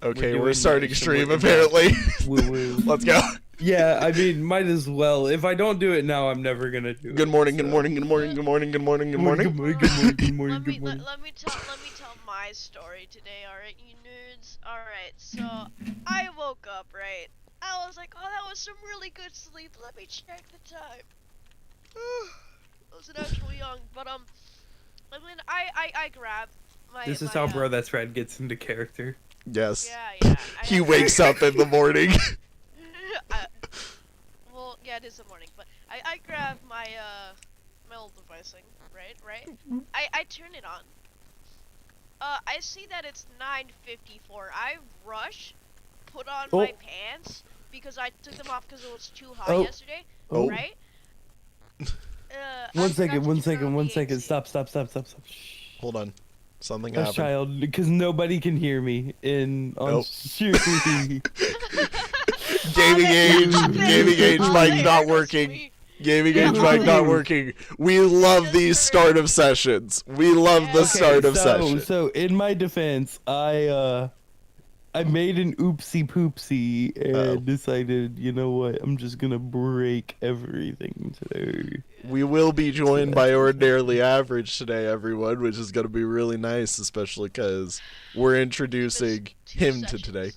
Okay, we're starting stream apparently. Woo-woo. Let's go. Yeah, I mean, might as well. If I don't do it now, I'm never gonna do it. Good morning, good morning, good morning, good morning, good morning, good morning. Good morning, good morning, good morning, Let good morning. me tell my story today, alright, you nerds? Alright, so I woke up, right? I was like, oh, that was some really good sleep. Let me check the time. I wasn't actually young, but and then I grabbed my. This is how BroThatsRad gets into character. Yes. Yeah. He wakes up in the morning. Well, yeah, it is the morning, but I grabbed my my old device thing, right? I turn it on. I see that it's 9:54. I rush, put on my pants because I took them off because it was too hot yesterday, right? One second. Stop. Hold on. Something Hush, happened. child, because nobody can hear me on stream. GamingAge mic not working. GamingAge mic not working. We love these start of sessions. We love the start of session. So in my defense, I made an oopsie poopsie and decided, you know what, I'm just gonna break everything today. We will be joined by Ordinarily Average today, everyone, which is gonna be really nice, especially because we're introducing him to today.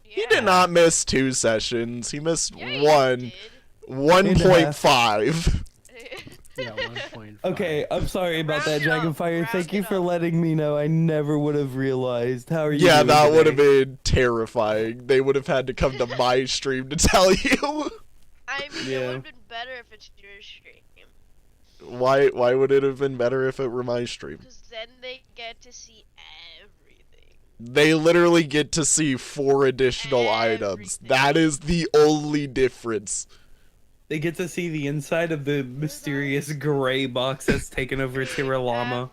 He did not miss 2 sessions. He missed 1.5. Yeah, 1.5. Okay, I'm sorry about that, Dragonfire. Thank you for letting me know. I never would have realized. How are you? Yeah, doing that today? would have been terrifying. They would have had to come to my stream to tell you. I mean, it would have been better if it's your stream. Why would it have been better if it were my stream? Because then they get to see everything. They literally get to see 4 additional items. That is the only difference. They get to see the inside of the mysterious gray box that's taken over Tir'li'itama.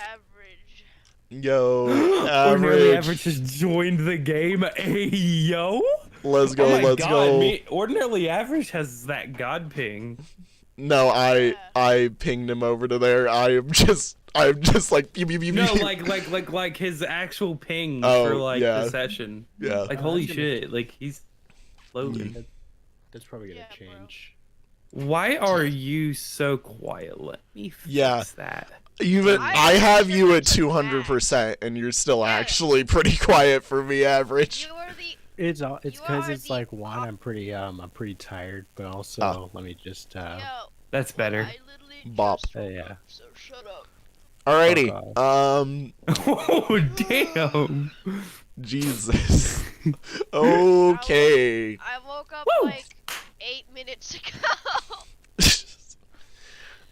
Average. Yo, Ordinarily Average has joined the game. Hey, yo! Let's go, let's go. Ordinarily Average has that god ping. No, I pinged him over to there. I'm just like pew, pew, pew, No, pew. like his actual ping Oh, for like yeah. the session. Yeah. Like holy shit, like he's loading. That's probably gonna change. Why are you so quiet? Let me fix that. Even I have you at 200%, and you're still actually pretty quiet for me, Average. It's because it's like one, I'm pretty tired, but also let me just That's better. Bop. Yeah. So shut up. Alrighty. Oh damn. Jesus. Okay. I woke up like 8 minutes ago.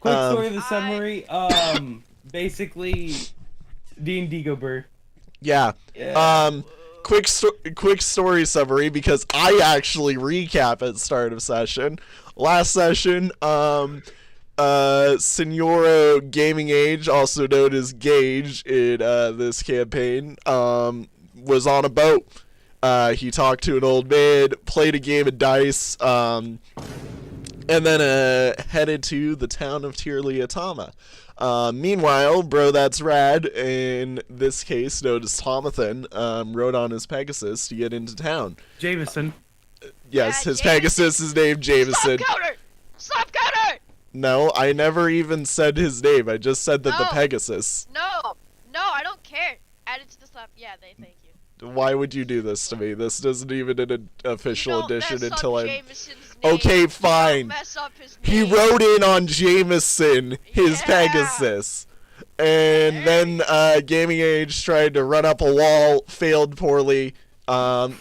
Quick story of the summary. Basically, D&D go burr. Yeah. Quick story summary, because I actually recap at start of session. Last session, Senora GamingAge, also known as Gage in this campaign, was on a boat. He talked to an old man, played a game of dice, and then headed to the town of Tir'li'itama. Meanwhile, BroThatsRad, in this case known as Tomathan, rode on his Pegasus to get into town. Jameson. Yes, his Pegasus is named Jameson. Stop counter! No, I never even said his name. I just said that the Pegasus. No, I don't care. Add it to the slap. Yeah, thank you. Why would you do this to me? This isn't even an official edition until I. Jameson's Okay, name. fine. Mess up his He name. wrote in on Jameson, his Pegasus. And then GamingAge tried to run up a wall, failed poorly. And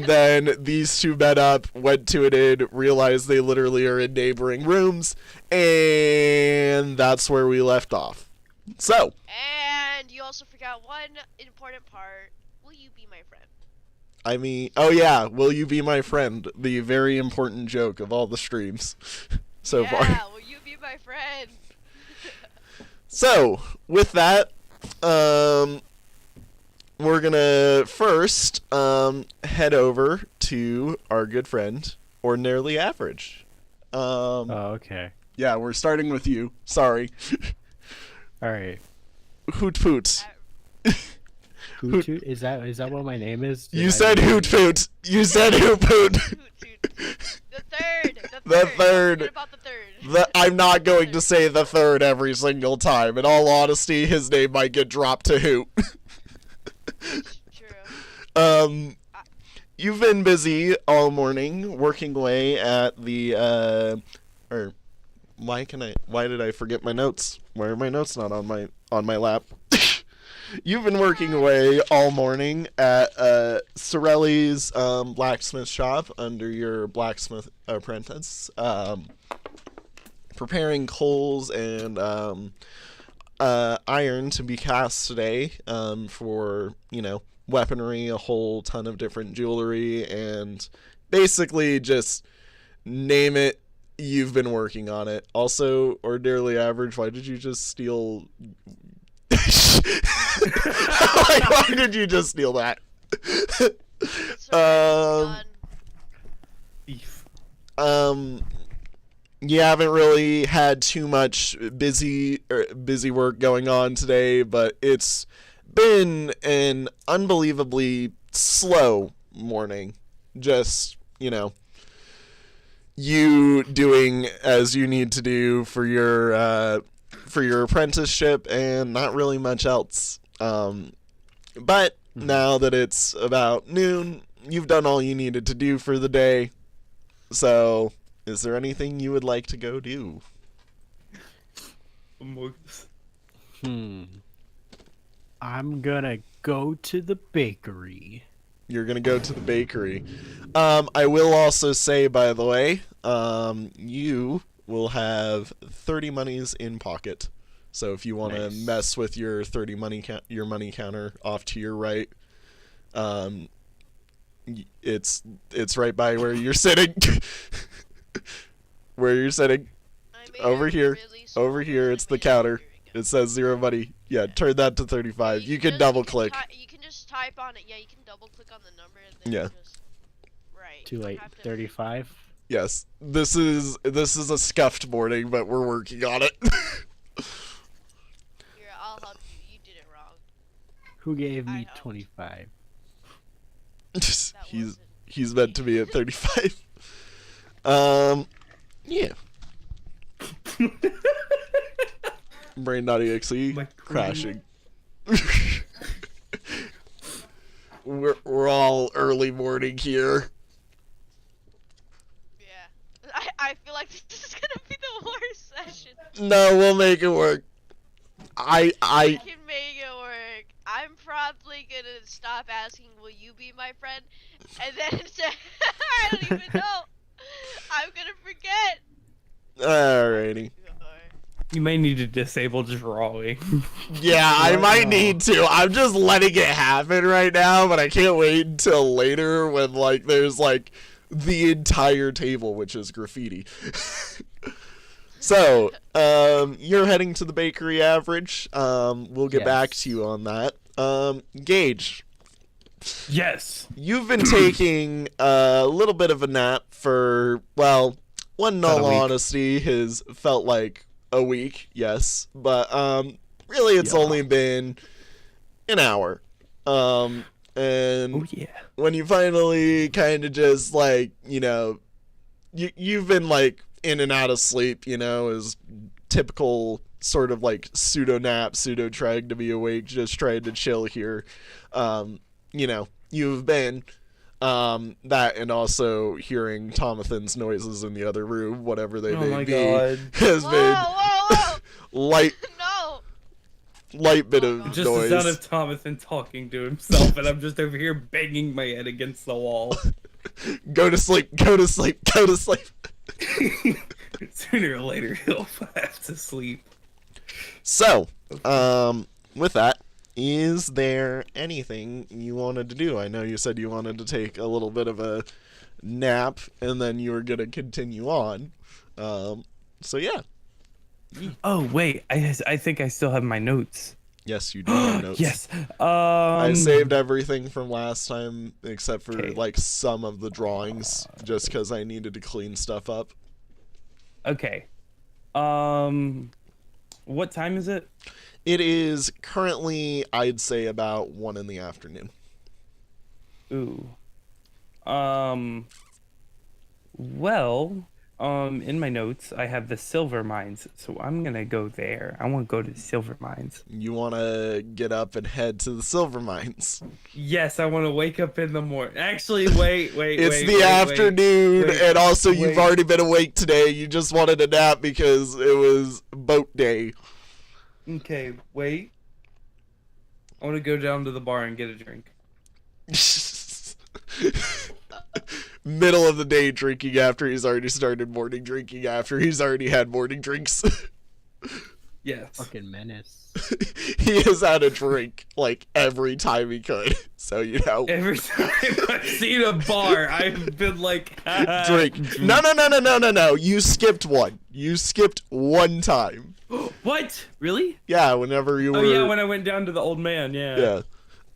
then these two met up, went to an inn, realized they literally are in neighboring rooms, and that's where we left off. So. And you also forgot one important part. Will you be my friend? I mean, oh yeah, will you be my friend? The very important joke of all the streams so far. Yeah, will you be my friend? So, with that, we're gonna first head over to our good friend, Ordinarily Average. Oh, okay. Yeah, we're starting with you. Sorry. All right. Hoot poot. Hoot Toot? Is that what my name is? You said Hoot Foot. You said Hoot Foot. The third. The third. Forget about the third. I'm not going to say the third every single time. In all honesty, his name might get dropped to Hoot. True. You've been busy all morning working away at the why did I forget my notes? Why are my notes not on my lap? You've been working away all morning at Sorelli's blacksmith shop under your blacksmith apprentice, preparing coals and iron to be cast today for, weaponry, a whole ton of different jewelry, and basically just name it, you've been working on it. Also, Ordinarily Average, why did you just steal... why did you just steal that? Thief. You haven't really had too much busy work going on today, but it's been an unbelievably slow morning. Just, you doing as you need to do for your apprenticeship and not really much else. But now that it's about noon, you've done all you needed to do for the day. So, is there anything you would like to go do? I'm gonna go to the bakery. You're gonna go to the bakery. I will also say, by the way, you will have 30 monies in pocket. So if you want to mess with your 30 your money counter off to your right, it's right by where you're sitting. Where you're sitting. Over here. Over here, it's the counter. It says 0 money. Yeah, turn that to 35. You can double click. You can just type on it. Yeah, you can double click on the number and then just... Right. Too late. 35? Yes. This is a scuffed morning, but we're working on it. Here, I'll help you. You did it wrong. Who gave me 25? He's meant to be at 35. Yeah. Brain.exe crashing. We're all early morning here. Yeah. I feel like this is gonna be the worst session. No, we'll make it work. I can make it work. I'm probably gonna stop asking, will you be my friend? And then I don't even know. I'm gonna forget. Alrighty. You may need to disable drawing. Yeah, I might need to. I'm just letting it happen right now, but I can't wait until later when, there's, the entire table, which is graffiti. So, you're heading to the bakery, Average. We'll get back to you on that. Gage. Yes. You've been taking a little bit of a nap for, well, in all honesty, has felt like a week, yes, but really it's only been an hour. And when you finally kind of just you've been in and out of sleep, as typical sort of pseudo nap, pseudo trying to be awake, just trying to chill here. You've been that and also hearing Tomathan's noises in the other room, whatever they may be, has been light bit of just noise. the sound of Tomathan talking to himself, and I'm just over here banging my head against the wall. Go to sleep, go to sleep, go to sleep. Sooner or later, he'll have to sleep. So, with that, is there anything you wanted to do? I know you said you wanted to take a little bit of a nap, and then you were going to continue on. So, yeah. Oh, wait. I think I still have my notes. Yes, you do have notes. Yes. I saved everything from last time, except for, some of the drawings, just because I needed to clean stuff up. Okay. What time is it? It is currently, I'd say, about 1 in the afternoon. Ooh. Well, in my notes, I have the silver mines, so I'm gonna go there. I want to go to the silver mines. You want to get up and head to the silver mines. Yes, I want to wake up in the morning. Actually, wait. It's the afternoon, and also you've wait. already been awake today. You just wanted a nap because it was boat day. Okay, wait. I want to go down to the bar and get a drink. Middle of the day drinking after he's already started morning drinking after he's already had morning drinks. Yes. Fucking menace. He has had a drink like every time he could. So, you know. Every time I've seen a bar, I've been like, Drink. No. You skipped one. You skipped one time. What? Really? Yeah, whenever you were. Oh yeah, when I went down to the old man. Yeah. Yeah.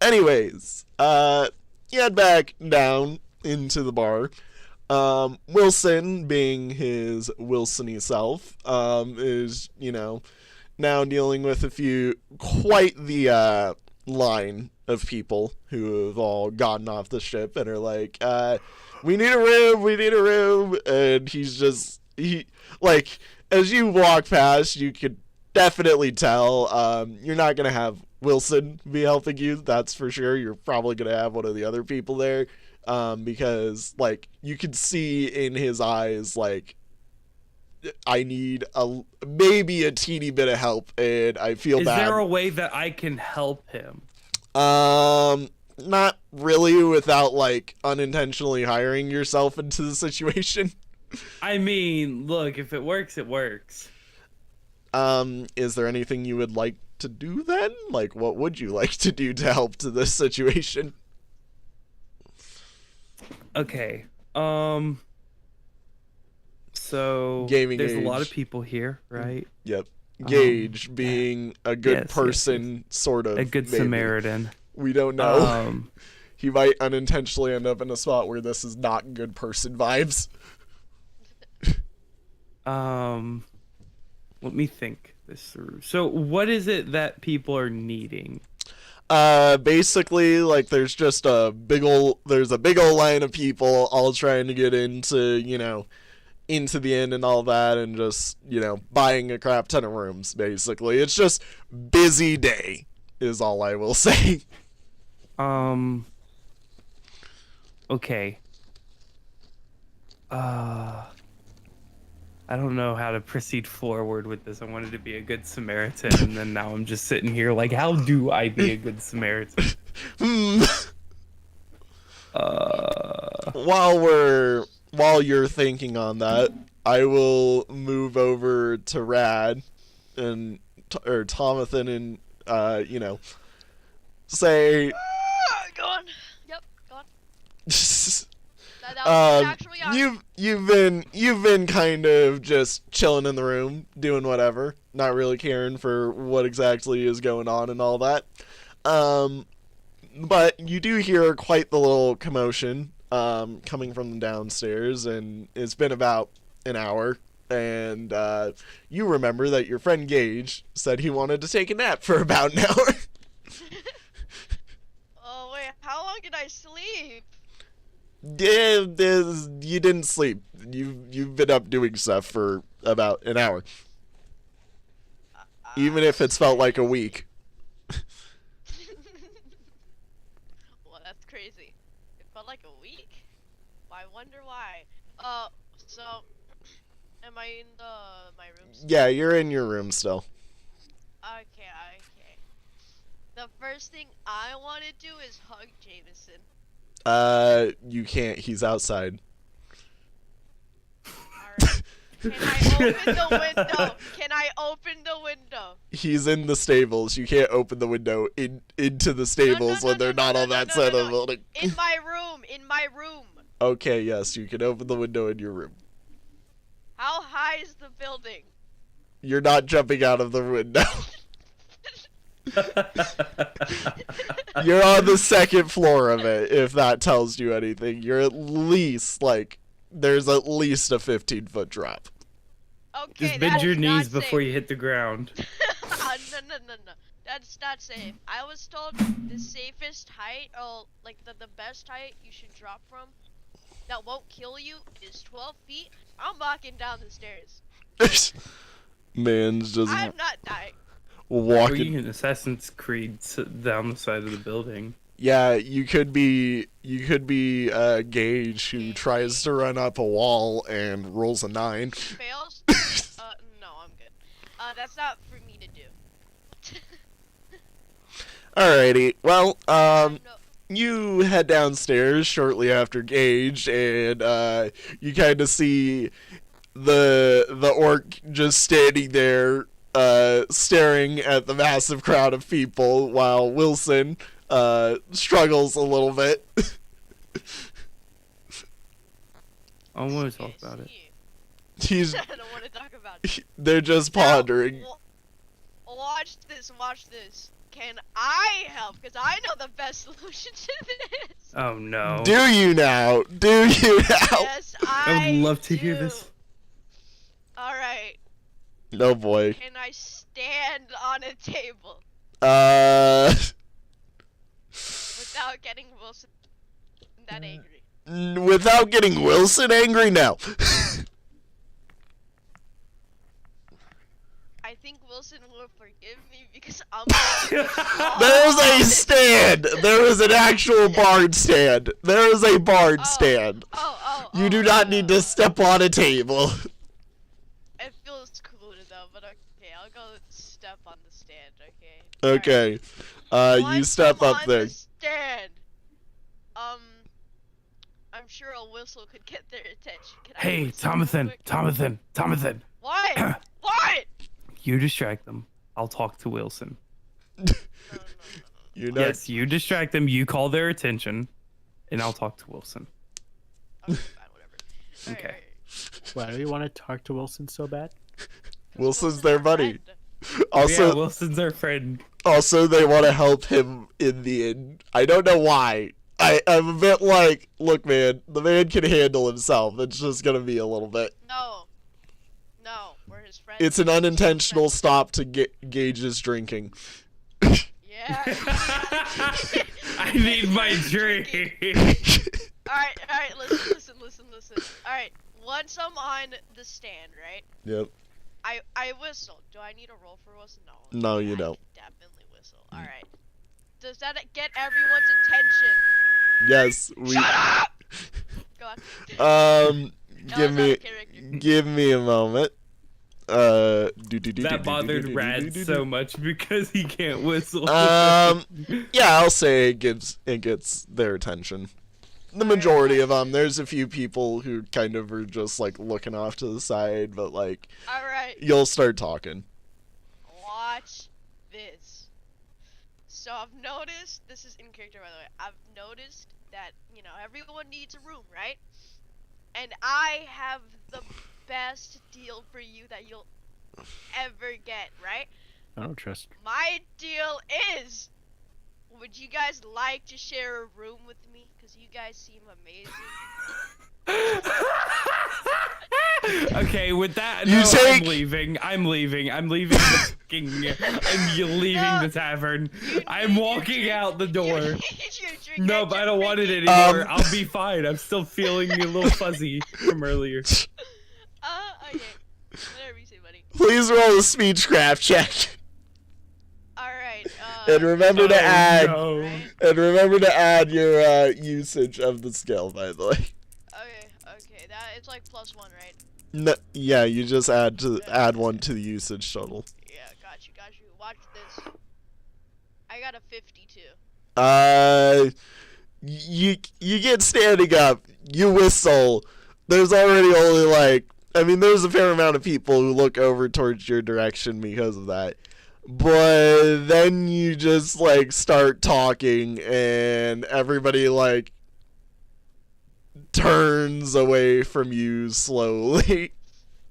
Anyways, you head back down into the bar. Wilson, being his Wilson-y self, is, you know, now dealing with quite the line of people who have all gotten off the ship and are like, we need a room, and like, as you walk past, you could definitely tell, you're not gonna have Wilson be helping you, that's for sure. You're probably gonna have one of the other people there, because, like, you can see in his eyes, like, I need maybe a teeny bit of help, and I feel bad. Is there a way that I can help him? Not really, without, like, unintentionally hiring yourself into the situation. I mean, look, if it works, it works. Is there anything you would like to do then? Like, what would you like to do to help to this situation? Okay. So GamingAge. there's a lot of people here, right? Yep. Gage being a good yes, person, sort of. A good maybe. Samaritan. We don't know. He might unintentionally end up in a spot where this is not good person vibes. Let me think this through. So what is it that people are needing? Basically, like, there's just a big ol' line of people all trying to get into, you know, into the inn and all that, and just, you know, buying a crap ton of rooms, basically. It's just busy day, is all I will say. Okay. I don't know how to proceed forward with this. I wanted to be a good Samaritan, and then now I'm just sitting here like, how do I be a good Samaritan? While you're thinking on that, I will move over to Rad and or Tomathan and you know, say. Go on. Yep. Go on. That was actually on. You've been kind of just chilling in the room, doing whatever, not really caring for what exactly is going on and all that. But you do hear quite the little commotion coming from the downstairs, and it's been about an hour. And you remember that your friend Gage said he wanted to take a nap for about an hour. Oh wait, how long did I sleep? Yeah, you didn't sleep. You've been up doing stuff for about an hour. Even if it's felt like a week. Well, that's crazy. It felt like a week. I wonder why. So, am I in my room still? Yeah, you're in your room still. Okay. The first thing I want to do is hug Jameson. You can't. He's outside. Alright. Can I open the window? Can I open the window? He's in the stables. You can't open the window into the stables when they're not on that side of the building. In my room. Okay, yes, you can open the window in your room. How high is the building? You're not jumping out of the window. You're on the second floor of it, if that tells you anything. You're at least, like, there's at least a 15-foot drop. Okay, Just bend your knees not before safe. you hit the ground. No. That's not safe. I was told the safest height, like the best height you should drop from that won't kill you is 12 feet. I'm walking down the stairs. Man's just I'm not dying. Or walking. you can Assassin's Creed down the side of the building. Yeah, you could be Gage who tries to run up a wall and rolls a 9. Fails? No, I'm good. That's not for me to do. Alrighty. Well, No. you head downstairs shortly after Gage, and you kind of see the orc just standing there, staring at the massive crowd of people, while Wilson struggles a little bit. I want to talk about it. He's I don't want to talk about it. they're just pondering. Now, watch this. Can I help? Because I know the best solution to this. Oh no. Do you now? Do you now? Yes, I would love to hear this. Alright. No boy. Can I stand on a table without getting Wilson that angry? Without getting Wilson angry, no. I think Wilson will forgive me because I'm There is a stand. There is an actual bard stand. There is a bard stand. You do not need to step on a table. It feels cooler though, but okay, I'll go step on the stand, okay? Okay. You Once step I'm up on there. the stand, I'm sure a whistle could get their attention. Can I Hey, whistle real quick? Thomathan. What? What? You distract them. I'll talk to Wilson. No. You're not. Yes, you distract them. You call their attention, and I'll talk to Wilson. Okay, fine, whatever. Okay. Why do you want to talk to Wilson so bad? Wilson's their buddy. Yeah, Also, Wilson's our friend. they want to help him in the end. I don't know why. I'm a bit like, look, man, the man can handle himself. It's just gonna be a little bit. No, we're his friends. It's an unintentional stop to Gage's drinking. Yeah. I need my drink. Alright, listen. Alright, once I'm on the stand, right? Yep. I whistle. Do I need a roll for whistle? No. No, you I don't. can definitely whistle. Alright. Does that get everyone's attention? Yes. Shut up! Go on. Give me a moment. That bothered Rad so much because he can't whistle. Yeah, I'll say it gets their attention. The majority of them. There's a few people who kind of are just like looking off to the side, but like, Alright. you'll start talking. Watch this. So I've noticed, this is in character by the way, I've noticed that, everyone needs a room, right? And I have the best deal for you that you'll ever get, right? I don't trust. My deal is, would you guys like to share a room with me? Because you guys seem amazing. Okay, with that, You no, take- I'm leaving. I'm leaving the fucking. I'm leaving the tavern. I'm walking out the door. No, but I don't want it anymore. I'll be fine. I'm still feeling a little fuzzy from earlier. Okay. Whatever you say, buddy. Please roll a speechcraft check. Alright, And remember to add. No. right? And remember to add your usage of the skill, by the way. Okay, that it's like +1, right? No, yeah, you just add one to the usage total. Yeah, got you. Watch this. I got a 52. You get standing up, you whistle. There's already only there's a fair amount of people who look over towards your direction because of that. But then you just start talking and everybody turns away from you slowly.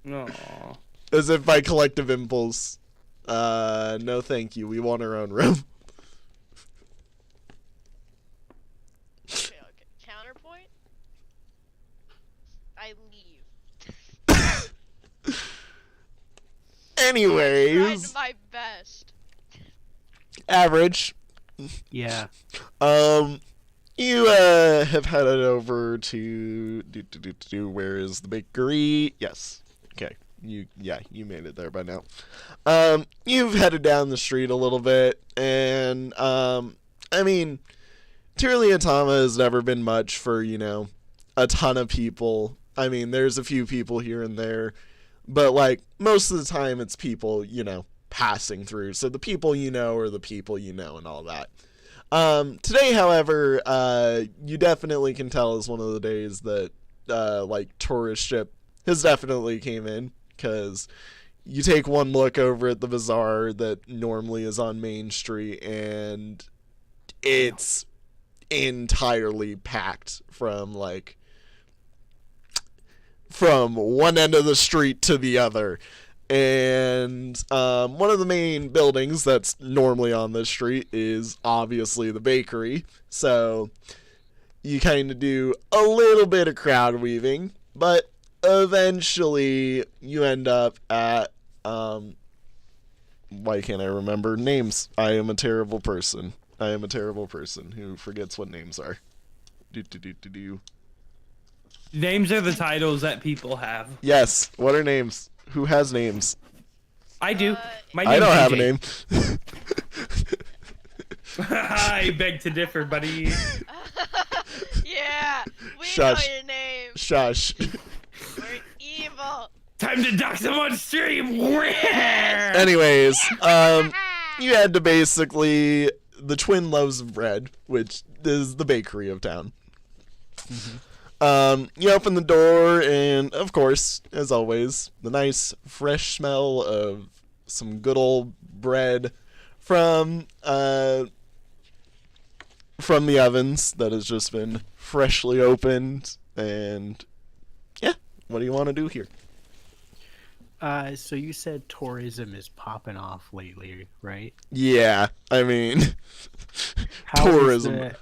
Aw. As if by collective impulse. No thank you, we want our own room. Okay. Counterpoint? I leave. Anyways. Tried my best. Average. Yeah. You have headed over to where is the bakery? Yes. Okay. You made it there by now. You've headed down the street a little bit, and I mean, Tir'li'itama has never been much for, you know, a ton of people. I mean, there's a few people here and there, but like most of the time it's people, you know, passing through. So the people you know are the people you know and all that. Today, however, you definitely can tell is one of the days that, like, tourist ship has definitely came in, because you take one look over at the bazaar that normally is on Main Street, and it's entirely packed from one end of the street to the other. And one of the main buildings that's normally on this street is obviously the bakery. So you kind of do a little bit of crowd weaving, but eventually you end up at why can't I remember names? I am a terrible person. I am a terrible person who forgets what names are. Names are the titles that people have. Yes. What are names? Who has names? I do. My I name's don't have a AJ. name. I beg to differ, buddy. Yeah, we Shush. know your name. Shush. We're evil. Time to dox him on stream. Anyways, you had to basically the Twin Loaves of Bread, which is the bakery of town. You open the door, and of course, as always, the nice fresh smell of some good old bread from the ovens that has just been freshly opened. And yeah, what do you want to do here? So you said tourism is popping off lately, right? Yeah, I mean, How is tourism.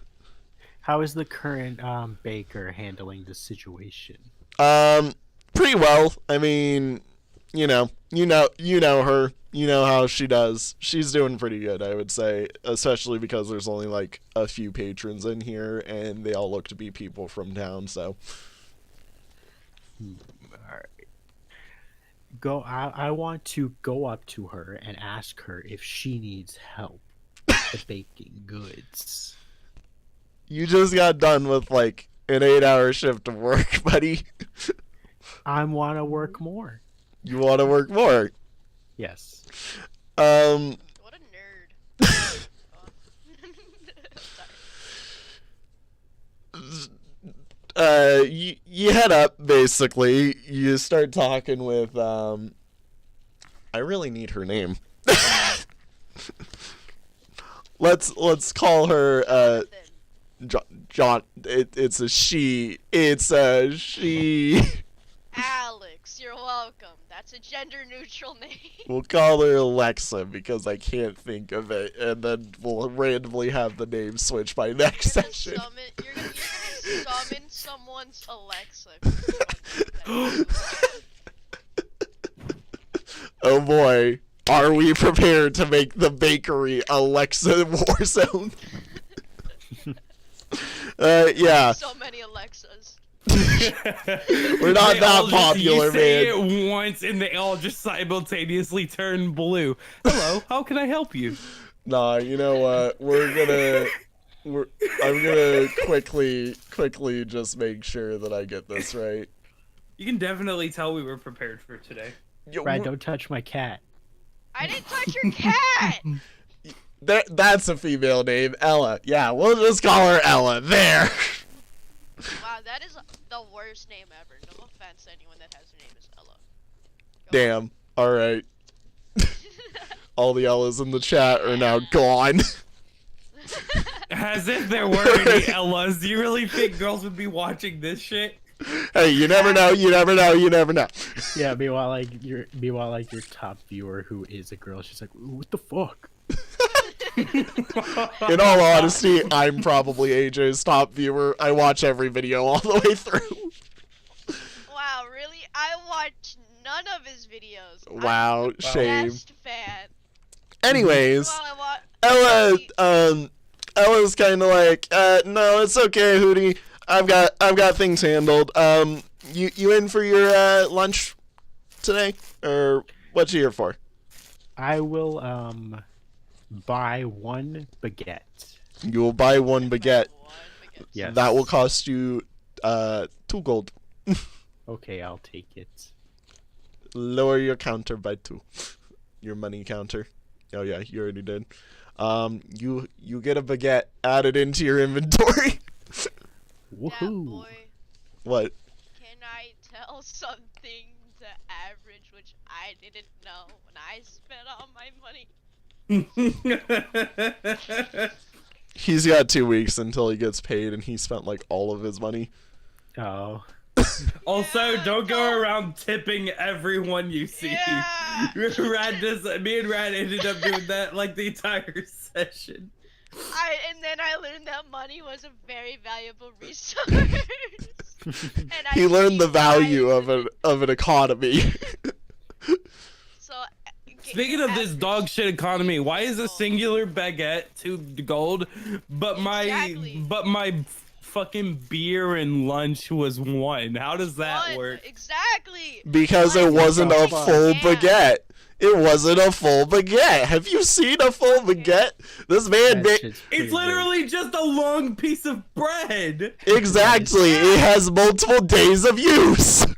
How is the current baker handling the situation? Pretty well. I mean, you know her. You know how she does. She's doing pretty good, I would say, especially because there's only like a few patrons in here, and they all look to be people from town. So, Alright. I want to go up to her and ask her if she needs help with baking goods. you just got done with like an 8-hour shift of work, buddy. I want to work more. You want to work more? Yes. What a nerd. Sorry. You head up, basically. You start talking with, I really need her name. Let's call her, John. It's a she. It's a she. Alex, you're welcome. That's a gender-neutral name. We'll call her Alexa because I can't think of it, and then we'll randomly have the name switch by next You're gonna session. you're gonna summon someone's Alexa. Oh boy, are we prepared to make the bakery Alexa Warzone? Yeah. So many Alexas. We're not that popular, you say man. it once and they all just simultaneously turn blue. Hello, how can I help you? Nah, you know what? I'm gonna quickly just make sure that I get this right. You can definitely tell we were prepared for today. Brad, don't touch my cat. I didn't touch your cat. That's a female name, Ella. Yeah, we'll just call her Ella. There. Wow, that is the worst name ever. No offense to anyone that has their name is Ella. Go Damn. All right. All the Ellas in the chat are now gone. As if there were any Ellas. Do you really think girls would be watching this shit? Hey, you never know. You never know. You never know. Yeah, meanwhile, your top viewer who is a girl, she's like, what the fuck? In all honesty, I'm probably AJ's top viewer. I watch every video all the way through. Wow, really? I watch none of his videos. Wow, I'm the shame. best fan. Anyways, Well, Ella's kind of like, no, it's okay, Hootie. I've got things handled. You in for your lunch today, or what you here for? I will buy one baguette. You will buy one baguette. Yes. That will cost you 2 gold. Okay, I'll take it. Lower your counter by 2. Your money counter. Oh yeah, you already did. You get a baguette added into your inventory. Woohoo! boy, What? can I tell something to Average which I didn't know when I spent all my money? He's got 2 weeks until he gets paid, and he spent like all of his money. Oh. Also, don't go around tipping everyone you see. Yeah. Me and Rad ended up doing that like the entire session. And then I learned that money was a very valuable resource. And He learned the keep value buying of an economy. So, Speaking of this dog shit economy, why is a singular baguette 2 gold, but my fucking beer and lunch was 1? How does that work? Exactly. Because it wasn't a full baguette. It wasn't a full baguette. Have you seen a full baguette? This man It's literally just a long piece of bread. Exactly. It has multiple days of use. No,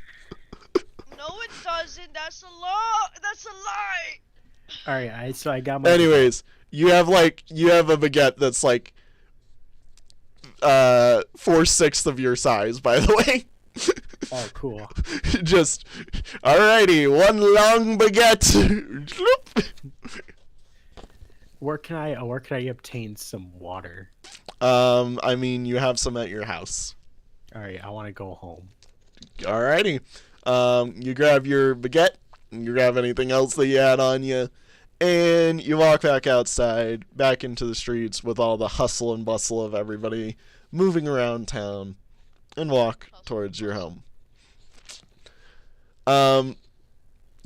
it doesn't. That's a lie. That's a lie. Alright, so I got my. Anyways, you have a baguette that's like 4/6 of your size, by the way. Oh, cool. Just, alrighty, 1 long baguette. Where can I obtain some water? I mean, you have some at your house. Alright, I want to go home. Alrighty. You grab your baguette, you grab anything else that you had on you, and you walk back outside, back into the streets with all the hustle and bustle of everybody moving around town, and walk towards your home.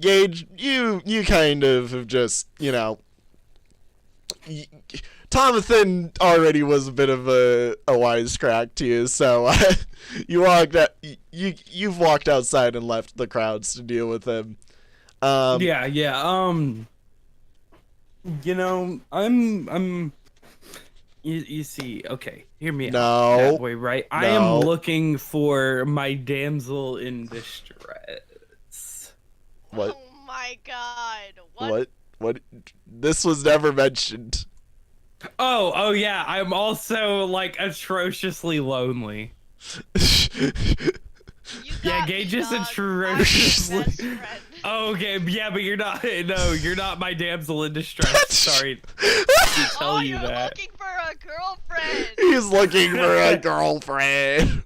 Gage, you kind of have just, Tomathan already was a bit of a wisecrack to you, so you've walked outside and left the crowds to deal with him. You see, okay, hear me No. out. That way, right? I am No. looking for my damsel in distress. What? Oh my god. What? This was never mentioned. Oh yeah, I'm also like atrociously lonely. Yeah, Gage is atrociously. Oh, okay, yeah, but you're not. No, you're not my damsel in distress. Sorry to tell you you're that. looking for a girlfriend. He's looking for a girlfriend.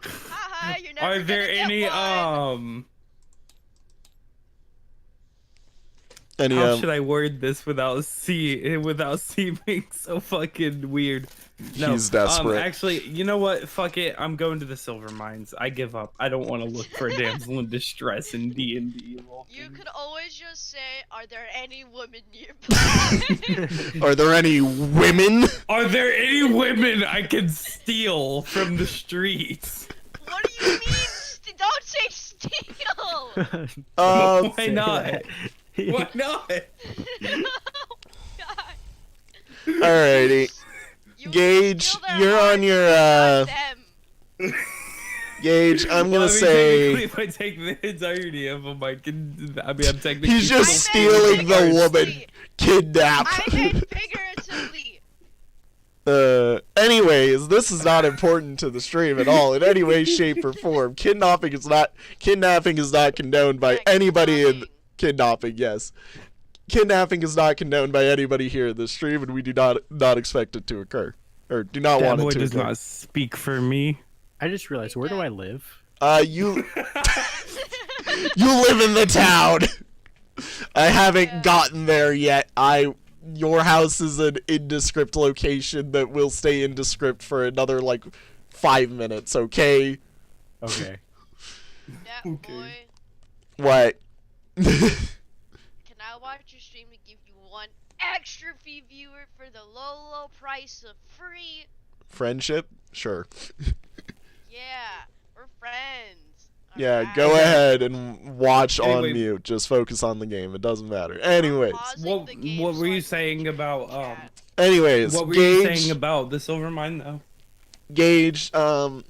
Haha, you're never Are there gonna any get one. How should I word this without seeming so fucking weird? No, He's desperate. Actually, you know what? Fuck it. I'm going to the silver mines. I give up. I don't want to look for a damsel in distress in D&D. You could always just say, "Are there any women nearby?" Are there any women? Are there any women I can steal from the streets? What do you mean? Don't say steal. Why not? Why not? God. Alrighty. Gage, steal their you're on hearts, your not them. Gage, I'm gonna Well, say technically, if I take the entirety of them, I'm technically. he's just I stealing meant the woman. figuratively. Kidnap. I meant figuratively. Anyways, this is not important to the stream at all in any way, shape, or form. Kidnapping is not condoned by Yeah, anybody in kidnapping. yes. Kidnapping is not condoned by anybody here in the stream, and we do not expect it to occur. Or do not That want boy it to does occur. not speak for me. I just realized, where do I live? You live in the town. I haven't gotten there yet. Your house is an indescript location that will stay indescript for another like 5 minutes, okay? Okay. Yeah, boy. What? Can I watch your stream to give you one extra fee viewer for the low price of free. Friendship? Sure. Yeah, we're friends. Yeah, Alright. go ahead and watch on Anyway. mute. Just focus on the game. It doesn't matter. Anyways. Pausing the game What so were I you can saying check about the chat. Anyways, what were you Gage, saying about the silver mine though? Gage, from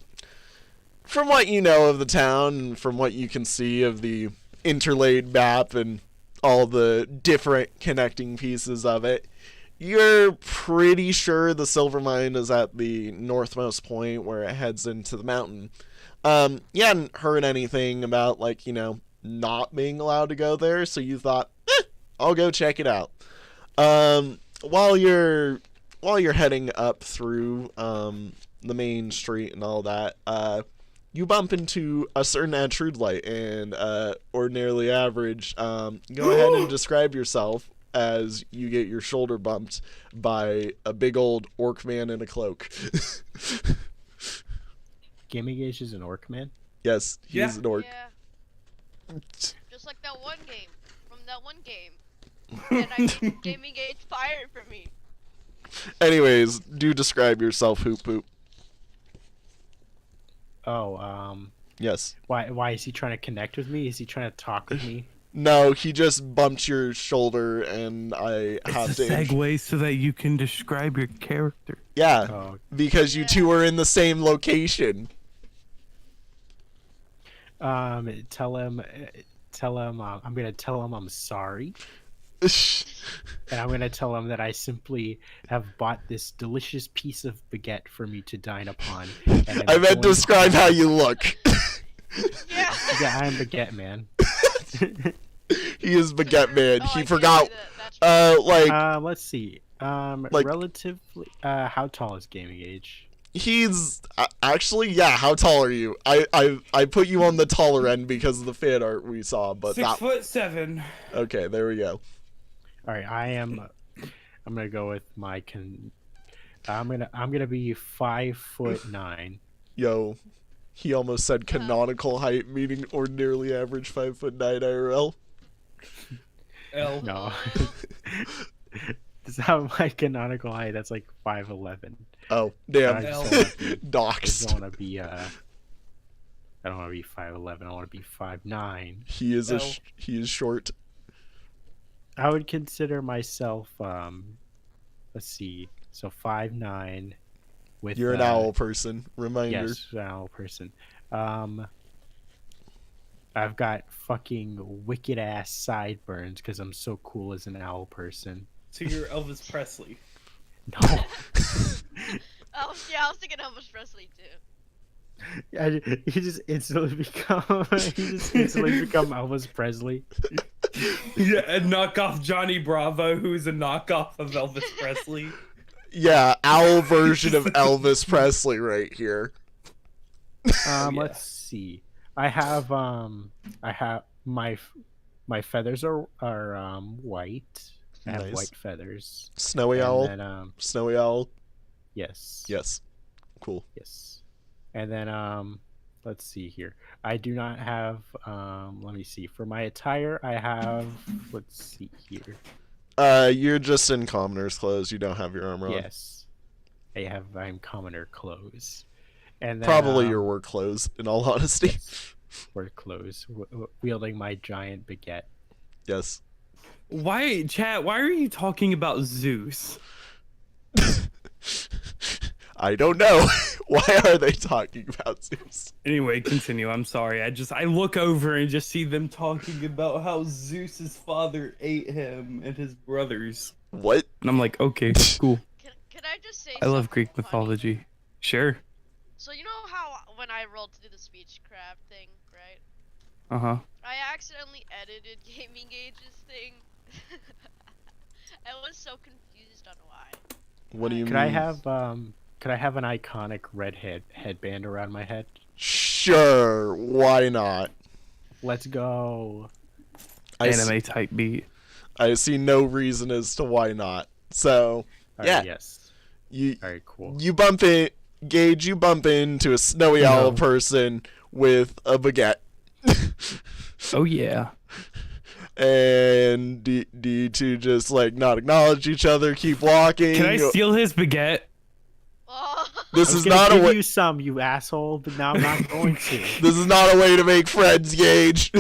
what you know of the town and from what you can see of the interlaid map and all the different connecting pieces of it, you're pretty sure the silver mine is at the northmost point where it heads into the mountain. You hadn't heard anything about, like, you know, not being allowed to go there, so you thought, I'll go check it out. While you're heading up through the main street and all that, you bump into a certain Tir'li'itama and Ordinarily Average. Go ahead and describe yourself as you get your shoulder bumped by a big old orc man in a cloak. GamingAge is an orc man. Yes, he's an orc. Yeah. Just like that one game. From that one game. And I think GamingAge fired from me. Anyways, do describe yourself, Hoop Poop. Oh, Yes. why is he trying to connect with me? Is he trying to talk with me? No, he just bumped your shoulder, and I have It's a to. segue so that you can describe your character. Yeah, Oh, because you two are in the same location. tell him, I'm gonna tell him I'm sorry, and I'm gonna tell him that I simply have bought this delicious piece of baguette for me to dine upon. And I I'm meant going- describe how you look. Yeah. Yeah, I'm baguette man. He is Baguette Man. Oh, I He can't forgot. do that. That's Like Let's see. Like- Relatively. How tall is GamingAge? he's actually, yeah. How tall are you? I put you on the taller end because of the fan art we saw, but that 6'7". okay. There we go. All right, I'm gonna go with I'm gonna be 5'9". Yo, he almost said canonical height, meaning ordinarily average 5'9" IRL. L. No. That's not my canonical height. That's like 5'11". Oh, damn. I L. just don't wanna be- I Doxed. don't want to be I don't want to be 5'11". I want to be 5'9". He is L. he is short. I would consider myself let's see. So 5'9". With You're an owl person. Reminder. Yes, an owl person. I've got fucking wicked ass sideburns because I'm so cool as an owl person. So you're Elvis Presley. No, Oh, yeah, I was thinking Elvis Presley too. he just instantly become Elvis Presley. Yeah, and knock off Johnny Bravo, who's a knockoff of Elvis Presley. Yeah, owl version of Elvis Presley right here. Yeah. Let's see. I have my feathers are white. I have Nice. white feathers. Snowy And owl. then Snowy owl. yes. Yes. Cool. Yes. And then let's see here. I do not have let me see. For my attire I have let's see here. You're just in commoner's clothes. You don't have your armor on. Yes. I'm commoner clothes. And then, Probably your work clothes, in all honesty. work clothes, wielding my giant baguette. Yes. Why, chat? Why are you talking about Zeus? I don't know. Why are they talking about Zeus? Anyway, continue. I'm sorry. I look over and just see them talking about how Zeus's father ate him and his brothers. What? And I'm like, okay, cool. Can I just say I love something Greek funny? mythology. Sure. So you know how when I rolled to do the speechcraft thing, right? Uh-huh. I accidentally edited GamingAge's thing. I was so confused on why. What do you Could mean? I have an iconic red headband around my head? Sure. Why not? Let's go. Anime type beat. I see no reason as to why not. So, All yeah. right, yes. you Very cool. you bump it, Gage. You bump into a snowy owl person with a baguette. Oh yeah. And do you two just like not acknowledge each other, keep walking? Can I steal his baguette? Oh. This I was is gonna not a give way. you some, you asshole, but now I'm not going to. This is not a way to make friends, Gage.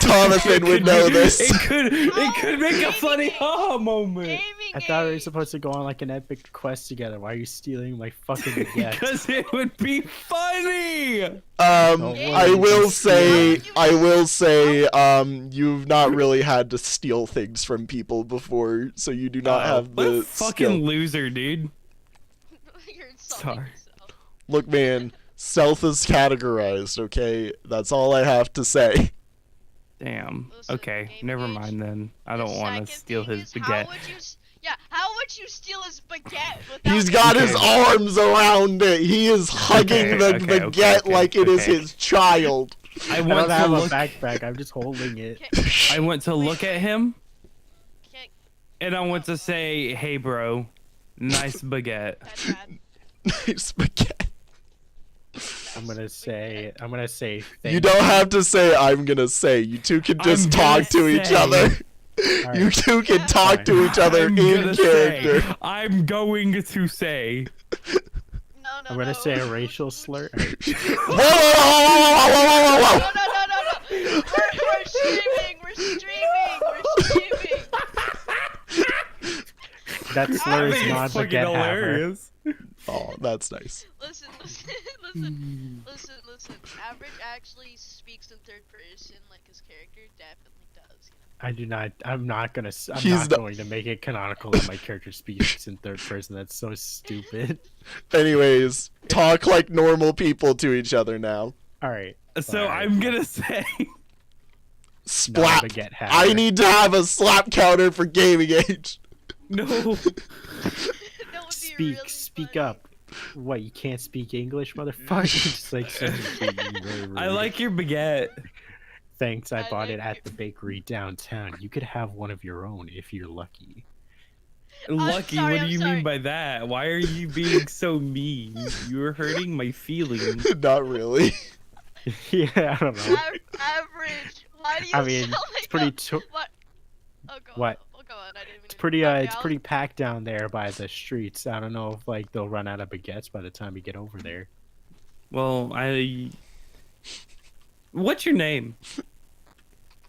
Jonathan would know this. It could make a funny moment. Gaming I thought we were age. supposed to go on like an epic quest together. Why are you stealing my fucking baguette? Because it would be funny. I will say, you've not really had to steal things from people before, so you do not have What a the fucking skill. loser, dude. You're insulting Sorry. yourself. Look, man, stealth is categorized. Okay, that's all I have to say. Damn. Listen, Okay, Game never Age, mind then. I The don't want second to steal thing his is, baguette. how would you steal his baguette without He's got his Okay. arms around it. He is hugging the Okay, baguette like it is okay. his child. I I want don't have to a look. backpack. I'm just holding it. I want to look at him, Can't, and I want to say, "Hey, bro, nice baguette." that's bad. Nice baguette. I'm gonna say. You don't have to say I'm gonna say. You two can just I'm talk to gonna each say. other. Alright. You two can talk to each other I'm in gonna character. say, I'm going to say. No, I'm gonna say a racial slur. Whoa, whoa, whoa, whoa, whoa, whoa, whoa, whoa. No. We're streaming. We're streaming. That slur I is think it's not fucking baguette hammer. hilarious. Oh, that's nice. Listen. Average actually speaks in third person like his character definitely does. I do not. I'm not gonna. I'm He's not not- going to make it canonical that my character speaks in third person. That's so stupid. Anyways, talk like normal people to each other now. All right. So Alright. I'm gonna say. Splat. baguette hammer. I need to have a slap counter for GamingAge. No. That would be Speak. really Speak funny. up. What? You can't speak English, motherfucker? Just like so very rude. I like your baguette. Thanks. I I bought it like at the bakery downtown. You could have one of your own if you're lucky. Lucky, sorry, what do I'm you sorry. mean by that? Why are you being so mean? You're hurting my feelings. Not really. Yeah, I don't know. Average. Why do you I mean, sound like it's pretty. what? Oh, go What? On. Oh, go on. I didn't mean It's to pretty. interrupt you. It's I pretty was- packed down there by the streets. I don't know if like they'll run out of baguettes by the time we get over there. Well, what's your name?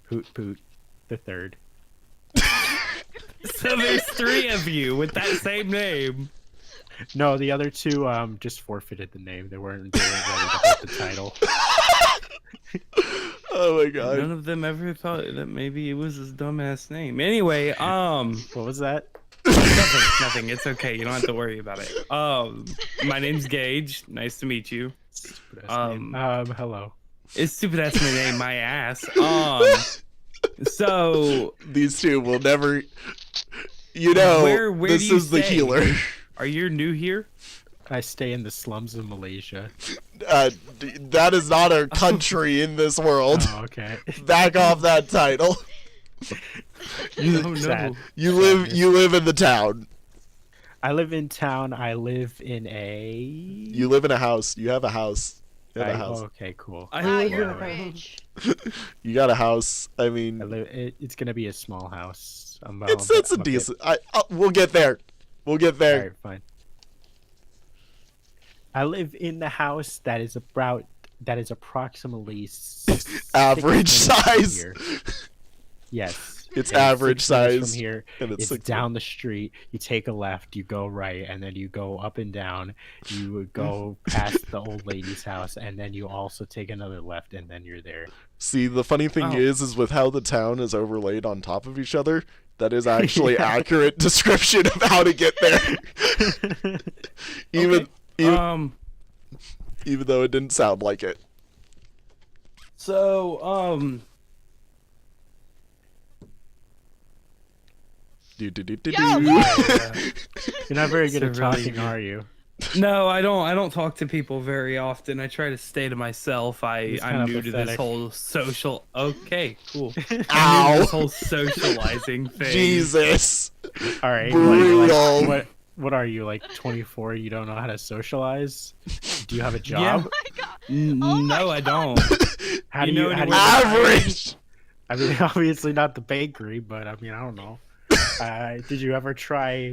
Poot Poot, the third. So there's 3 of you with that same name. No, the other two just forfeited the name. They weren't ready to hold the title. Oh my god. None of them ever thought that maybe it was his dumbass name. Anyway, What was that? nothing. It's okay. You don't have to worry about it. My name's Gage. Nice to meet you. Stupid ass name. Hello. It's stupid ass my name, my ass. So These two will never. You know, Where this do you is the stay? healer. are you new here? I stay in the slums of Malaysia. That is not a country in this world. Oh, okay. Back off that title. Oh no. Sad. You live in the town. I live in town. I live in a. You live in a house. You have a house. You have a house. Okay, cool. I Wow, live you're in a rich. You got a house. I I mean, live. It's gonna be a small house. it's a decent. We'll get there. We'll get there. Alright, fine. I live in the house that is approximately Average 6 minutes from size. here. Yes. It's And average 6 minutes size, From here, and it's it's 6 down the street. You take a left, you go right, and then you go up and down. You would go past the old lady's house, and then you also take another left, and then you're there. See, the funny thing Oh. is with how the town is overlaid on top of each other. That is actually accurate description of how to get there. even Okay. even though it didn't sound like it. So, Do, do, do, do, Yo, do. You're not very good at So really talking, good. are you? no, I don't talk to people very often. I try to stay to myself. It's I'm kinda new to this pathetic. whole social. Okay, cool. I'm new to Ow. this whole socializing thing. Jesus. All right. Brutal. What are you, like 24? You don't know how to socialize? Do you have a job? Oh my god. No, Oh my I God. don't. How do You know you? How do anyone- you Average. I mean, obviously not the bakery, but I mean, I don't know. Did you ever try?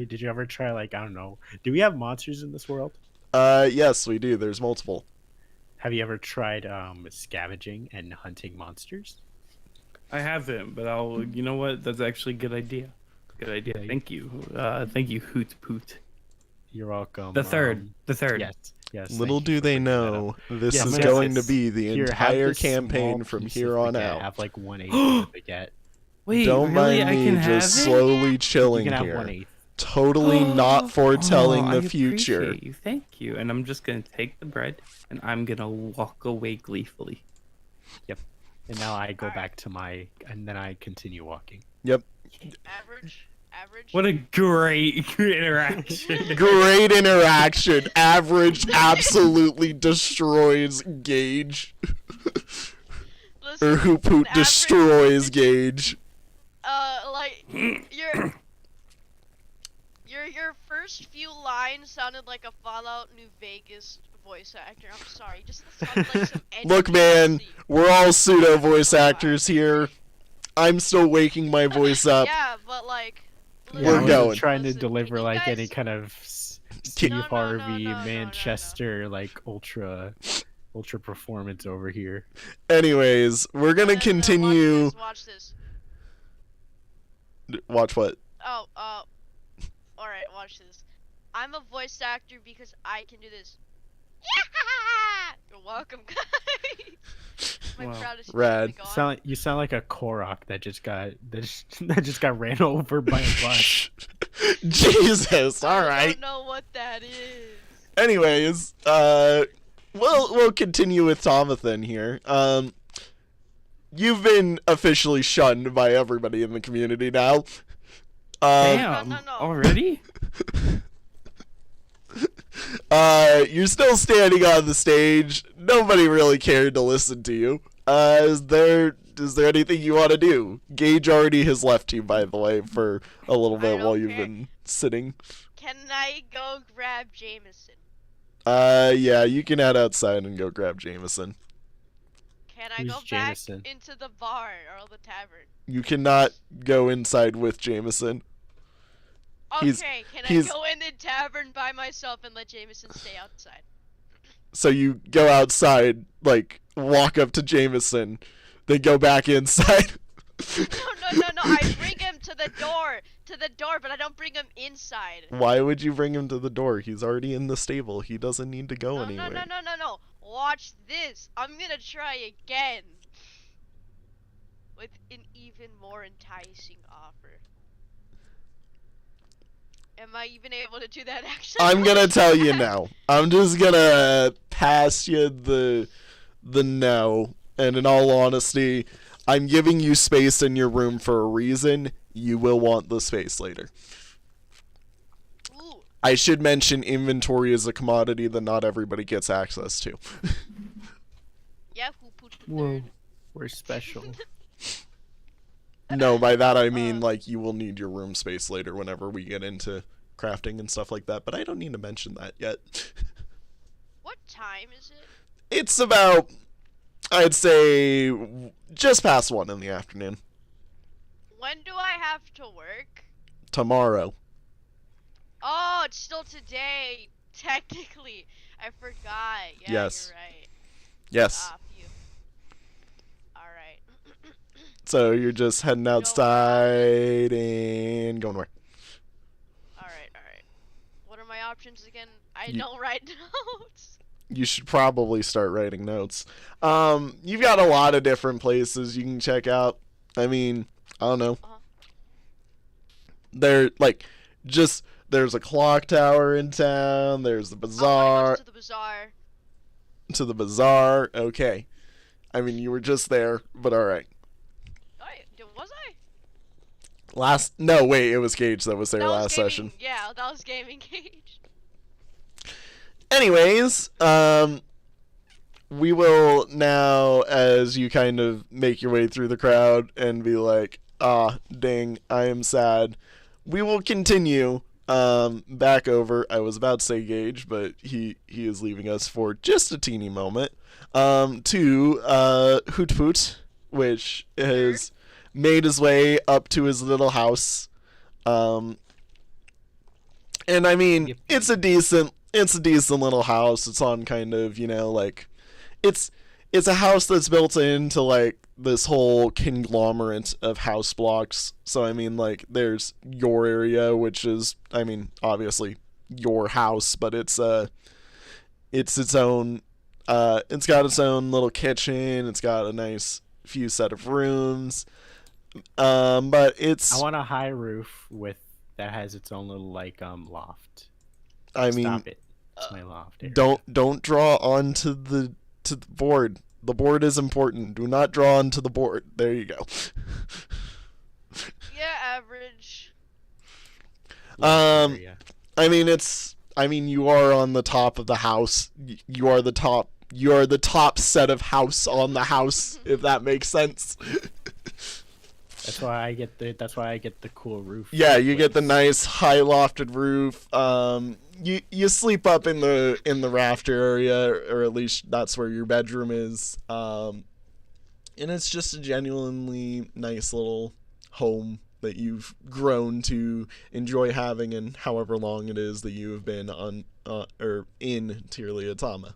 Like, I don't know. Do we have monsters in this world? Yes, we do. There's multiple. Have you ever tried scavenging and hunting monsters? I haven't, but I'll. You know what? That's actually a good idea. Good idea. Yeah, Thank you. Thank you, Hoot Poot. You're welcome. The third. Yes. Yes. Little thank you do for they bringing that know, up. this Yeah, is but going to it's- be the here, have entire this campaign small from piece here of on baguette. out. Have like 1/8 of the baguette. Wait, Don't really? mind I me can have just it? slowly You chilling can have here. 1/8. Totally not foretelling I the future. appreciate you. Thank you. And I'm just gonna take the bread and I'm gonna walk away gleefully. And now I go back to my, and then I continue walking. Yep. Average. What a great interaction. Great interaction. Average absolutely destroys Gage. Listen, Or Hoot Poot Average- destroys Gage. Like your first few lines sounded like a Fallout New Vegas voice actor. I'm sorry, just sounded like some Look, man, NPC. we're all pseudo voice actors here. I'm still waking my voice up. Yeah, but like. We're I wasn't going. trying to Listen, deliver you like guys- any kind of Can- Steve No, Harvey, no, no. Manchester, like ultra performance over here. Anyways, we're gonna No, continue. Watch this. Watch what? Oh, alright, watch this. I'm a voice actor because I can do this. Yeah! You're welcome, guys. My Wow. proudest Rad. moment gone. You sound like a Korok that just got ran over by a bus. Jesus. All I right. don't know what that is. Anyways, we'll continue with Tomathan here. You've been officially shunned by everybody in the community now. Damn. No. Already? You're still standing on the stage. Nobody really cared to listen to you. Is there anything you want to do? Gage already has left you, by the way, for a little bit don't while you've care. been sitting. Can I go grab Jameson? Yeah, you can head outside and go grab Jameson. Can I Who's go Jameson? back into the bar or the tavern? You cannot go inside with Jameson. He's- Okay, can he's- I go in the tavern by myself and let Jameson stay outside? So you go outside, like, walk up to Jameson, then go back inside. No, I bring him to the door, but I don't bring him inside. Why would you bring him to the door? He's already in the stable. He doesn't need to go No, anywhere. no. Watch this. I'm gonna try again. With an even more enticing offer. Am I even able to do that actually? I'm gonna tell you now. I'm just gonna pass you the no. And in all honesty, I'm giving you space in your room for a reason. You will want the space later. Ooh, I should mention inventory is a commodity that not everybody gets access to. yeah, who put the Whoa, third? we're special. No, by that I mean like you will need your room space later whenever we get into crafting and stuff like that, but I don't need to mention that yet. What time is it? It's about, I'd say, just past 1 in the afternoon. When do I have to work? Tomorrow. Oh, it's still today. Technically, I forgot. Yeah, Yes. you're right. Yes. Ah, phew. All right. So you're just heading outside and going where? All right. What are my options again? I You- don't write notes. You should probably start writing notes. You've got a lot of different places you can check out. I mean, I don't know. Uh-huh. There's a clock tower in town. There's the I wanna bazaar. go to the bazaar. To the bazaar. Okay. I mean, you were just there, but all right. Was I? No, wait, it was Gage that was there That was last gaming, session. Yeah, that was GamingAge. Anyways, we will now, as you kind of make your way through the crowd and be like, ah, dang, I am sad. We will continue back over. I was about to say Gage, but he is leaving us for just a teeny moment. To Hoot Poot, which is made his way up to his little house. And I mean, it's a decent little house. It's on kind of, like, it's a house that's built into, like, this whole conglomerate of house blocks. So, I mean, like, there's your area, which is, I mean, obviously your house, but it's its own, it's got its own little kitchen. It's got a nice few set of rooms. But it's... I want a high roof that has its own little, like, loft. I mean... Stop it. It's my loft area. Don't draw onto the board. The board is important. Do not draw onto the board. There you go. Yeah, average. I mean, you are on the top of the house. You are the top set of house on the house, if that makes sense. That's why I get the cool roof. Yeah, you get the nice high lofted roof. You sleep up in the rafter area, or at least that's where your bedroom is. And it's just a genuinely nice little home that you've grown to enjoy having in however long it is that you have been on or in Tir'li'itama.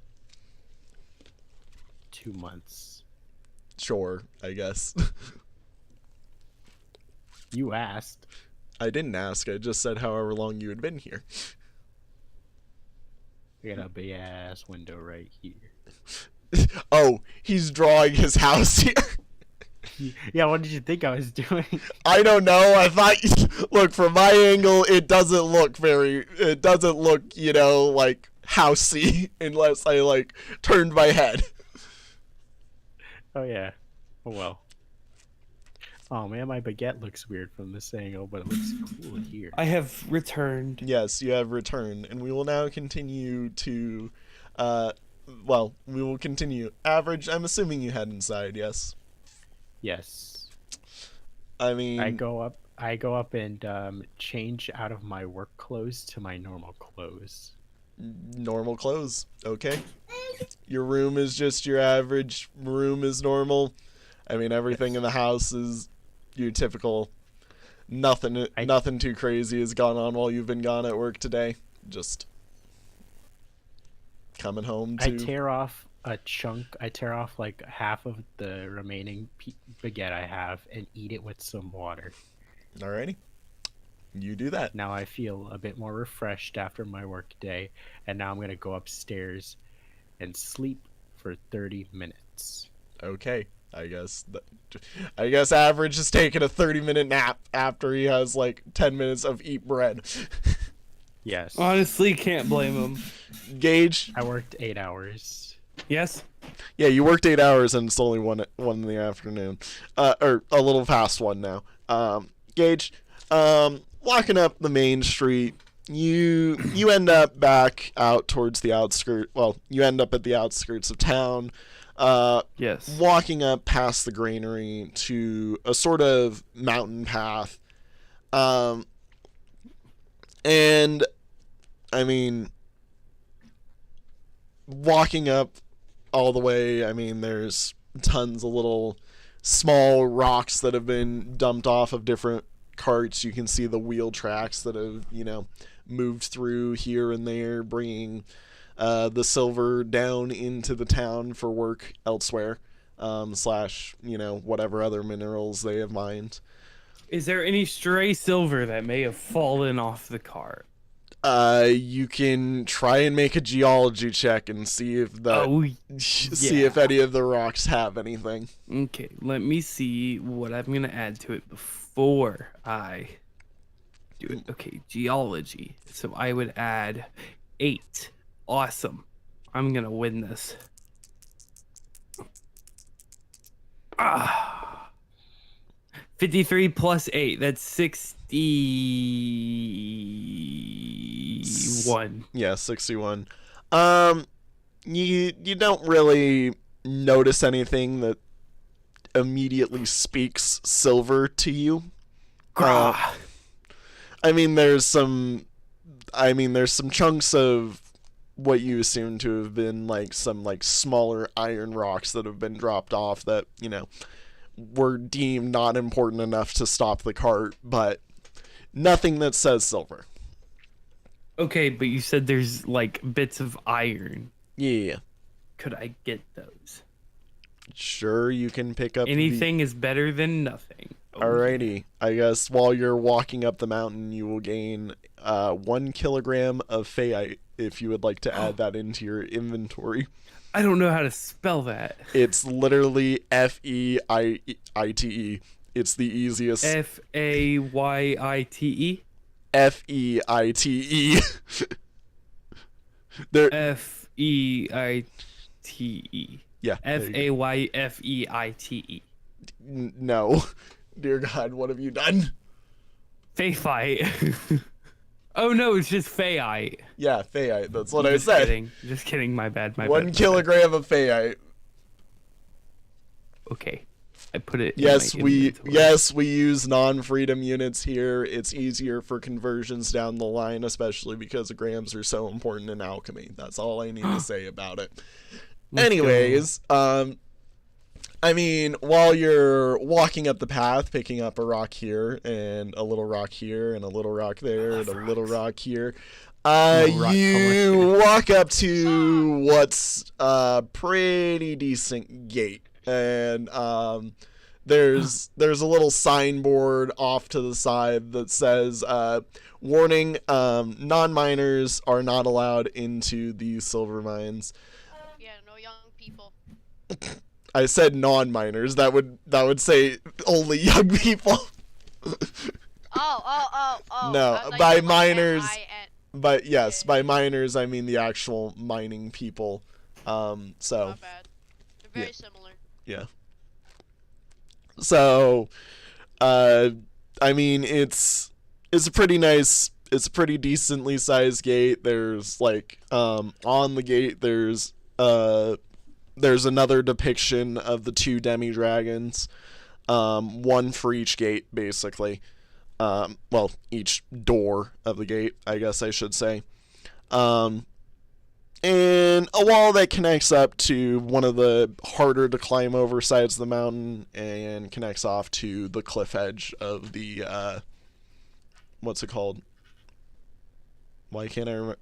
2 months. Sure, I guess. You asked. I didn't ask. I just said however long you had been here. We got a big ass window right here. Oh, he's drawing his house here. Yeah, what did you think I was doing? I don't know. I thought, look, from my angle, it doesn't look, like, housey unless I, like, turned my head. Oh, yeah. Oh, well. Oh, man, my baguette looks weird from this angle, but it looks cool here. I have returned. Yes, you have returned, and we will now continue to, we will continue. Average, I'm assuming you head inside, yes? Yes. I mean... I go up and change out of my work clothes to my normal clothes. Normal clothes, okay. Your room is just your average room is normal. I mean, everything in the house is your typical. Nothing too crazy has gone on while you've been gone at work today. Just coming home to... I tear off like half of the remaining baguette I have and eat it with some water. Alrighty. You do that. Now I feel a bit more refreshed after my work day, and now I'm going to go upstairs and sleep for 30 minutes. Okay. I guess Average is taking a 30-minute nap after he has like 10 minutes of eat bread. Yes. Honestly, can't blame him. Gage? I worked 8 hours. Yes? Yeah, you worked 8 hours and it's only one in the afternoon. Or a little past one now. Gage, walking up the main street, you end up back out towards the outskirts. Well, you end up at the outskirts of town. Yes. Walking up past the granary to a sort of mountain path. And, I mean, walking up all the way, I mean, there's tons of little small rocks that have been dumped off of different carts. You can see the wheel tracks that have, moved through here and there, bringing the silver down into the town for work elsewhere, / whatever other minerals they have mined. Is there any stray silver that may have fallen off the cart? You can try and make a geology check and see if see if any of the rocks have anything. Okay, let me see what I'm gonna add to it before I do it. Okay, geology. So I would add 8. Awesome. I'm gonna win this. 53 plus 8. That's 61. Yeah, 61. You don't really notice anything that immediately speaks silver to you. I mean, there's some chunks of what you assume to have been some smaller iron rocks that have been dropped off that, were deemed not important enough to stop the cart, but nothing that says silver. Okay, but you said there's like bits of iron. Yeah. Could I get those? Sure, you can pick up anything is better than nothing. Alrighty. I guess while you're walking up the mountain, you will gain 1 kilogram of Feyite if you would like to add that into your inventory. I don't know how to spell that. It's literally F-E-I-T-E. It's the easiest. F-A-Y-I-T-E? F-E-I-T-E. F-E-I-T-E. Yeah. F-A-Y-F-E-I-T-E. No. Dear God, what have you done? Feyite. Oh no, it's just Feyite. Yeah, Feyite. That's what I said. Kidding. Just kidding. My bad. 1 kilogram of Feyite. Okay. I put it. Yes, we use non-freedom units here. It's easier for conversions down the line, especially because the grams are so important in alchemy. That's all I need to say about it. Anyways, I mean, while you're walking up the path, picking up a rock here and a little rock here and a little rock there and a little rock here, you walk up to what's a pretty decent gate. And there's a little signboard off to the side that says, warning, non-miners are not allowed into these silver mines. Yeah, no young people. I said non-miners. That would say only young people. Oh. No, by miners. But yes, by miners I mean the actual mining people. So. Not bad. They're very similar. Yeah. So, I mean, it's a pretty nice, it's a pretty decently sized gate. There's like, on the gate, there's another depiction of the 2 Demi-Dragons, one for each gate, basically. Well, each door of the gate, I guess I should say. And a wall that connects up to one of the harder to climb over sides of the mountain and connects off to the cliff edge of the, what's it called? Why can't I remember?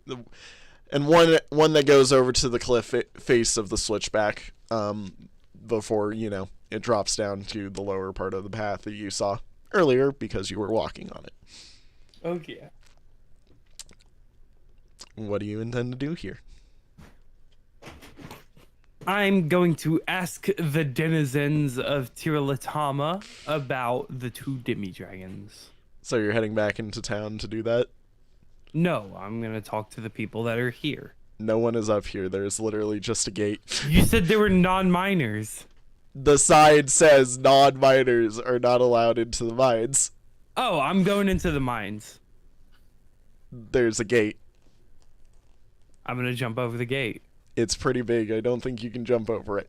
And one that goes over to the cliff face of the switchback, before, you know, it drops down to the lower part of the path that you saw earlier because you were walking on it. Okay. What do you intend to do here? I'm going to ask the denizens of Tir'li'itama about the 2 Demi-Dragons. So you're heading back into town to do that? No, I'm going to talk to the people that are here. No one is up here. There's literally just a gate. You said they were non-miners. The sign says non-miners are not allowed into the mines. Oh, I'm going into the mines. There's a gate. I'm going to jump over the gate. It's pretty big. I don't think you can jump over it.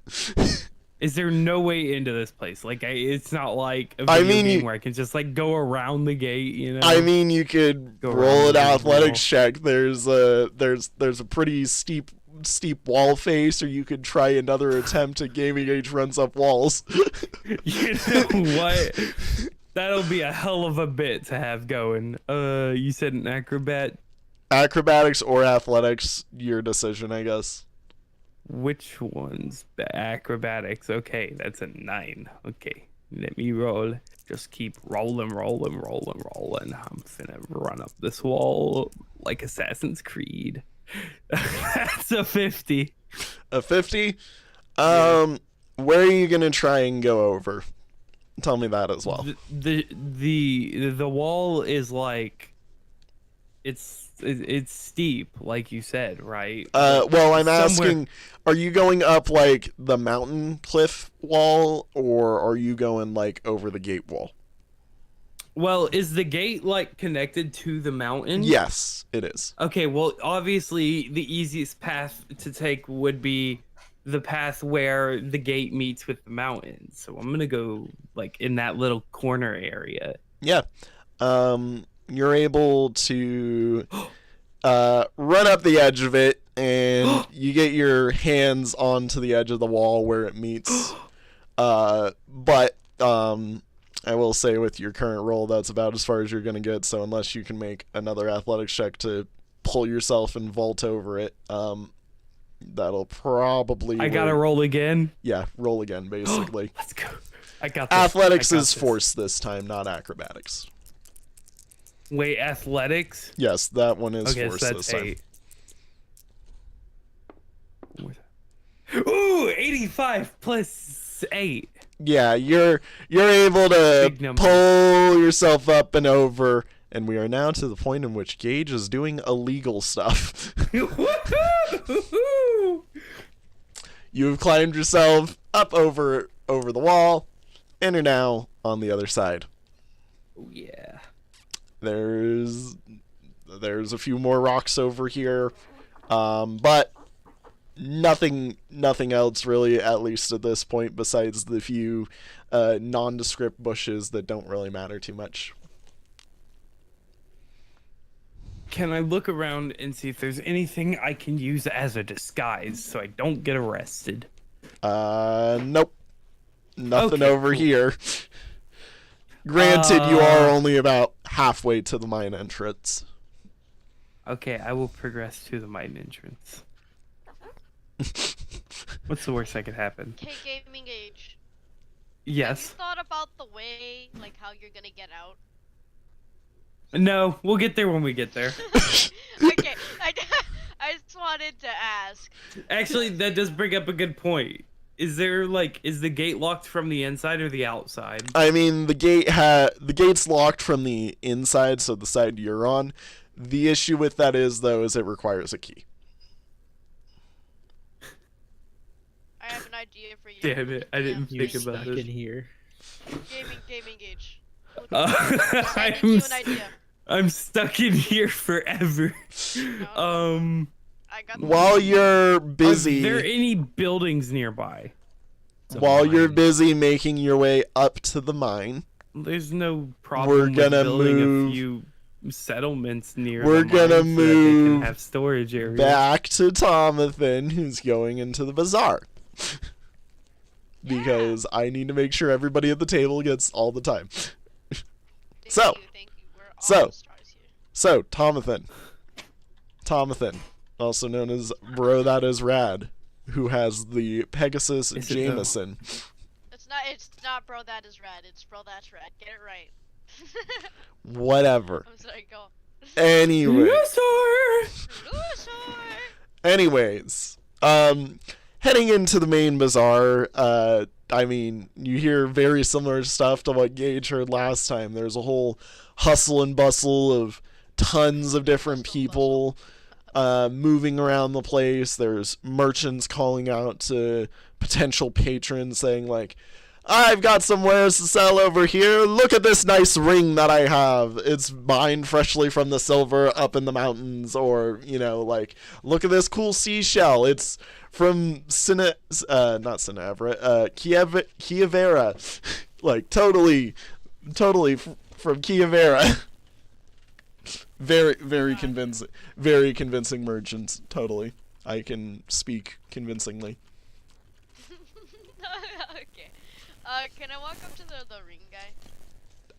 Is there no way into this place? Like, it's not like a video game where I can just like go around the gate, you know? I mean, you could roll an athletics check. There's a pretty steep wall face, or you could try another attempt at GamingAge runs up walls. You know what? That'll be a hell of a bit to have going. You said an acrobat? Acrobatics or athletics, your decision, I guess. Which one's acrobatics? Okay, that's a 9. Okay, let me roll. Just keep rolling. I'm finna run up this wall like Assassin's Creed. That's a 50. A 50? Where are you gonna try and go over? Tell me that as well. The wall is like, it's steep, like you said, right? Well, I'm asking, are you going up like the mountain cliff wall, or are you going like over the gate wall? Well, is the gate like connected to the mountain? Yes, it is. Okay, well, obviously the easiest path to take would be the path where the gate meets with the mountain. So I'm gonna go like in that little corner area. Yeah. You're able to run up the edge of it, and you get your hands onto the edge of the wall where it meets. But I will say with your current roll, that's about as far as you're gonna get. So unless you can make another athletics check to pull yourself and vault over it, that'll probably. I gotta roll again. Yeah, roll again, basically. Let's go. I got this. Athletics is force this time, not acrobatics. Wait, athletics? Yes, that one is Okay, force so this that's time. 8. Ooh, 85 plus 8. Yeah, you're able to Big number. pull yourself up and over, and we are now to the point in which Gage is doing illegal stuff. Woohoo! You've climbed yourself up over the wall, and are now on the other side. Oh yeah. There's a few more rocks over here, but nothing else really, at least at this point, besides the few nondescript bushes that don't really matter too much. Can I look around and see if there's anything I can use as a disguise so I don't get arrested? Nope. Nothing Okay, over cool. here. Granted, you are only about halfway to the mine entrance. Okay, I will progress to the mine entrance. What's the worst that could happen? Okay, GamingAge. Yes. Have you thought about the way, like, how you're gonna get out? No, we'll get there when we get there. Okay, I just wanted to ask. Actually, that does bring up a good point. Is the gate locked from the inside or the outside? I mean, the gate's locked from the inside, so the side you're on. The issue with that is it requires a key. I have an idea for you. Damn it, I didn't You're think about stuck this. in here. GamingAge. I I an idea. I'm stuck in here forever. No. I got While you're busy, Are there any buildings nearby? while you're busy making your way up to the mine, There's no problem We're with gonna building move- a few settlements near We're the mine gonna so that they move can have storage areas. back to Tomathan, who's going into the bazaar. Because I need to make sure everybody at the table gets all the time. Thank you. We're all so- stars here. So, Tomathan, also known as BroThatsRad, who has the Pegasus Is it though? Jameson. It's not bro that is rad, it's bro that's rad. Get it right. Whatever. I'm sorry, go. Anyway. Loser! Anyways, heading into the main bazaar, I mean, you hear very similar stuff to what Gage heard last time. There's a whole hustle and bustle of tons of different people moving around the place. There's merchants calling out to potential patrons saying, like, I've got some wares to sell over here. Look at this nice ring that I have. It's mined freshly from the silver up in the mountains. Or, you know, like, look at this cool seashell. It's from Kievera. Like, totally from Kievera. Very convincing merchants. Totally. I can speak convincingly. Okay. Can I walk up to the ring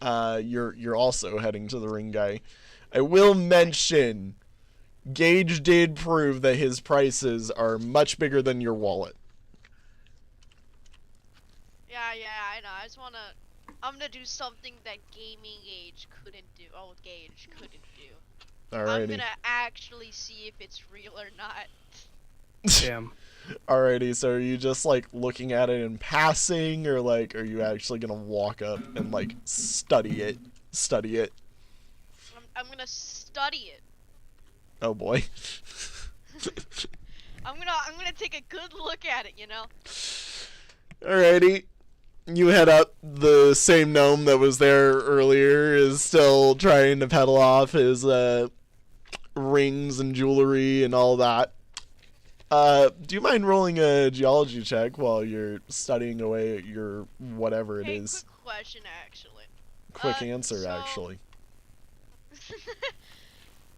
guy? You're also heading to the ring guy. I will mention, Gage did prove that his prices are much bigger than your wallet. Yeah, I know. I'm gonna do something that GamingAge couldn't do. Oh, Gage couldn't do. I'm Alrighty. gonna actually see if it's real or not. Damn. Alrighty, so are you just like looking at it in passing, or like are you actually gonna walk up and like study it? I'm gonna study it. Oh boy. I'm gonna take a good look at it, you know? Alrighty. You head up. The same gnome that was there earlier is still trying to peddle off his rings and jewelry and all that. Do you mind rolling a geology check while you're studying away at your whatever it Hey, is? quick question, actually. Quick answer, so- actually.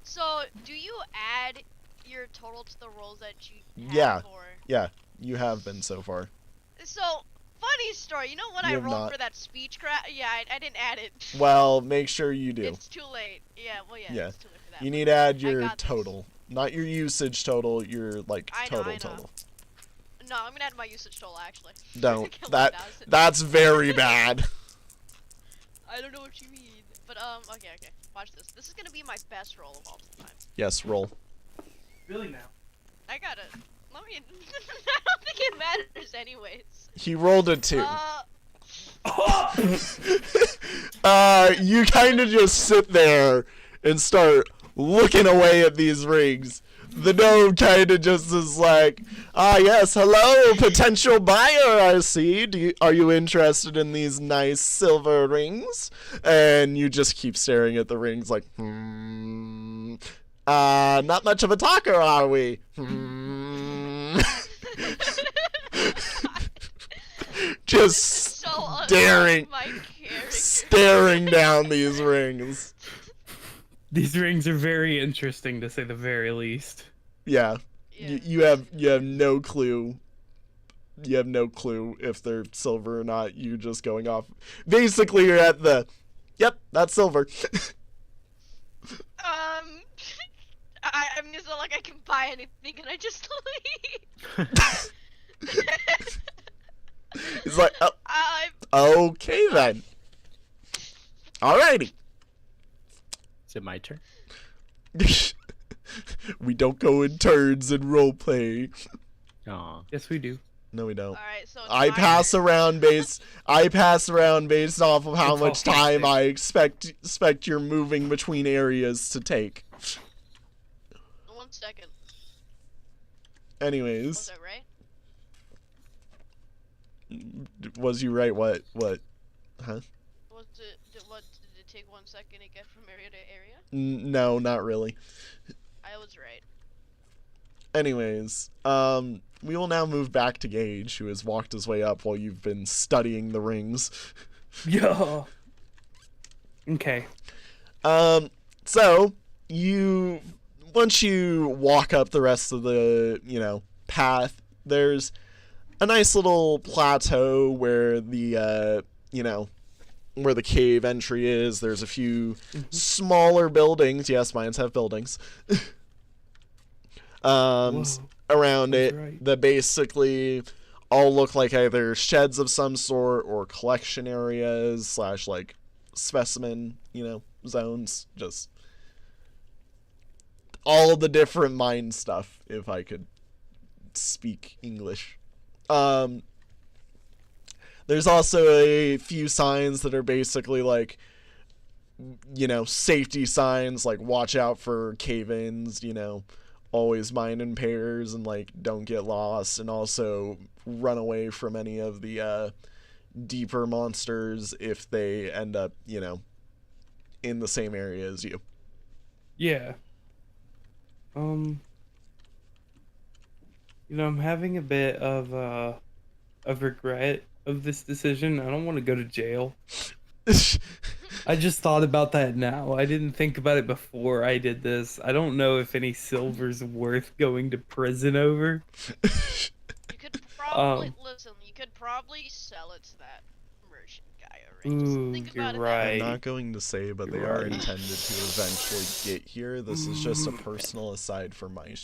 So, do you add your total to the rolls that you have? Yeah. Or... Yeah, you have been so far. So, funny funny story. You know what I have rolled not. for that speech crap? Yeah, I didn't add it. Well, make sure you do. It's too late. Yeah, well, yeah, Yeah. it's too late for that. You need to add I your got this. total. Not your usage total, your, like, I know. total. No, I'm gonna add my usage total, actually. Don't. Kill That 1,000. That's very bad. I don't know what you mean. But, okay. Watch this. This is gonna be my best roll of all time. Yes, roll. Really now? I got it. Let me. I don't think it matters, anyways. He rolled a 2. Oh! You kind of just sit there and start looking away at these rings. The gnome kind of just is like, yes, hello, potential buyer, I see. Are you interested in these nice silver rings? And you just keep staring at the rings like, not much of a talker, are we? Just staring down these rings. These rings are very interesting, to say the very least. Yeah. You have no clue. You have no clue if they're silver or not. You just going off. Basically, you're at the. Yep, that's silver. I mean, it's not like I can buy anything. Can I just leave? It's like, okay then. Alrighty. Is it my turn? We don't go in turns in roleplay. Aw. Yes, we do. No, we don't. Alright, so it's I my pass turn. around based off of how It's much all time hectic. I expect you're moving between areas to take. 1 second. Anyways, Was that right? was you right? What? Huh? What did it take 1 second to get from area to area? No, not really. I was right. Anyways, we will now move back to Gage, who has walked his way up while you've been studying the rings. Yo. Okay. So once you walk up the rest of the, path, there's a nice little plateau where the, where the cave entry is. There's a few smaller buildings. Yes, mines have buildings. Whoa. Around That's it right. that basically all look like either sheds of some sort or collection areas / like specimen, zones. Just all the different mine stuff, if I could speak English. There's also a few signs that are basically like, safety signs, like watch out for cave-ins, always mine in pairs and like don't get lost, and also run away from any of the deeper monsters if they end up, in the same area as you. Yeah. I'm having a bit of regret of this decision. I don't want to go to jail. I just thought about that now. I didn't think about it before I did this. I don't know if any silver's worth going to prison over. You could probably listen. You could probably sell it to that merchant guy already. Just Ooh, think you're about it. right. I'm not going to say, but they You're are right. intended to eventually get here. This is just a personal aside for my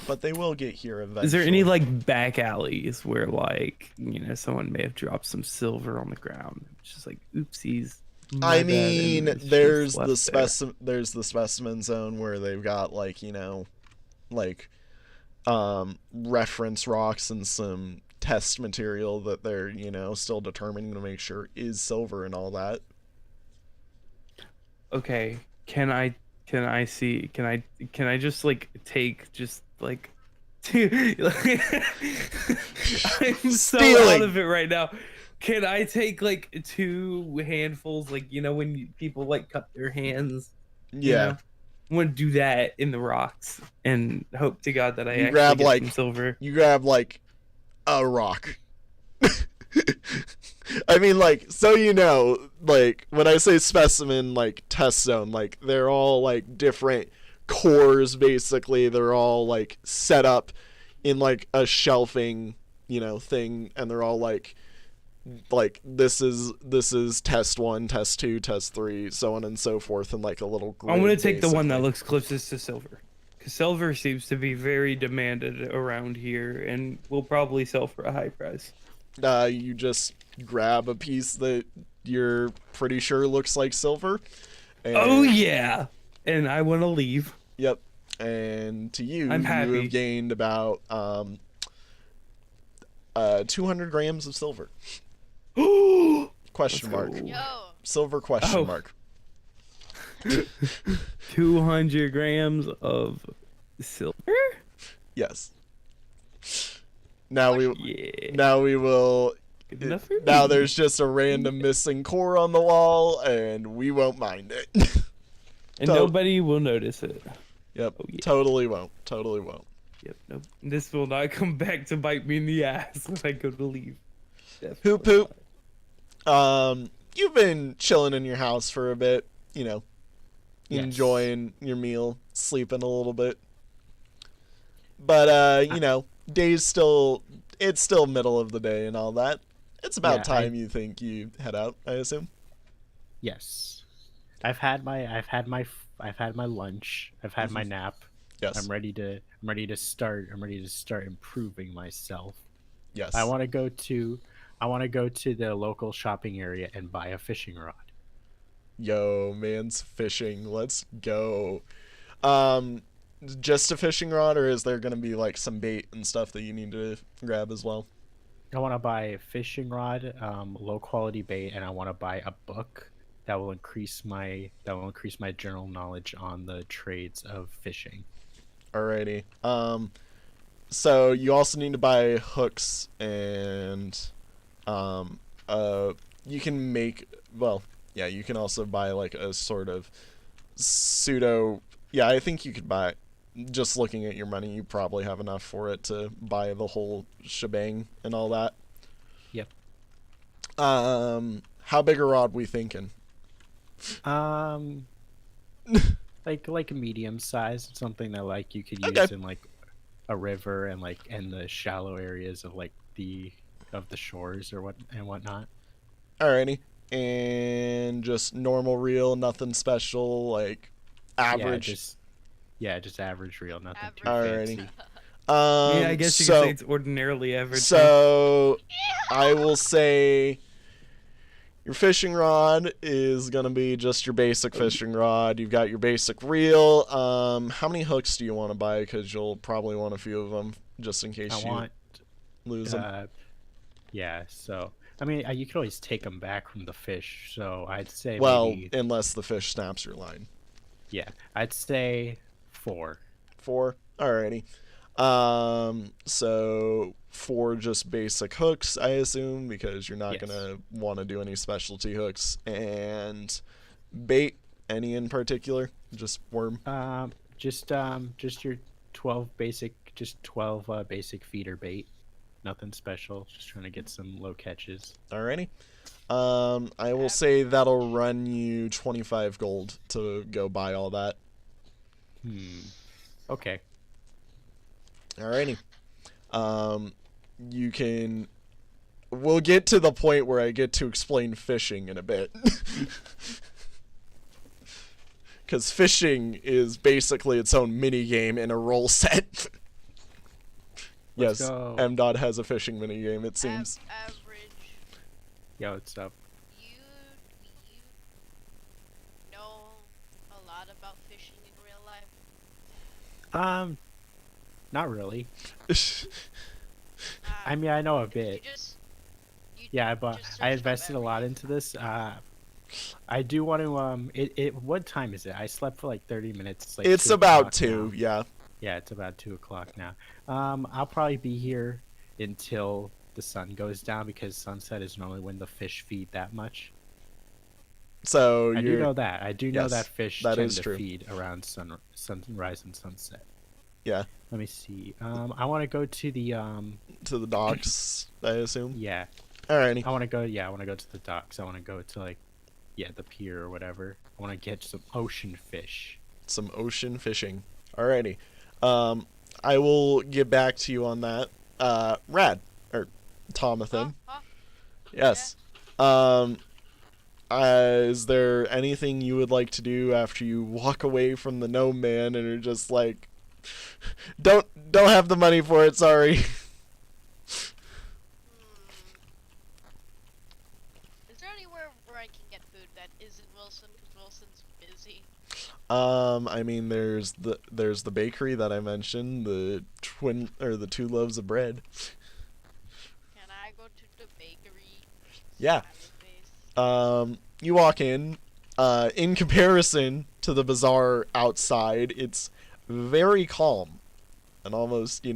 but they will get here eventually. Is there any like back alleys where like someone may have dropped some silver on the ground? It's just like oopsies. my I bad, mean, and it's there's just left there. there's the specimen zone where they've got like reference rocks and some test material that they're still determining to make sure is silver and all that. Okay, can I just like take just like I'm so Stealing. out of it right now. Can I take like 2 handfuls, like when people like cut their hands? Yeah. I want to do that in the rocks and hope to God that I You actually grab, get like- some silver. You grab like a rock. I mean, like, so like when I say specimen, like test zone, like they're all like different cores basically. They're all like set up in like a shelving, thing, and they're all like like this is test 1, test 2, test 3, so on and so forth, in like a little grid. I'm gonna take the one that basically. looks closest to silver, because silver seems to be very demanded around here, and will probably sell for a high price. You just grab a piece that you're pretty sure looks like silver. And, Oh yeah, and I want to leave. Yep. And to you, I'm you happy. have gained about 200 grams of silver. Question mark. Yo. Silver question Oh. mark. 200 grams of silver. Yes. Now we Yeah. will. Good enough for Now me. there's just a random missing core on the wall, and we won't mind it. And So- nobody will notice it. Yep. Oh, yeah. Totally won't. Totally won't. Yep. Nope. This will not come back to bite me in the ass when I go to leave. Hoop Definitely hoop. You've been chilling in your house for a bit, you know, Yes. enjoying your meal, sleeping a little bit. But you know, it's still middle of the day and all that. It's about Yeah, time you think you head out, I assume. Yes. I've had my lunch. I've had my nap. Yes. I'm ready to start improving myself. Yes. I want to go to the local shopping area and buy a fishing rod. Yo, man's fishing. Let's go. Just a fishing rod, or is there gonna be like some bait and stuff that you need to grab as well? I want to buy a fishing rod, low quality bait, and I want to buy a book that will increase my general knowledge on the trades of fishing. Alrighty. So you also need to buy hooks and you can make, well, yeah, you can also buy like a sort of pseudo, yeah, I think you could buy, just looking at your money, you probably have enough for it to buy the whole shebang and all that. Yep. How big a rod we thinking? Like a medium size, something that like you could use Okay. in like a river and like in the shallow areas of like the shores or whatnot. Alrighty. And just normal reel, nothing special, like average. Just average reel, nothing too Alrighty. fancy. Yeah, I guess you could say it's ordinarily average. So I will say your fishing rod is gonna be just your basic fishing rod. You've got your basic reel. How many hooks do you want to buy? Because you'll probably want a few of them just in case you lose them. Yeah, so I mean, you could always take them back from the fish. So I'd say Well, maybe, unless the fish snaps your line. yeah, I'd say 4. 4. Alrighty. So 4 just basic hooks, I assume, because you're not Yes. gonna want to do any specialty hooks. And bait, any in particular? Just worm. Just your 12 basic feeder bait. Nothing special. Just trying to get some low catches. Alrighty. I will say that'll run you 25 gold to go buy all that. Okay. Alrighty. You can. We'll get to the point where I get to explain fishing in a bit. Because fishing is basically its own mini game in a roll set. Let's Yes, go. MDOT has a fishing mini game, it seems. Average. Yo, what's up? You know a lot about fishing in real life. Not really. Ah, I mean, I know a you bit. you Yeah, but just I searched up invested a lot every- into this. I do want to. What time is it? I slept for like 30 minutes. It's like It's 2 about o'clock 2, now. yeah. Yeah, it's about 2 o'clock now. I'll probably be here until the sun goes down because sunset is normally when the fish feed that much. So I do you're. know that. I do know Yes, that fish that tend is to true. feed around sunrise and sunset. Yeah, Let me see. I want to go to the to the docks, I assume. yeah. Alrighty. I want to go to the docks. I want to go to like the pier or whatever. I want to get some ocean fish. Some ocean fishing. Alrighty. I will get back to you on that. Rad. Or Tomathan. Huh? Yes. Is there anything you would like to do after you walk away from the gnome man and are just like, don't have the money for it, sorry. Is there anywhere where I can get food that isn't Wilson? Because Wilson's busy. I mean, there's the bakery that I mentioned, the two loaves of bread. Can I go to the bakery? Yeah. Smiley face. You walk in. In comparison to the bazaar outside, it's very calm and almost,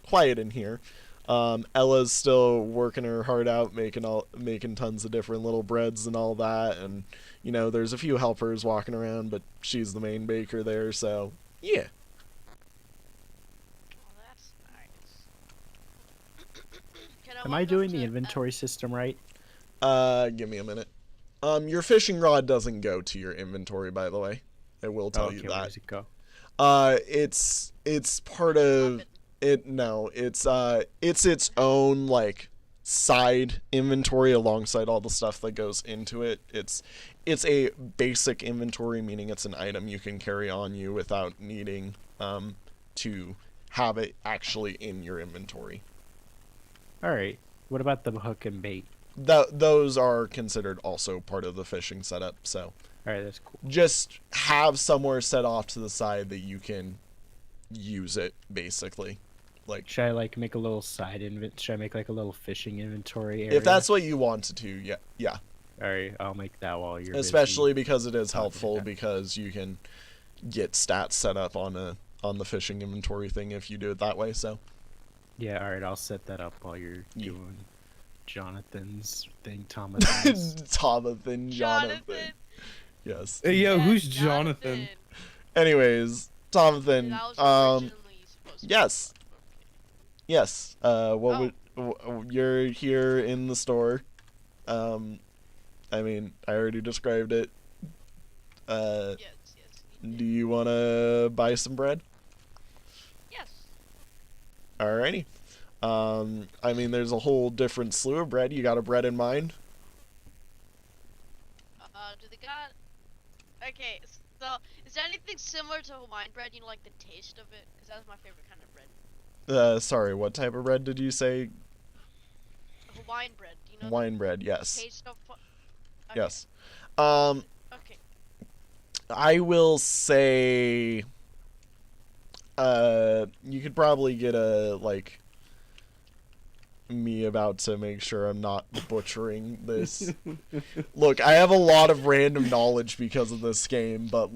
quiet in here. Ella's still working her heart out, making tons of different little breads and all that, and there's a few helpers walking around, but she's the main baker there, so yeah. Oh, that's nice. Am I doing the inventory system right? Give me a minute. Your fishing rod doesn't go to your inventory, by the way. I will tell you that. Where does it go? It's part of it. No, it's its own like side inventory alongside all the stuff that goes into it. It's a basic inventory, meaning it's an item you can carry on you without needing to have it actually in your inventory. All right. What about the hook and bait? Those are considered also part of the fishing setup. So all right, that's cool. just have somewhere set off to the side that you can use it, basically. Like, should I like make a little should I make like a little fishing inventory area? if that's what you wanted to, yeah. All right, I'll make that while you're Especially busy. because it is helpful, because you can get stats set up on the fishing inventory thing if you do it that way. So Yeah, all right, I'll set that up while you're Yeah. doing Jonathan's thing, Thomas. Jonathan. Jonathan. Yes. Hey, yo, Yeah, who's Jonathan? Anyways, Jonathan. That was originally supposed to be- Yes. Yes. You're here in the store. I mean, I already described it. Yes. Do you want to buy some bread? Yes. Alrighty. I mean, there's a whole different slew of bread. You got a bread in mind? Do they got? Okay, so is there anything similar to Hawaiian bread? You know, like the taste of it, because that's my favorite kind of bread. Sorry, what type of bread did you say? Hawaiian bread. Do you know Wine bread, the yes. taste of? Okay. Yes. Okay. I will say, you could probably get me about to make sure I'm not butchering this. Look, I have a lot of random knowledge because of this game, but,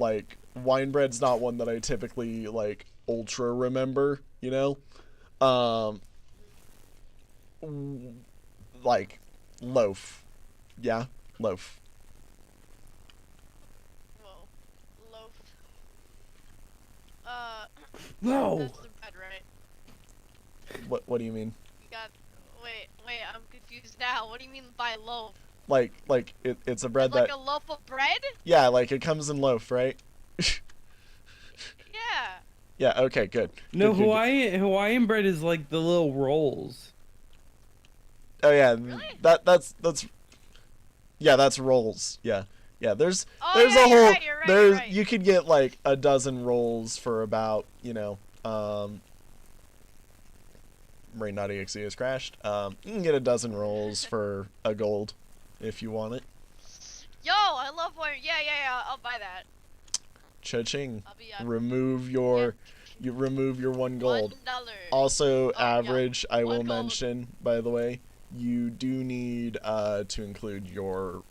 wine bread's not one that I typically, ultra remember, loaf. Yeah, loaf. Whoa. Loaf. No. That's the bread, right? What do you mean? You got. Wait. I'm confused now. What do you mean by loaf? It's a bread Like that... a loaf of bread? Yeah, it comes in loaf, right? Yeah. Yeah, okay, good. No, Good. Hawaiian bread is like the little rolls. Oh yeah, Really? that's yeah, that's rolls. Yeah. Yeah, there's Oh, there's yeah, a you're whole right, you're right. you could get a dozen rolls for about, Rain.exe has crashed. You can get a dozen rolls for a gold if you want it. Yo, I love wine. Yeah. I'll buy that. Cha-ching. I'll be Remove your one gold. $1. Also, yeah. average, I will One gold. mention, by the way, you do need to include your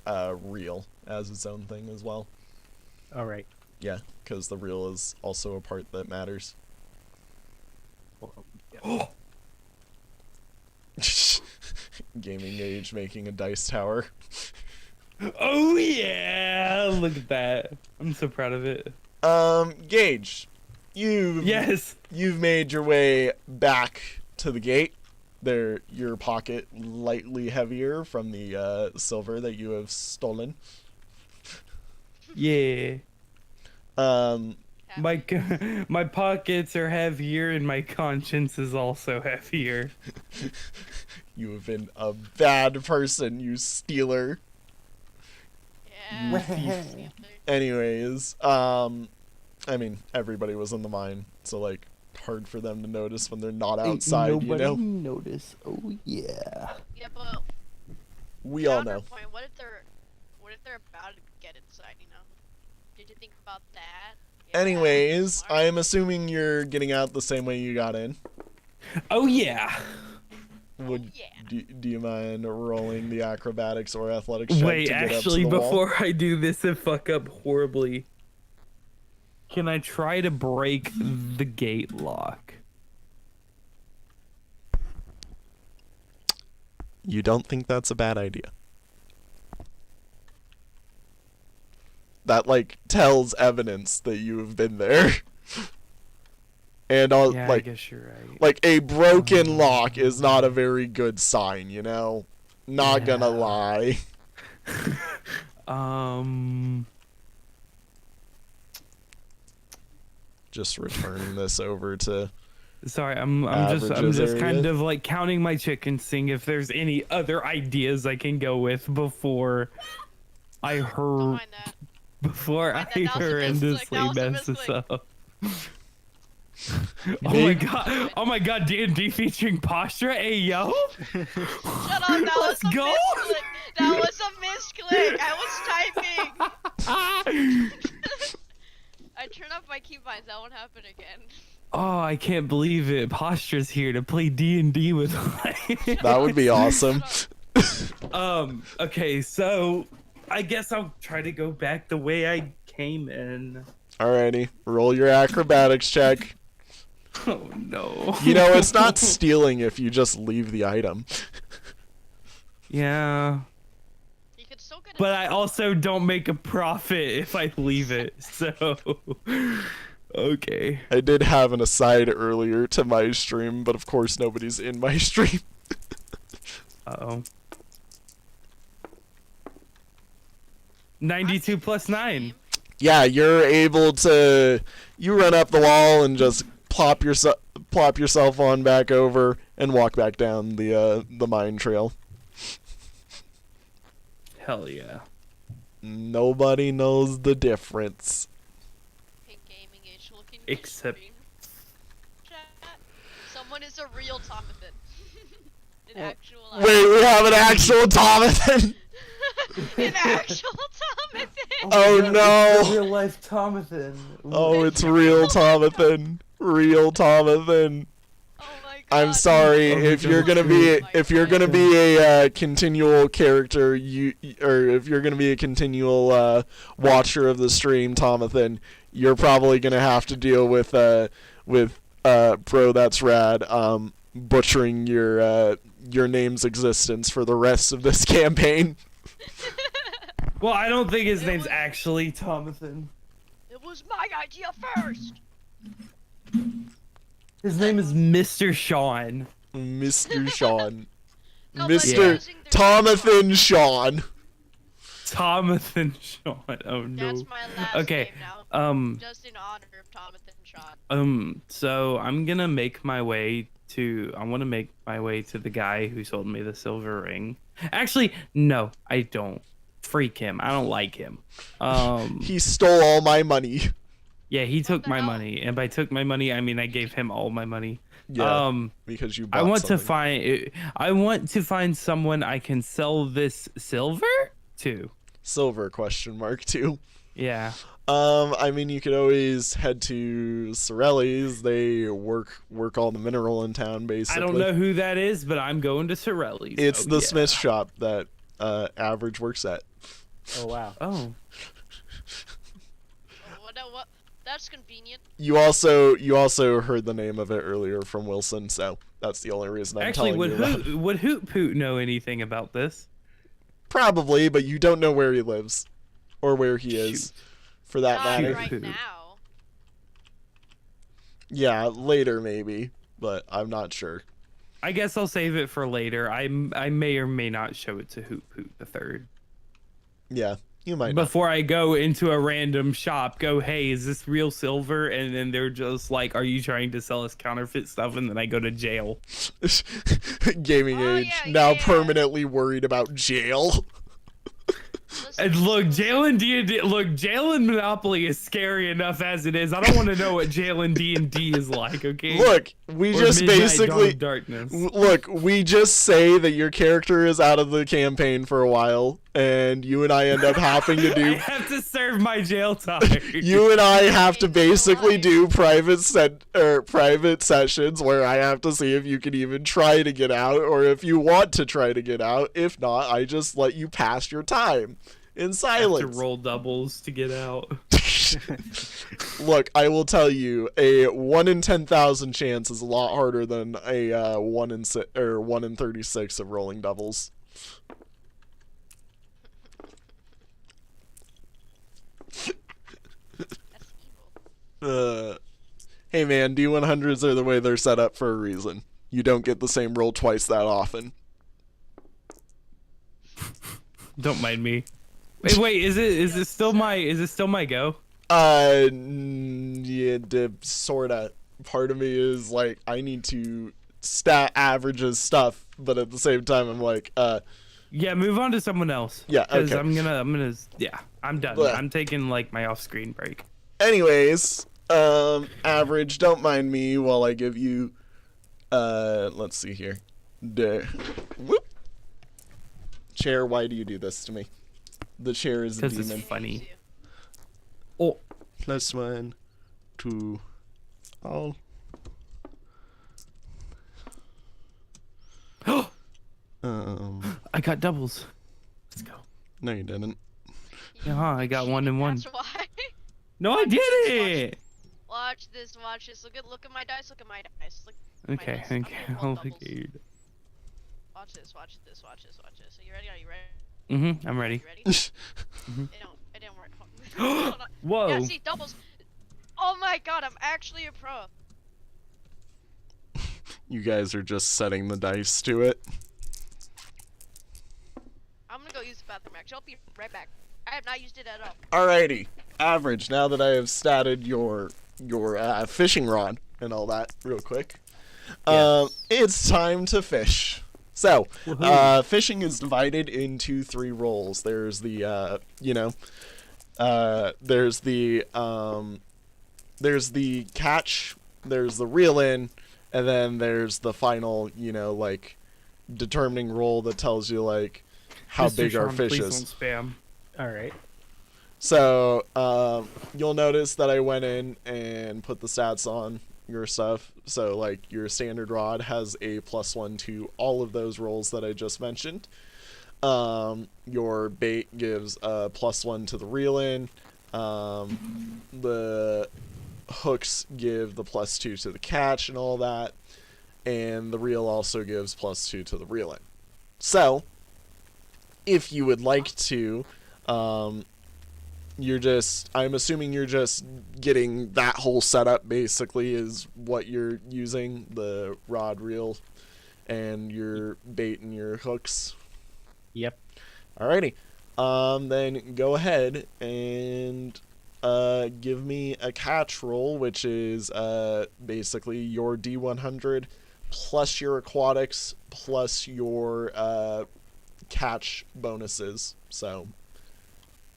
reel as its own thing as well. All right. Yeah, because the reel is also a part that matters. GamingAge making a dice tower. Oh yeah! Look at that. I'm so proud of it. Gage, Yes. you've made your way back to the gate. Your pocket lightly heavier from the silver that you have stolen. Yeah. Um, My pockets are heavier and my conscience is also heavier. You have been a bad person, you stealer. Yeah. Anyways, I mean, everybody was in the mine, so like, hard for them to notice when they're not outside, Ain't you know? nobody notice. Oh yeah. Yeah, but We all know. counterpoint, what if they're about to get inside? You know? Did you think about that? Yeah, Anyways, smart. I am assuming you're getting out the same way you got in. Oh yeah. Would yeah. do you mind rolling the acrobatics or athletics check Wait, to get actually, up to the wall? before I do this and fuck up horribly, can I try to break the gate lock? You don't think that's a bad idea? That like tells evidence that you have been there. And all Yeah, I like guess you're right. like a broken lock is not a very good sign, you know? Not gonna lie. Just returning this over to Sorry, I'm Averages just area. kind of like counting my chickens, seeing if there's any other ideas I can go with before I Don't mind that. before Mind I that, that was a horrendously misclick, that was a mess this misclick. up. Oh my god, D&D featuring posture? Hey yo! Shut up, that Let's was a go! misclick. That was a misclick. I was typing. I turned off my keybinds. That won't happen again. Oh, I can't believe it. Posture's here to play D&D with that would be awesome. Okay, so I guess I'll try to go back the way I came in. Alrighty, roll your acrobatics check. Oh no. You know, it's not stealing if you just leave the item. You Yeah. could still get it. But I also don't make a profit if I leave it, so okay. I did have an aside earlier to my stream, but of course nobody's in my stream. Uh-oh. 92 plus 9. Yeah, you're able to you run up the wall and just plop yourself on back over and walk back down the mine trail. Hell yeah. Nobody knows the difference. Hey, GamingAge, look in your Except- screen. Chat. Someone is a real Tomathan. An actual. Wait, we have an actual Tomathan. An actual Tomathan. Oh no. Real life Tomathan. Oh, it's real Tomathan. Real Tomathan. Oh my god. I'm sorry if you're gonna be a continual character, or if you're gonna be a continual watcher of the stream, Tomathan, you're probably gonna have to deal with BroThatsRad butchering your name's existence for the rest of this campaign. Well, I don't think his name's actually Tomathan. It was my idea first. His name is Mr. Sean. Mr. Sean. No, but Mr. using the- Tomathan Sean. Tomathan Sean. Oh no. That's my last Okay. name now. Just in honor of Tomathan Sean. So I'm gonna make my way to. I want to make my way to the guy who sold me the silver ring. Actually, no, I don't. Freak him. I don't like him. He stole all my money. Yeah, he took the my hell? money, and by took my money, I mean I gave him all my money. Yeah, because you bought I want something. I want to find someone I can sell this silver to. Silver question mark too. Yeah. I mean, you could always head to Sorelli's. They work all the mineral in town, basically. I don't know who that is, but I'm going to Sorelli's. It's Oh, the yeah. smith shop that Average works at. Oh wow. Oh. What? That's convenient. You also heard the name of it earlier from Wilson, so that's the only reason I'm Actually, telling you about it. would Hoot Poot know anything about this? Probably, but you don't know where he lives or where he is, for that Not matter. right Shoot. now. Yeah, later maybe, but I'm not sure. I guess I'll save it for later. I may or may not show it to Hoot Poot the third. Yeah, You might not. Before I go into a random shop, go, hey, is this real silver? And then they're just like, are you trying to sell us counterfeit stuff? And then I go to jail. Gaming Oh, Age yeah, now yeah. permanently worried about jail. Listen, And look, jail and D&D, look, jail and Monopoly is scary enough as it is. I don't want to know what jail and D&D is like, okay? Look, we Or just Midnight Dawn basically of Darkness. look. We just say that your character is out of the campaign for a while, and you and I end up having to I do. have to serve my jail time. You and I have to basically do private sessions where I have to see if you can even try to get out, or if you want to try to get out. If not, I just let you pass your time in I have to silence. roll doubles to get out. Look, I will tell you, a 1 in 10,000 chance is a lot harder than a 1 in 36 of rolling doubles. that's evil. Hey man, D100s are the way they're set up for a reason. You don't get the same roll twice that often. Don't mind me. Wait, is it still my go? Yeah, sorta. Part of me is like, I need to stat averages stuff, but at the same time, I'm like, Yeah, move on to someone else. Yeah, Because okay. I'm gonna, yeah, I'm done. Blech. I'm taking like my off-screen break. anyways, average, don't mind me while I give you, let's see here. Whoop. Chair, why do you do this to me? The chair is a 'Cause it's demon. funny. Oh, +1 to all. I got doubles. Let's go. No, you didn't. Yeah, I got 1 and 1. That's why. No, I didn't. Watch this. Look at my dice. Look at my dice. Look at my Okay, dice. I'm okay. gonna roll Oh, doubles. okay. Watch this. So you ready? Are you ready? I'm ready. You ready? It didn't work. Hold on. Whoa. Yeah, see, doubles. Oh my god, I'm actually a pro. You guys are just setting the dice to it. I'm gonna go use the bathroom actually. I'll be right back. I have not used it at all. Alrighty, average. Now that I have statted your fishing rod and all that, real quick, it's time to fish. So, fishing is divided into 3 roles. There's the there's the catch, there's the reel in, and then there's the final, like, determining role that tells you like how Mr. big our Sean, fish please is. don't spam. All right. So, you'll notice that I went in and put the stats on your stuff. So, like, your standard rod has a +1 to all of those rolls that I just mentioned. Your bait gives a +1 to the reel in. The hooks give the +2 to the catch and all that. And the reel also gives +2 to the reel in. So, if you would like to, I'm assuming you're just getting that whole setup basically is what you're using, the rod, reel, and your bait and your hooks. Yep. Alrighty. Then go ahead and give me a catch roll, which is basically your D100 plus your aquatics plus your catch bonuses. So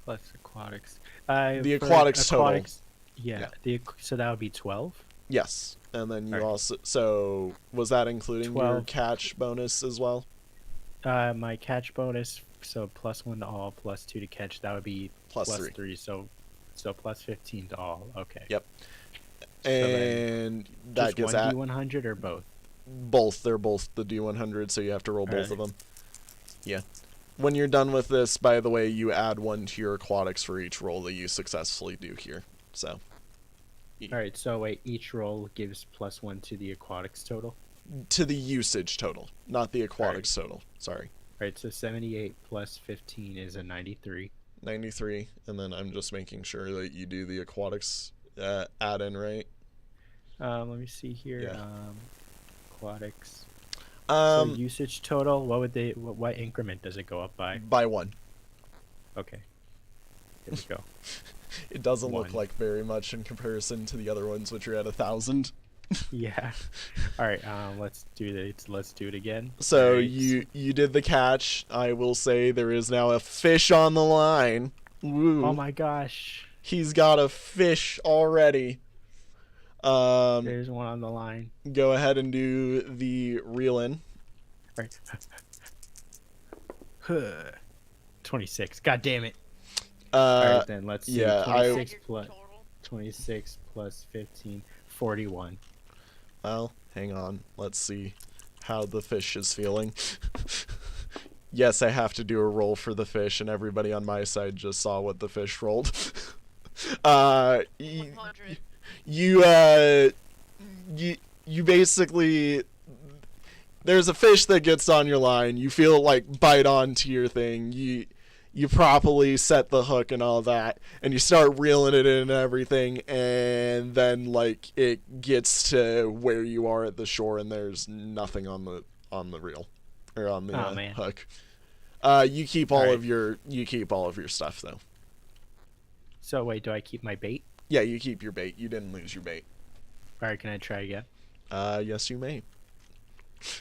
Plus aquatics. The for aquatics total. Yeah. Yeah. So that would be 12. yes, and then you Alright. also, so was that including your 12. catch bonus as well? My catch bonus, so +1 to all, +2 to catch. That would be Plus plus 3. 3. So +15 to all. Okay. Yep. then And that Just gets one at D100 or both? both. They're both the D100, so you have to roll both of Alright. them. Yeah. When you're done with this, by the way, you add 1 to your aquatics for each roll that you successfully do here. So, All right. So wait, each roll gives +1 to the aquatics total. to the usage total, not the aquatics total. Sorry. All right. So 78 plus 15 is a 93. 93, and then I'm just making sure that you do the aquatics add-in, right? Let me see here. Yeah. Aquatics. So Um, usage total. What increment does it go up by? by 1. Okay. Here we go. It doesn't look One. like very much in comparison to the other ones, which are at 1,000. Yeah. All right. Let's do this. Let's do it again. So All right. you did the catch. I will say there is now a fish on the line. Woo. Oh my gosh. He's got a fish already. There's one on the line. Go ahead and do the reel in. All right. 26. God damn it. All right, then let's see. yeah, 26 Your plus total. 26 plus 15, 41. Well, hang on. Let's see how the fish is feeling. Yes, I have to do a roll for the fish, and everybody on my side just saw what the fish rolled. 100. You basically, there's a fish that gets on your line. You feel it, like, bite onto your thing. You properly set the hook and all that, and you start reeling it in and everything, and then, like, it gets to where you are at the shore, and there's nothing on the reel or on the man. hook. You keep all Alright. of your stuff though. So wait, do I keep my bait? Yeah, you keep your bait. You didn't lose your bait. All right, can I try again? Yes, you may.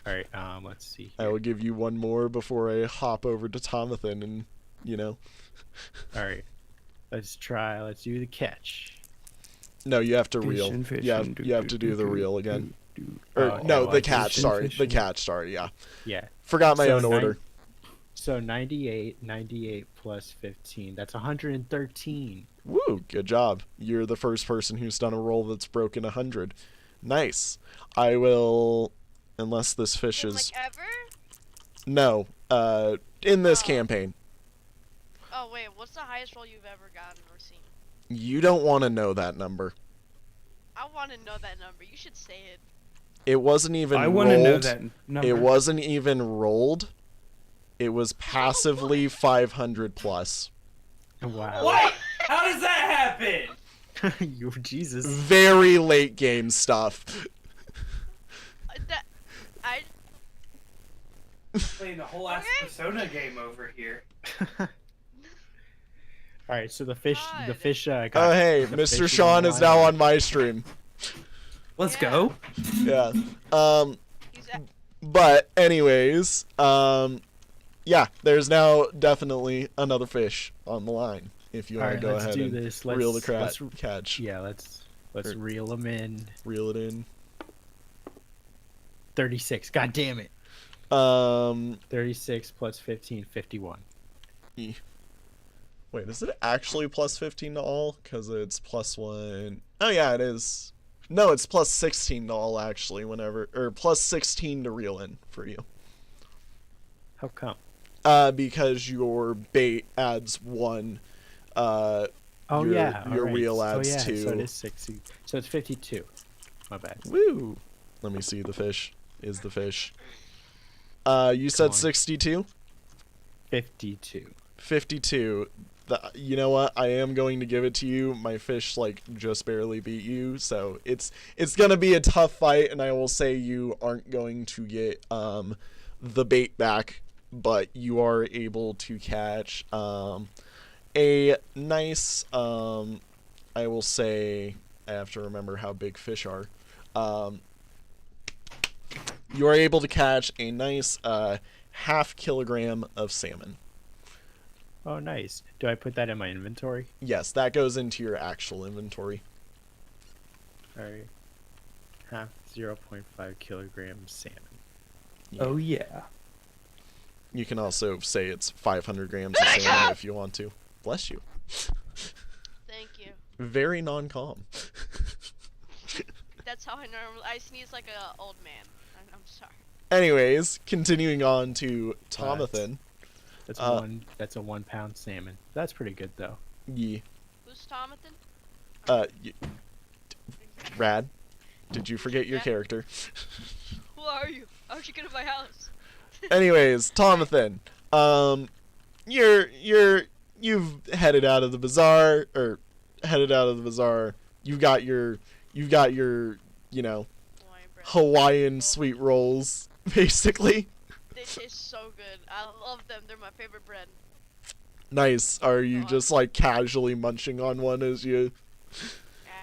All right, let's see. I will give you one more before I hop over to Tomathan and, you know. All right, let's try. Let's do the catch. No, you have to reel. Fishing, You have fishing, to do the reel again. Oh, Or no, oh, the I catch. fishing, Sorry, the fishing. catch. Sorry, yeah. Yeah. Forgot my So own order. So 98 plus 15. That's 113. Woo, good job. You're the first person who's done a roll that's broken 100. Nice. I will, unless this fish Like is ever? no. In this Oh. campaign. Oh wait, what's the highest roll you've ever gotten or seen? You don't want to know that number. I want to know that number. You should say it. It wasn't even I rolled. want to know that number. It wasn't even rolled. It was passively 500 plus. Wow. What? How does that happen? You Jesus. Very late game stuff. That I Playing the whole ass Okay. Persona game over here. All right, so the fish got. Oh hey, the Mr. fish Sean on is the now line. on my stream. Let's Yeah. go. Yeah. he's at, But anyways, yeah, there's now definitely another fish on the line. If you All want right, to go let's ahead do and this. reel the Let's- catch, Yeah, let's Or- reel them in. reel it in. 36. God damn it. 36 plus 15, 51. Wait, is it actually plus 15 to all? Because it's plus 1. Oh, yeah, it is. No, it's plus 16 to all, actually, whenever. Or plus 16 to reel in for you. How come? Because your bait adds 1. Oh Your- yeah. your alright. reel So, adds yeah, 2. So it is 60. So it's 52. My bad. Woo! Let me see the fish. Is the fish. You said on. 62? 52. 52. You know what? I am going to give it to you. My fish like just barely beat you, so it's gonna be a tough fight, and I will say you aren't going to get the bait back, but you are able to catch a nice I will say, I have to remember how big fish are. You are able to catch a nice half kilogram of salmon. Oh, nice. Do I put that in my inventory? Yes, that goes into your actual inventory. All right. Half 0.5 kilograms salmon. Oh yeah. You can also say it's 500 grams of salmon if you want to. Bless you. thank you. Very non-calm. That's how I sneeze like a old man. I'm sorry. Anyways, continuing on to Tomathan. That's That's a 1 pound salmon. That's pretty good though. Ye. Who's Tomathan? Rad, did you forget your Yeah. character? Who are you? How'd you get in my house? Anyways, Tomathan, you've headed out of the bazaar, You've got your, you know, Hawaiian bread. Hawaiian sweet rolls, basically. They taste so good. I love them. They're my favorite bread. Nice. Are you Oh, just like casually munching on one as you?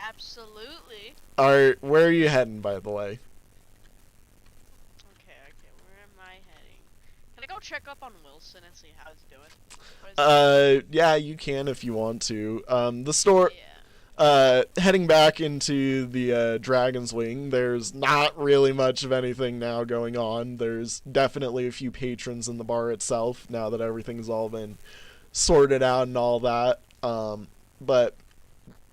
Absolutely. Where are you heading, by the way? Okay, where am I heading? Can I go check up on Wilson and see how he's doing? What is Yeah, you can if you want to. The store. Yeah. Heading back into the Dragon's Wing, there's not really much of anything now going on. There's definitely a few patrons in the bar itself now that everything's all been sorted out and all that. But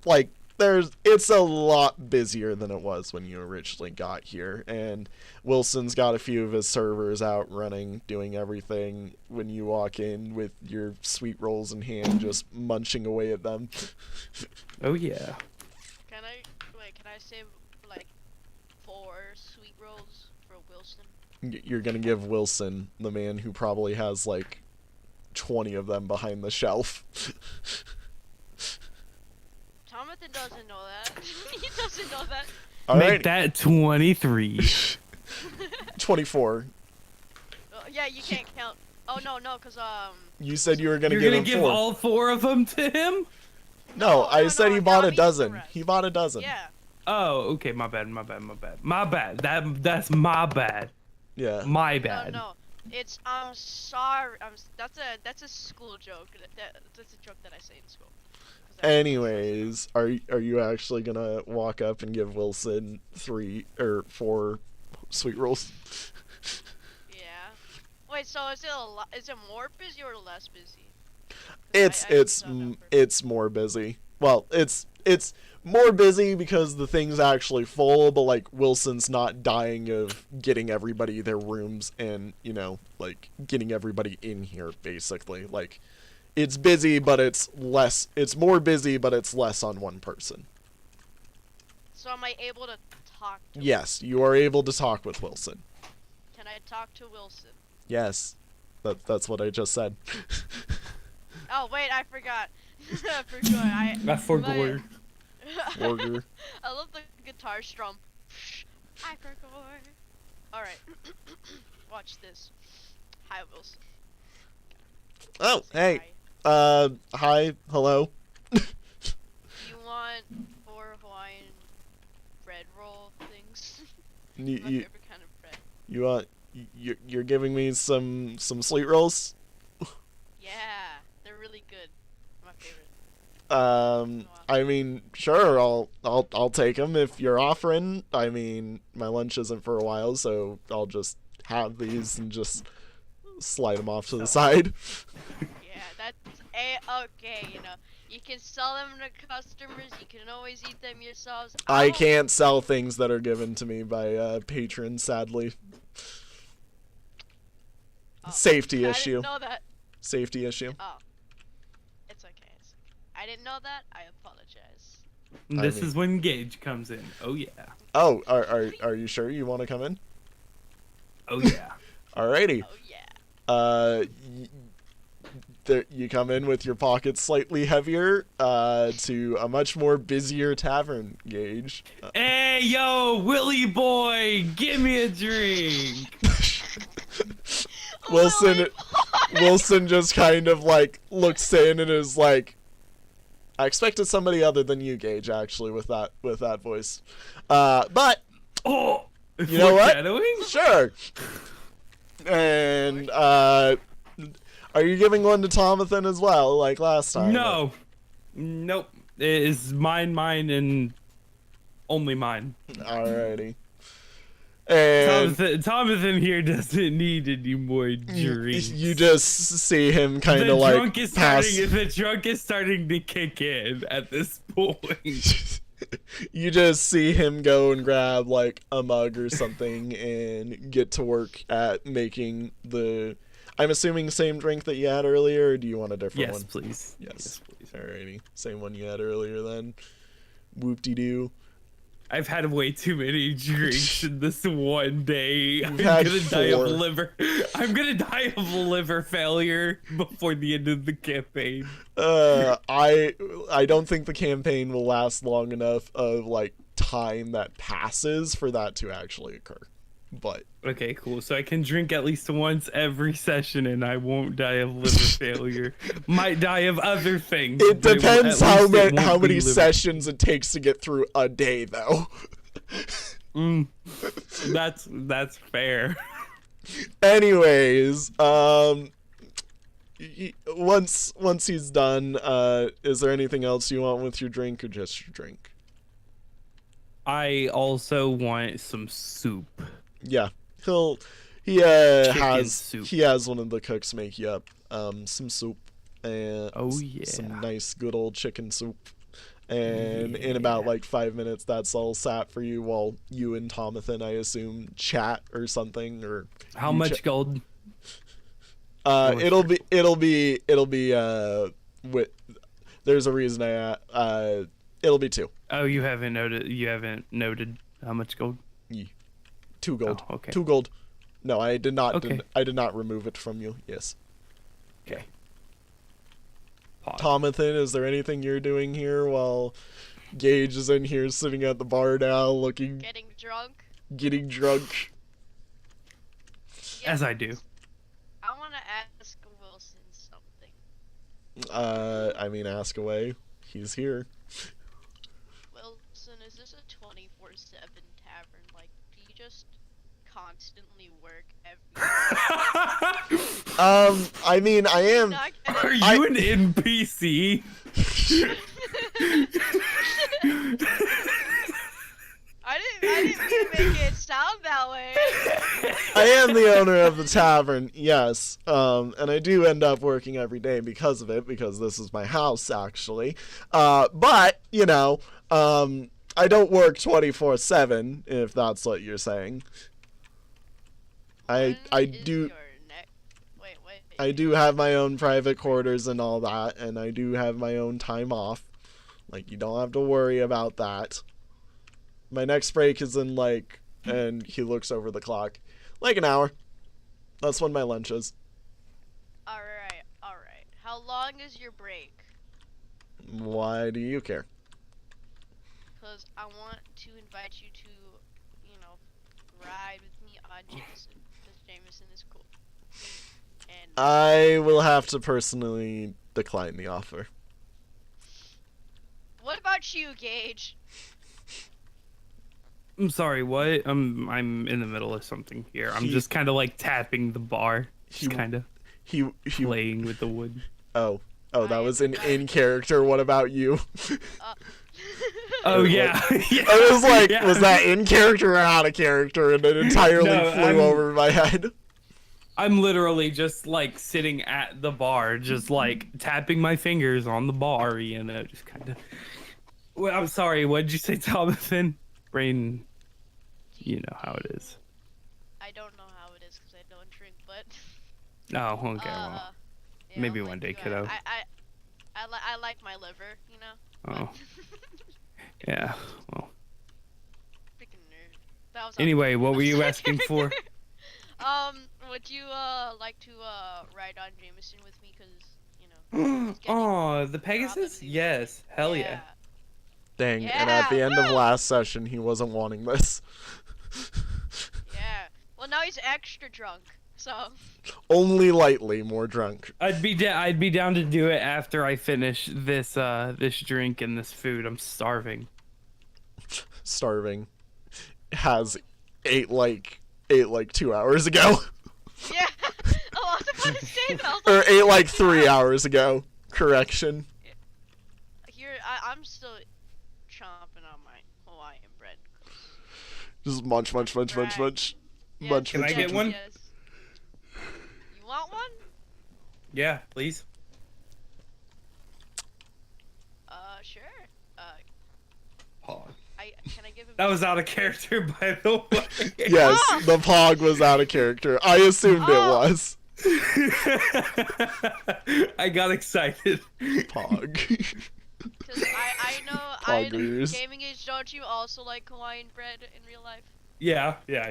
like it's a lot busier than it was when you originally got here, and Wilson's got a few of his servers out running, doing everything when you walk in with your sweet rolls in hand, just munching away at them. Oh yeah. Can I save like 4 sweet rolls for Wilson? You're gonna give Wilson, the man who probably has like 20 of them behind the shelf. Jonathan doesn't know that. He doesn't know that. All Make right. that 23. 24. Yeah, you can't count. Oh no, cause You said you were gonna You're give gonna him give 4. all 4 of them to him? No, I said he bought a I mean dozen. the rest. He bought a dozen. Yeah. Oh, okay, my bad. That's my bad. Yeah. My bad. No. It's I'm sorry. That's a school joke. That's a joke that I say in school. 'Cause I- Anyways, are you actually gonna walk up and give Wilson 3 or 4 sweet rolls? Yeah. Wait. So is it more busy or less busy? 'Cause It's I it's don't know m- for- it's more busy. Well, it's more busy because the thing's actually full, but like Wilson's not dying of getting everybody their rooms and, you know, like getting everybody in here basically. Like it's busy, but it's more busy, but it's less on one person. So am I able to talk to Yes, you are able to talk with Wilson. Can I talk to Wilson? Yes. That's what I just said. Oh wait, I forgot. I forgot. I forgot. Order. I love the guitar strum. I forgot. Alright. Watch this. Hi, Wilson. Oh, Say hey. hi. Hi, hello. Do you want 4 Hawaiian bread roll things? You, My you, favorite kind of bread. you want you're giving me some sweet rolls? Yeah, they're really good. My favorite. I mean, sure, I'll take them if you're offering. I mean, my lunch isn't for a while, so I'll just have these and just slide them off to the side. Yeah, that's okay. You know, you can sell them to customers. You can always eat them yourselves. I don't- can't sell things that are given to me by patrons, sadly. Oh, Safety I issue. didn't know that. Safety issue. Oh, it's okay. I didn't know that. I apologize. This mean- is when Gage comes in. Oh yeah. Oh, are you sure you want to come in? Oh yeah. Alrighty. Oh yeah. You come in with your pockets slightly heavier to a much more busier tavern, Gage. Hey yo, Willie boy, give me a drink. Wilson Wilson just kind of like looks in and is like, I expected somebody other than you, Gage, actually, with that voice. But Oh, You know what? foreshadowing? sure. And are you giving one to Tomathan as well, like last time? No. Nope. It is mine, and only mine. Alrighty. And Tomathan here doesn't need any more drinks. you just see him kind the of like drunk is pass. the drunk is starting to kick in at this point. You just see him go and grab like a mug or something and get to work at making the. I'm assuming same drink that you had earlier, or do you want a different Yes, one? please. Yes. please. Alrighty, same one you had earlier then. Whoop-de-doo. I've had way too many drinks in this one day. I'm had gonna die 4. of liver. I'm gonna die of liver failure before the end of the campaign. I don't think the campaign will last long enough of like time that passes for that to actually occur. But Okay, cool. So I can drink at least once every session, and I won't die of liver failure. Might die of other things. it but depends at how least it many won't be liver. sessions it takes to get through a day, though. That's fair. Anyways, once he's done, is there anything else you want with your drink, or just your drink? I also want some soup. Yeah, he Chicken soup. has one of the cooks make you up some soup and Oh, yeah. some nice good old chicken soup. And in about like 5 minutes, that's all sat for you while you and Tomathan, I assume, chat or something. Or How much gold? It'll be with. There's a reason it'll be 2. Oh, you haven't noted how much gold? 2 gold. Oh, okay. 2 gold. No, I did not. Okay. I did not remove it from you. Yes. Okay. Pause. Tomathan, is there anything you're doing here while Gage is in here sitting at the bar now, Getting drunk. getting drunk? As I do. I want to ask Wilson something. I mean, ask away. He's here. Wilson, is this a 24/7 tavern? Like, do you just constantly work every I mean, I am. Are you an NPC? I didn't mean to make it sound that way. I am the owner of the tavern, yes. And I do end up working every day because of it, because this is my house, actually. But, you know, I don't work 24/7, if that's what you're saying. I do. Wait. I do have my own private quarters and all that, and I do have my own time off. Like, you don't have to worry about that. My next break is in, like, and he looks over the clock, like an hour. That's when my lunch is. Alright. How long is your break? Why do you care? Because I want to invite you to, ride with me on Jameson. Because Jameson is cool. And I will have to personally decline the offer. what about you, Gage? I'm sorry, what? I'm in the middle of something here. I'm just kind of like tapping the bar. Just kind of He playing with the wood. Oh, that was in character. What about you? Oh, yeah. Yeah. I was like, Yeah. was that in character or out of character? And it entirely No, flew over my head. I'm literally just like sitting at the bar, just like tapping my fingers on the bar, just kind of. Well, I'm sorry, what did you say, Tomathan? Brain, you know how it is. I don't know how it is because I don't drink, but. Oh, okay, well. Yeah, Maybe I'm one like day, you, kiddo. I like my liver, you know. Oh. Yeah, well. Freaking nerd. That was Anyway, what were you asking for? Would you like to ride on Jameson with me? Cause it's getting Oh, the Pegasus? probably- Yes, hell yeah. Dang, and at the Yeah, end of woo! last session, he wasn't wanting this. Yeah. Well, now he's extra drunk, so. Only lightly more drunk. I'd be down to do it after I finish this this drink and this food. I'm starving. Starving. Has ate like 2 hours ago. Yeah. Oh, I was about to say that. I was Or like, ate like 3 hours ago. Correction. Here, I'm still chomping on my Hawaiian bread. Just munch. Right. Yes, Munch, Can I munch, get munch. one? Yes. You want one? Yeah, please. Sure. Pog. Can I give him? That was out of character, by the way. Yes, the pog was out of character. I assumed it Oh. was. I got excited. Pog. Because I know Poggers. GamingAge, don't you also like Hawaiian bread in real life? Yeah. Yeah.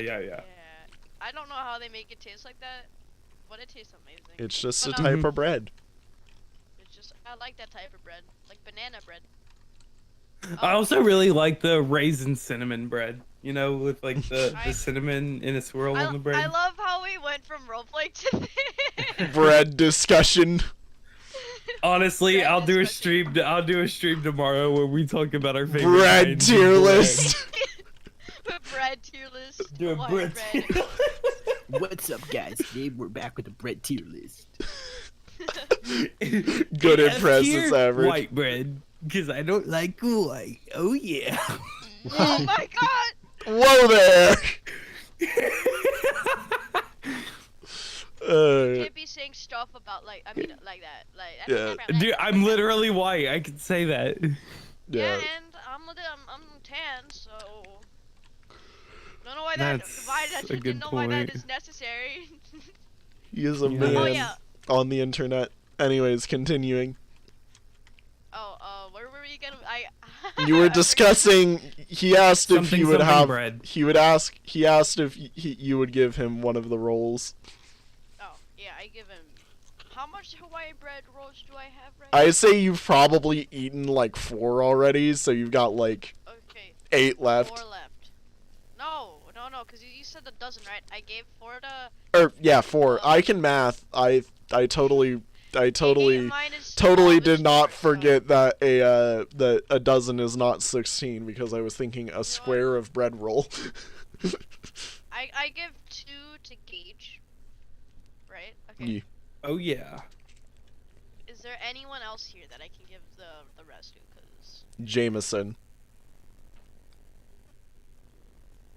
I don't know how they make it taste like that, but it tastes amazing. It's just a But, type of bread. It's just I like that type of bread, like banana bread. I also really like the raisin cinnamon bread. You know, with like the cinnamon in a swirl on the bread. I love how we went from roleplay to this. Bread discussion. Honestly, Bread I'll do a discussion. stream. I'll do a stream tomorrow where we talk about our favorite Bread kinds tier of bread. The list. bread tier list. Do a Hawaiian bread. What's up, guys? Today we're back with the bread tier list. Good F impress, tier, it's average. white bread, because I don't like white. Oh yeah. Oh my god! Whoa there! You can't be saying stuff about like like that. Like Yeah. Dude, I'm literally white. I can say that. Yeah, Yeah. and I'm tan, so don't know why that That's a didn't good know why that point. is necessary. He is a Yeah. man Oh yeah. on the internet. Anyways, continuing. Oh, where were you gonna? You were discussing. He asked if Something, he would something have. bread. He would ask. He asked if you would give him one of the rolls. Oh yeah, I give him. How much Hawaiian bread rolls do I have right I say you've probably eaten like 4 already, so you've got like now? Okay, 8 left. 4 left. No, because you said a dozen, right? I gave 4 to. Or yeah, 4. I can math. I totally Eight minus totally 12 did is not 4, so- forget that a dozen is not 16 because I was thinking a square of bread roll. I give 2 to Gage. Right? Okay. Ye- Oh yeah. Is there anyone else here that I can give the rest to? Because Jameson.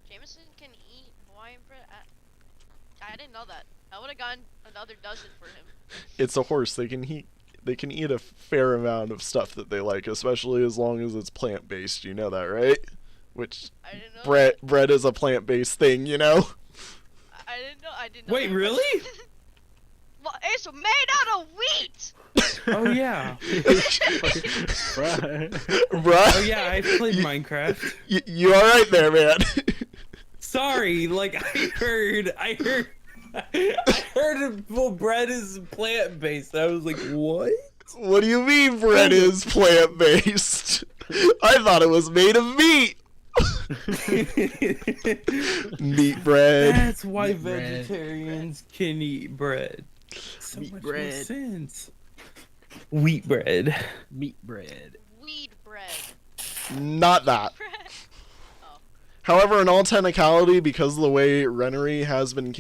Jameson can eat Hawaiian bread. I didn't know that. I would have gotten another dozen for him. It's a horse. They can eat a fair amount of stuff that they like, especially as long as it's plant-based. You know that, right? Which I didn't know. bread is a plant-based thing, you know? I didn't know. I didn't know. Wait, that. really? Well, it's made out of wheat. Oh yeah. Bruh. Bruh. Oh yeah. I played Minecraft. You all right there, man? Sorry, like I heard well, bread is plant based. I was like, what? What do you mean bread is plant-based? I thought it was made of meat. Meat bread. That's why Meat bread. vegetarians can eat bread. So Meat much more bread. sense. Wheat bread. Meat bread. Weed bread. Not that. Bread. However, in all technicality, because of the way Renery has been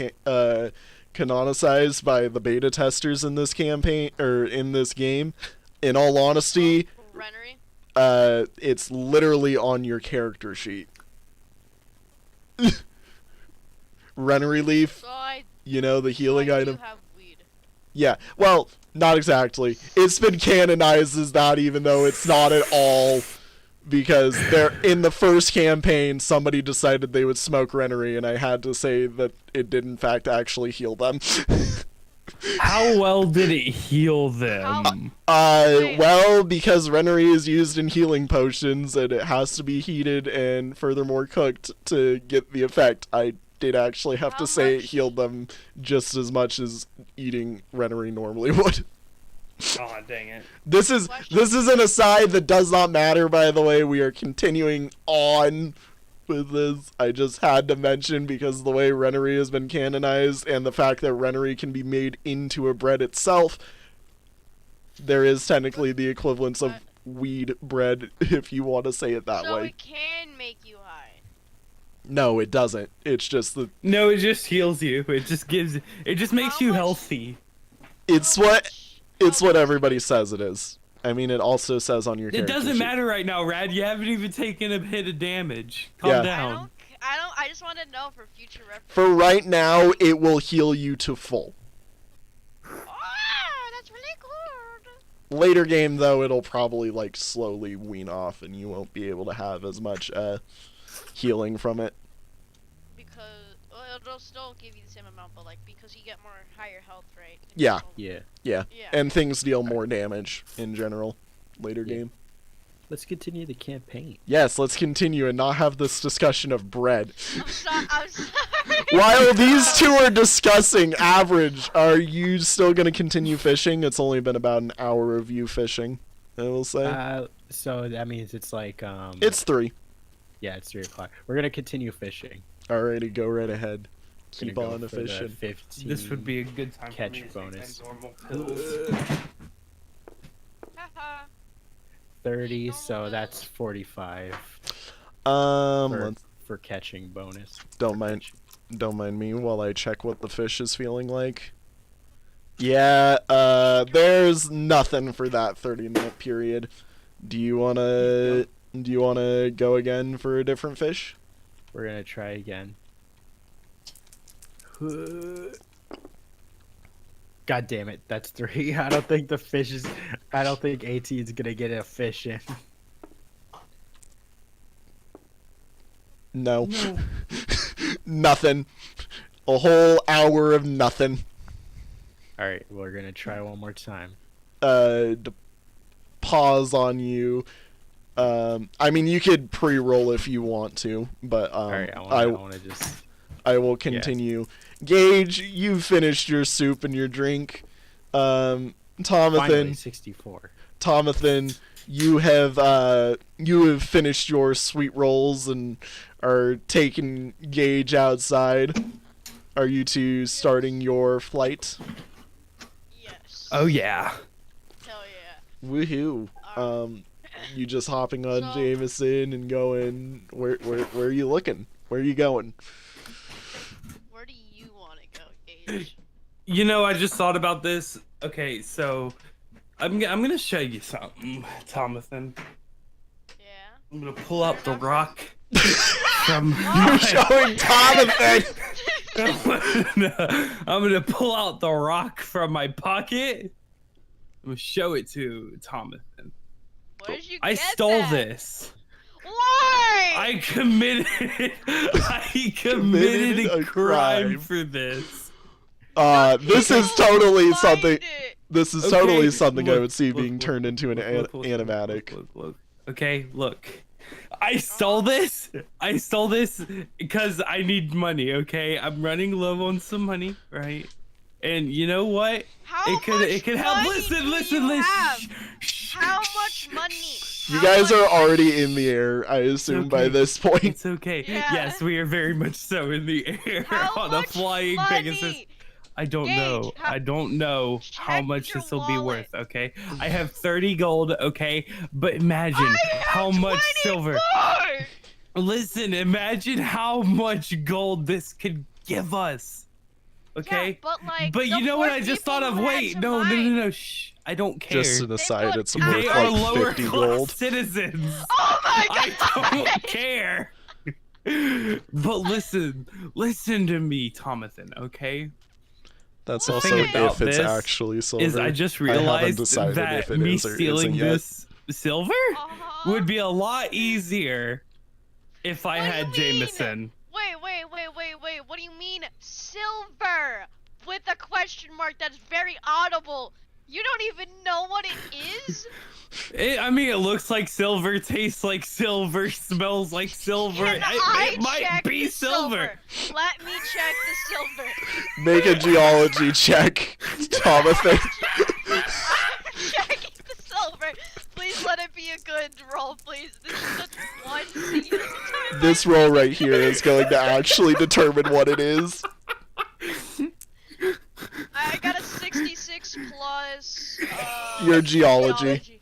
canonicized by the beta testers in this campaign or in this game, in all honesty, Renery. it's literally on your character sheet. Renery leaf, So I. you know, the So healing I item. do have weed. Yeah, well, not exactly. It's been canonized as that, even though it's not at all. Because they're in the first campaign, somebody decided they would smoke Renery, and I had to say that it did in fact actually heal them. How well did it heal them? Wait. Well, because Renery is used in healing potions, and it has to be heated and furthermore cooked to get the effect. I did actually have How to say it much- healed them just as much as eating Renery normally would. Oh dang it! This is an aside that does not matter, by the way. We are continuing on with this. I just had to mention because of the way Renery has been canonized and the fact that Renery can be made into a bread itself. There is technically the equivalence of weed bread, if you want to say it that So way. it can make you high. No, it doesn't. It's just the. No, it just heals you. It just gives. It just makes How you much- healthy. It's How what. much- It's how what much- everybody says it is. I mean, it also says on your It character doesn't sheet. matter right now, Rad. You haven't even taken a hit of damage. Calm Yeah. down. I just want to know for future reference. For right now, it will heal you to full. That's really good. Later game, though, it'll probably, like, slowly wean off, and you won't be able to have as much, healing from it. Because it'll still give you the same amount, but like because you get more higher health, right? Yeah. Yeah. Yeah. Yeah. And things deal more damage, in general, later Yeah. game. Let's continue the campaign. Yes, let's continue and not have this discussion of bread. I'm sorry. While these two are discussing average, are you still going to continue fishing? It's only been about an hour of you fishing, I will say. So that means it's like It's 3. yeah, it's 3 o'clock. We're gonna continue fishing. Alrighty, go right ahead. Gonna Keep go on the for the fishing. 15 This would be a good time catch for me to bonus. say my normal pills. Haha. 30, so that's 45 Let's, for catching bonus. don't mind me while I check what the fish is feeling like. Yeah, there's nothing for that 30-minute period. Do you wanna go again for a different fish? We're gonna try again. God damn it, that's 3. I don't think the fish is. I don't think AT is gonna get a fish in. No. Nothing. A whole hour of nothing. Alright, we're gonna try one more time. To pause on you. I mean, you could pre-roll if you want to, but Alright, I wanna just. I will continue. Gage, you finished your soup and your drink. Finally, Tomathan, 64. Tomathan, you have finished your sweet rolls and are taking Gage outside. Are you two starting your flight? Yes. Oh yeah. Hell yeah. Woohoo! You just hopping on So- Jameson and going. Where are you looking? Where are you going? Where do you want to go, Gage? You know, I just thought about this. Okay, so I'm gonna show you something, Tomathan. Yeah. I'm gonna pull out the rock from You're my... showing Tomathan. I'm gonna pull out the rock from my pocket. I'm gonna show it to Tomathan. Where did you I get stole that? this. Why? I committed Committed a a crime crime. for this. This is totally Find something. it. This is Okay, totally something I look, would see look, being look, turned look, into an look, look, animatic. Look. Okay, look. I stole this. I stole this because I need money. Okay, I'm running low on some money, right? And you know what? How It could much help. money Listen, do listen, you listen. have? Shh, How shh, much shh, money? shh. You How guys much are already money? in the air, I assume, by okay. this point. It's okay. Yeah. Yes, we are very much so in the air How on a much flying money? Pegasus. I don't Gage, know. I don't know how check much your this will be wallet. worth, okay? I have 30 gold, okay? But imagine I have how much 20 silver. more! Listen, imagine how much gold this could give us. Okay? Yeah, but like, But the you know what four I just people thought of? who had Wait, to no. mine- Shh. I don't care. Just an aside, put it's time- worth They are like lower 50 class gold. citizens. Oh my god! I don't care. But listen to me, Tomathan, okay? That's The also thing if about it's this actually silver. Is I just haven't realized decided that if it me is or stealing isn't yet. this silver Uh-huh. would be a lot easier if I What do had you mean? Jameson. Wait. What do you mean silver? With a question mark that's very audible. You don't even know what it is? I mean, it looks like silver, tastes like silver, smells like silver. Can I It might check be the silver. Let me check the silver. Make a geology check, Tomathan. I'm checking the silver. Please let it be a good roll, please. This is just one scene. This roll right here is going to actually determine what it is. I got a 66 plus. Your geology.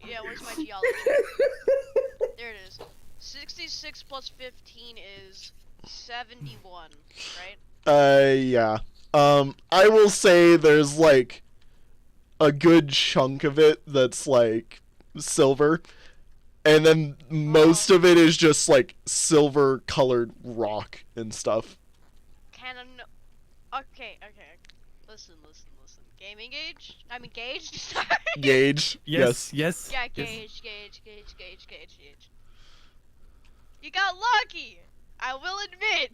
Yeah, where's my geology? There it is. 66 plus 15 is 71, right? Yeah. I will say there's like a good chunk of it that's like silver, and then most of it is just like silver colored rock and stuff. Okay. Listen. GamingAge? I mean Gage, sorry. Gage. Yes. Yeah, Yes. Gage. You got lucky! I will admit.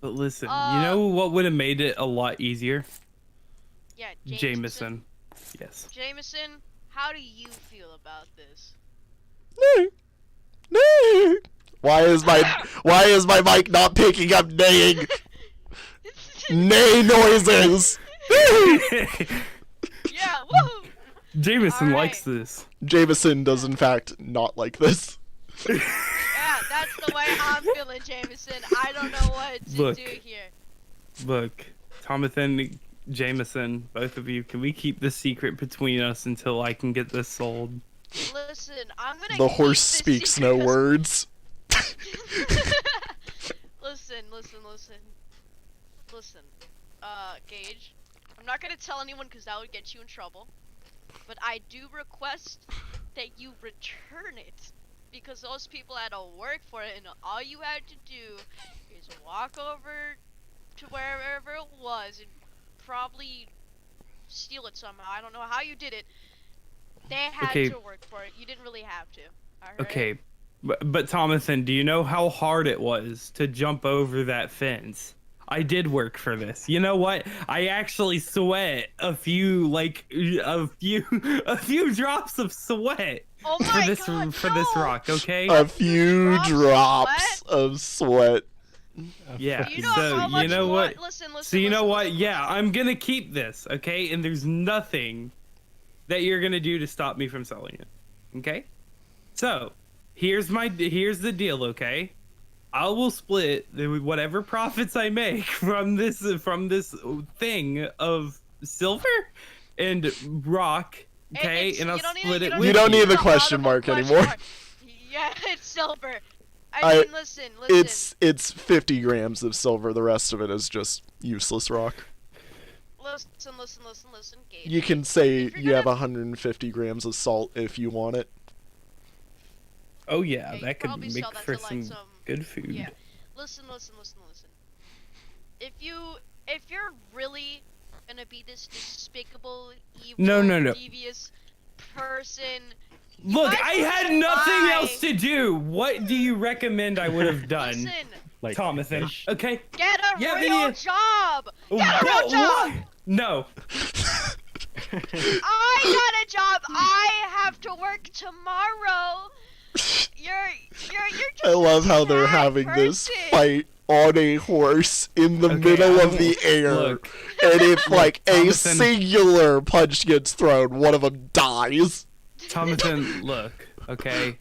But listen, you know what would have made it a lot easier? Yeah, Jameson. Yes. Jameson, how do you feel about this? Why is my mic not picking up neighing? Neigh noises. Yeah, woohoo! Jameson All likes right. this. Jameson does in fact not like this. Yeah, that's the way I'm feeling, Jameson. I don't know what to Look. do here. Look, Thomathan, Jameson, both of you, can we keep this secret between us until I can get this sold? Listen, I'm gonna. The keep horse this speaks secret no 'cause- words. Listen. Gage. I'm not gonna tell anyone because that would get you in trouble. But I do request that you return it. Because those people had to work for it, and all you had to do is walk over to wherever it was and probably steal it somehow. I don't know how you did it. They had Okay. to work for it. You didn't really have to. Alright? Okay, but Thomathan, do you know how hard it was to jump over that fence? I did work for this. You know what? I actually sweat a few drops of sweat Oh for my this god, for this no! rock. Okay. A few drops of drops of sweat. Yeah. You know So how much you know more- what? Listen, So you know what? listen. Yeah, I'm gonna keep this, okay? And there's nothing that you're gonna do to stop me from selling it, okay? So here's the deal, okay? I will split whatever profits I make from this thing of silver and rock, okay? It's- And I'll you don't need- split you it don't with You don't you. need the No, question not a mark question anymore. mark. Yeah, it's silver. I mean, listen. It's 50 grams of silver. The rest of it is just useless rock. Listen, Gage. You can say If you're you have gonna- 150 grams of salt if you want it. Oh yeah, Yeah, you that could probably make sell that for to, like, some good food. Yeah. Listen. If you're really gonna be this despicable, evil, No. devious person, Look, might I as well had just nothing lie. else to do. What do you recommend I would have done, Listen, Like Thomathan? fish. Okay. get a Yeah, real yeah. job. Get a real What? job. What? No. I got a job. I have to work tomorrow. You're just I love a how they're sad having this person. fight on a horse in the Okay, middle I of the don't- air. look. And if like a Thomason- singular punch gets thrown, one of them dies. Thomathan, look, okay?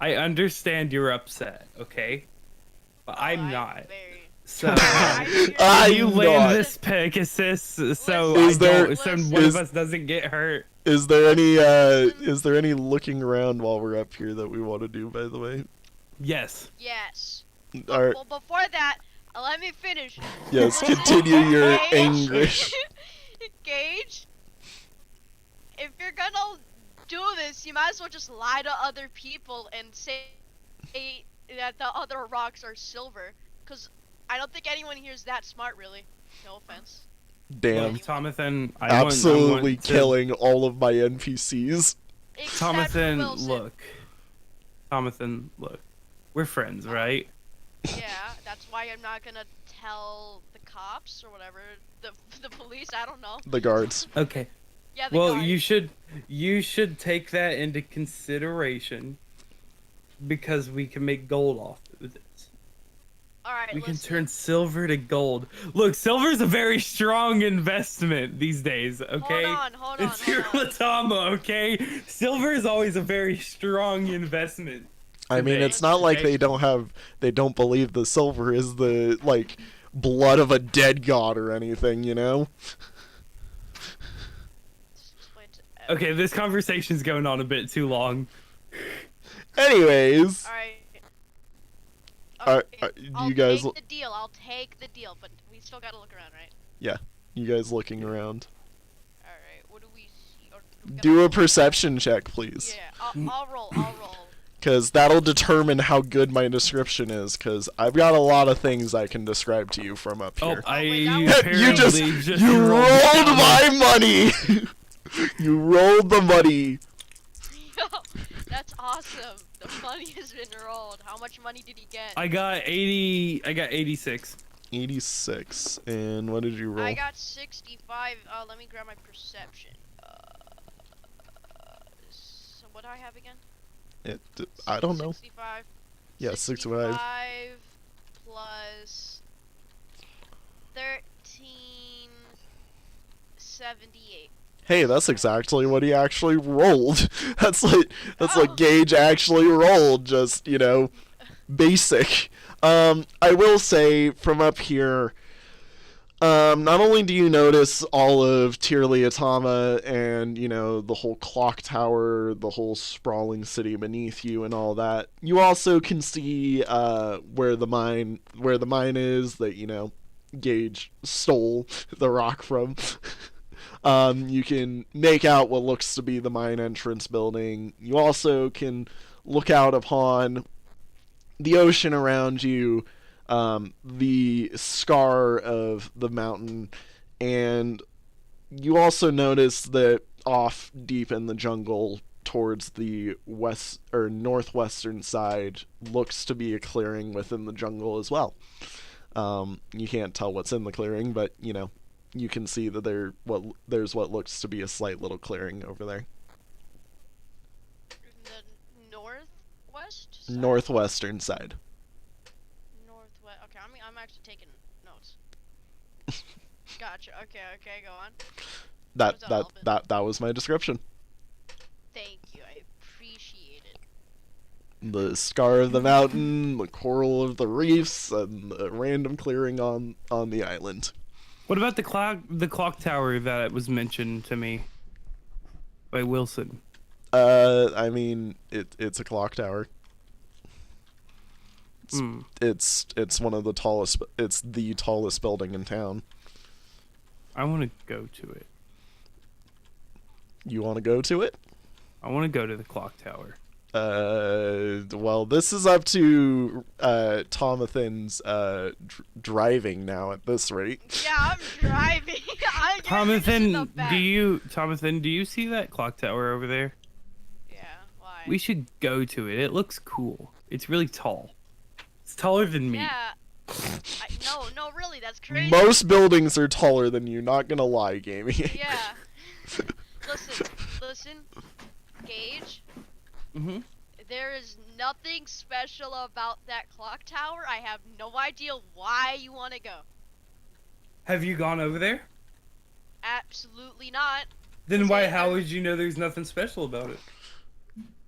I understand you're upset, okay? But I'm not. Very... So I'm you land not. this Pegasus so Is there- one is- of us doesn't get hurt. Is there any looking around while we're up here that we want to do, by the way? Yes. Yes. Alright, Well, before that, let me finish. yes, Listen, continue your Gage- anguish. Gage, if you're gonna do this, you might as well just lie to other people and say that the other rocks are silver. Because I don't think anyone here is that smart, really. No offense. Damn. Look, Thomathan, I Absolutely want to- killing all of my NPCs. Except for Thomathan, Wilson. look. We're friends, right? Yeah, that's why I'm not gonna tell the cops or whatever, the police. I don't know. The guards. Okay. Yeah. The Well, guards. you should take that into consideration because we can make gold off of this. All right. We can listen. turn silver to gold. Look, silver's a very strong investment these days, okay? Hold on. It's Tir'li'itama, okay? Silver is always a very strong investment. I mean, today, it's not like okay? they don't believe the silver is the like blood of a dead god or anything, you know? Explain to Okay, this conversation's going on a bit too long. Anyways, All right. you guys, Take the deal. I'll take the deal, but we still gotta look around, right? you guys looking around. All right. What do we see? Or we gotta Do a roll? perception check, please. Yeah. I'll roll. I'll roll. Because that'll determine how good my description is, because I've got a lot of things I can describe to you from up Oh, here. I wait, that was- apparently You just you rolled down. my money! You rolled the money. Yo, that's awesome. The money has been rolled. How much money did he get? I got 86. 86. And what did you roll? I got 65. Let me grab my perception. So what do I have again? I don't know. 65. Yeah, 65. 65 plus 1378. Hey, that's exactly what he actually rolled. That's like Oh. Gage actually rolled, just, you know, basic. I will say from up here, not only do you notice all of Tir'li'itama and, you know, the whole clock tower, the whole sprawling city beneath you and all that, you also can see where the mine is that, you know, Gage stole the rock from. You can make out what looks to be the mine entrance building. You also can look out upon the ocean around you, the scar of the mountain, and you also notice that off deep in the jungle towards the west or northwestern side looks to be a clearing within the jungle as well. You can't tell what's in the clearing, but you know, you can see that there's what looks to be a slight little clearing over there. The northwest side? Northwestern side. Northwest. Okay, I'm actually taking notes. Gotcha. Okay, go on. That was my description. Thank you. I appreciate it. The scar of the mountain, the coral of the reefs, and the random clearing on the island. What about the clock tower that was mentioned to me by Wilson? I mean, it's a clock tower. It's one of the tallest. It's the tallest building in town. I want to go to it. You want to go to it? I want to go to the clock tower. Well, this is up to Tomathan's driving now at this rate. Yeah, I'm driving. Tomathan, do you see that clock tower over there? Yeah, why? We should go to it. It looks cool. It's really tall. It's taller than me. Yeah. No, really, that's crazy. Most buildings are taller than you, not gonna lie, Gaming. Yeah. Listen, Gage. Mm-hmm. There is nothing special about that clock tower. I have no idea why you want to go. Have you gone over there? Absolutely not. Then why? How would you know there's nothing special about it?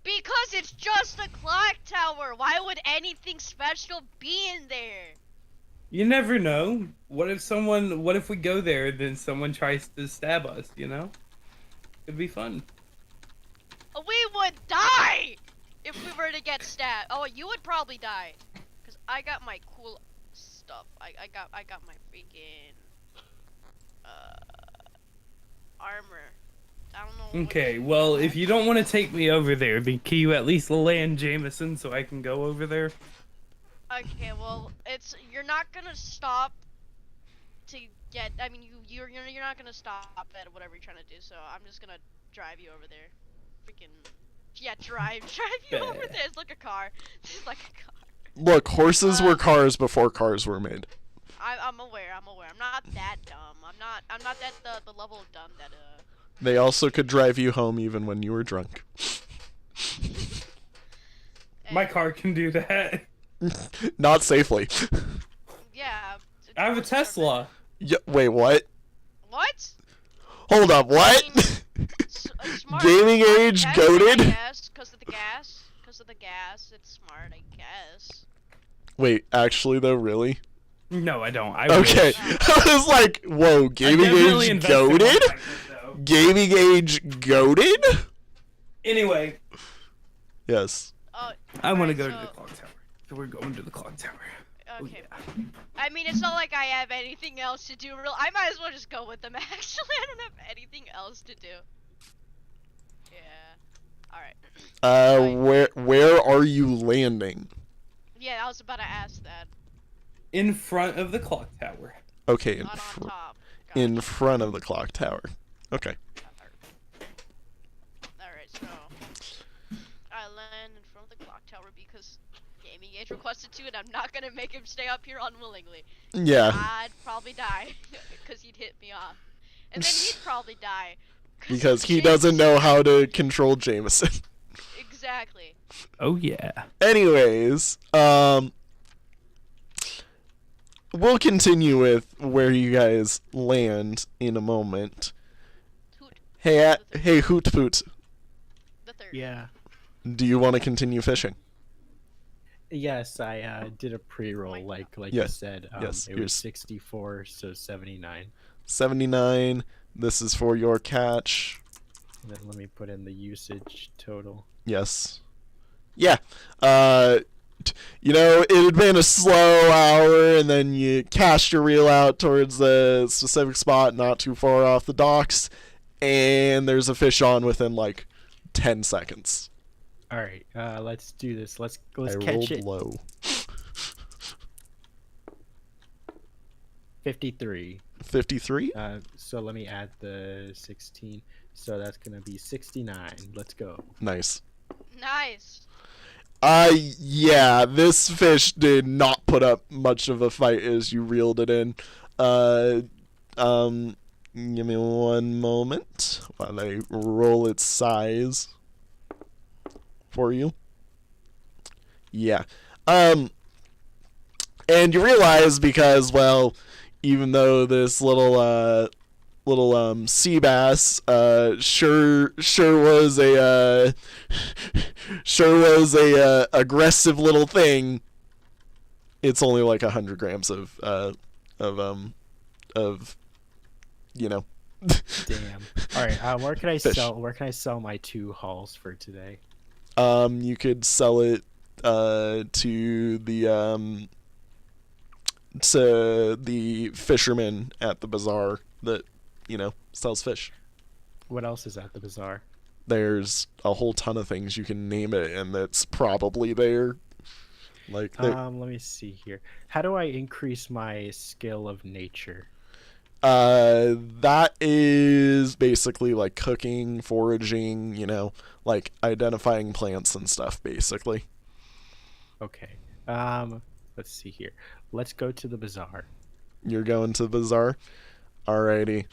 Because it's just a clock tower. Why would anything special be in there? You never know. What if we go there, then someone tries to stab us, you know? It'd be fun. We would die if we were to get stabbed. Oh, you would probably die. Cause I got my cool stuff. I got my freaking armor. I don't know. Okay, well, if you don't want to take me over there, then can you at least land Jameson so I can go over there? Okay, well, you're not gonna stop to get. I mean, you're not gonna stop at whatever you're trying to do. So I'm just gonna drive you over there. Freaking drive you over there. It's like a car. It's like a car. Look, horses were cars before cars were made. I'm aware. I'm not that dumb. I'm not that the level of dumb that They also could drive you home even when you were drunk. My car can do that. Not safely. Yeah. I have a Tesla. Yeah, wait, what? What? Hold up, what? I mean, smart. GamingAge Yes, goated? Yes, because of the gas. Because of the gas, it's smart, I guess. Wait, actually though, really? No, I don't. I Okay. wish. I was like, whoa, GamingAge goated? GamingAge goated? Anyway. Yes. I want to alright, go to the clock tower. So we're going to the clock tower. Okay. Oh, yeah. I mean, it's not like I have anything else to do. I might as well just go with them. Actually, I don't have anything else to do. Yeah. Alright. Where are you landing? Yeah, I was about to ask that. In front of the clock tower. Okay, Not on top. in Gotcha. front of the clock tower. Okay. Alright, so I land in front of the clock tower because GamingAge requested to, and I'm not gonna make him stay up here unwillingly. Yeah. I'd probably die because he'd hit me off, and then he'd probably die Because he doesn't know how to control Jameson. Exactly. Oh yeah. Anyways, we'll continue with where you guys land in a moment. Hoot. Hey, Hoot Poot. The third. Yeah. Do you want to continue fishing? Yes, I did a pre-roll my like Yeah. you said. Yes, It here's- was 64, so 79. 79. This is for your catch. And then let me put in the usage total. Yes. Yeah. You know, it had been a slow hour, and then you cast your reel out towards a specific spot not too far off the docks, and there's a fish on within like 10 seconds. All right, let's do this. Let's I catch rolled it. low. 53. 53? So let me add the 16. So that's gonna be 69. Let's go. Nice. Nice. Yeah, this fish did not put up much of a fight as you reeled it in. Give me one moment while I roll its size for you. Yeah. And you realize because, well, even though this little sea bass sure was a aggressive little thing, it's only like 100 grams of you know. Damn. All right. Where can I Fish. sell? Where can I sell my 2 hauls for today? You could sell it to the fisherman at the bazaar that, you know, sells fish. What else is at the bazaar? There's a whole ton of things you can name it, and that's probably there. Like, Let me see here. How do I increase my skill of nature? that is basically like cooking, foraging, you know, like identifying plants and stuff, basically. Okay. Let's see here. Let's go to the bazaar. You're going to the bazaar? Alrighty.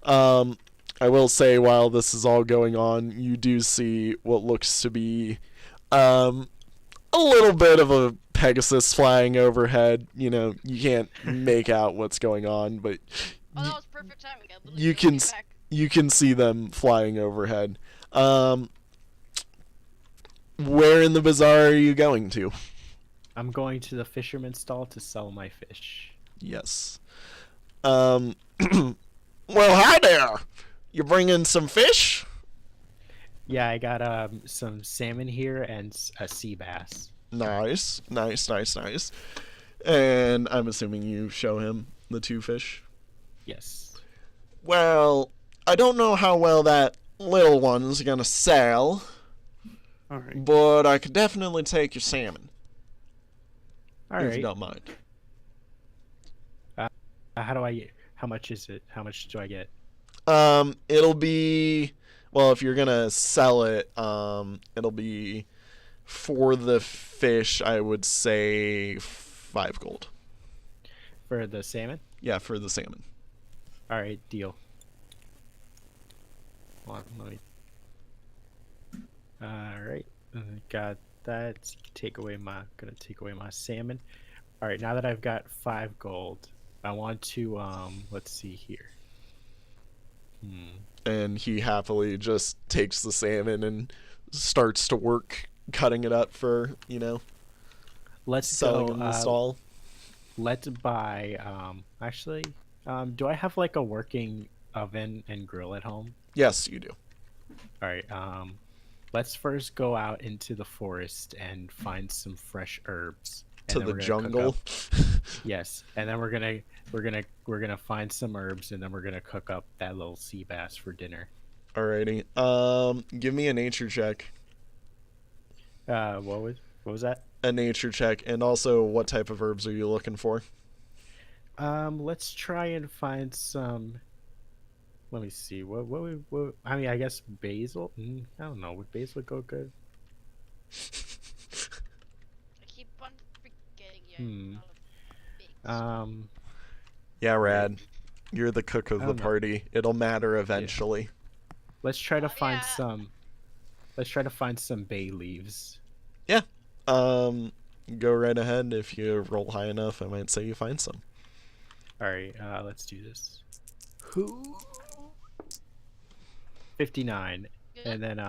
I will say while this is all going on, you do see what looks to be a little bit of a Pegasus flying overhead. You know, you can't make out what's going on, but Oh, that was perfect timing. I literally you just can came back. you can see them flying overhead. Where in the bazaar are you going to? I'm going to the fisherman's stall to sell my fish. Yes. Well, hi there. You bringing some fish? Yeah, I got some salmon here and a sea bass. Nice. And I'm assuming you show him the 2 fish. Yes. Well, I don't know how well that little one's gonna sell, All right. but I could definitely take your salmon, All if you right. don't mind. How much is it? How much do I get? It'll be, well, if you're gonna sell it, it'll be for the fish, I would say 5 gold. For the salmon? Yeah, for the salmon. All right, deal. Hold on, let me. All right, got that. Gonna take away my salmon. All right, now that I've got 5 gold, I want to let's see here. And he happily just takes the salmon and starts to work cutting it up for, you know, Let's selling go. in the stall. Let's buy. Actually, do I have like a working oven and grill at home? Yes, you do. All right. Let's first go out into the forest and find some fresh herbs. To and then the we're gonna cook jungle. up- Yes, and then we're gonna find some herbs, and then we're gonna cook up that little sea bass for dinner. Alrighty. Give me a nature check. What was that? A nature check, and also what type of herbs are you looking for? Let's try and find some. Let me see. What I mean, I guess basil. I don't know. Would basil go good? I keep on forgetting you. Hmm. Not a big Yeah, Rad. You're the cook of I the don't know. party. It'll matter eventually. Let's try to Oh, find yeah. some. Let's try to find some bay leaves. Go right ahead. If you roll high enough, I might say you find some. All right. Let's do this. 59, Good. and then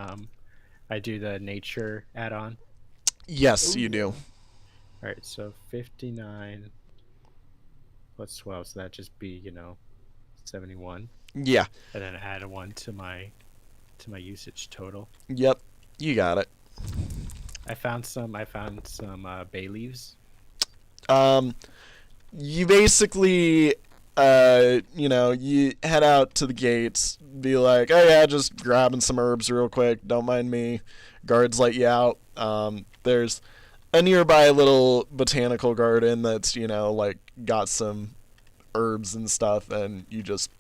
I do the nature add-on. Yes, you do. All right, so 59 plus 12, so that just be 71, Yeah. and then add a 1 to my usage total. Yep. You got it. I found some bay leaves. You basically, you head out to the gates, be like, oh yeah, just grabbing some herbs real quick, don't mind me. Guards let you out. There's a nearby little botanical garden that's, got some herbs and stuff, and you just,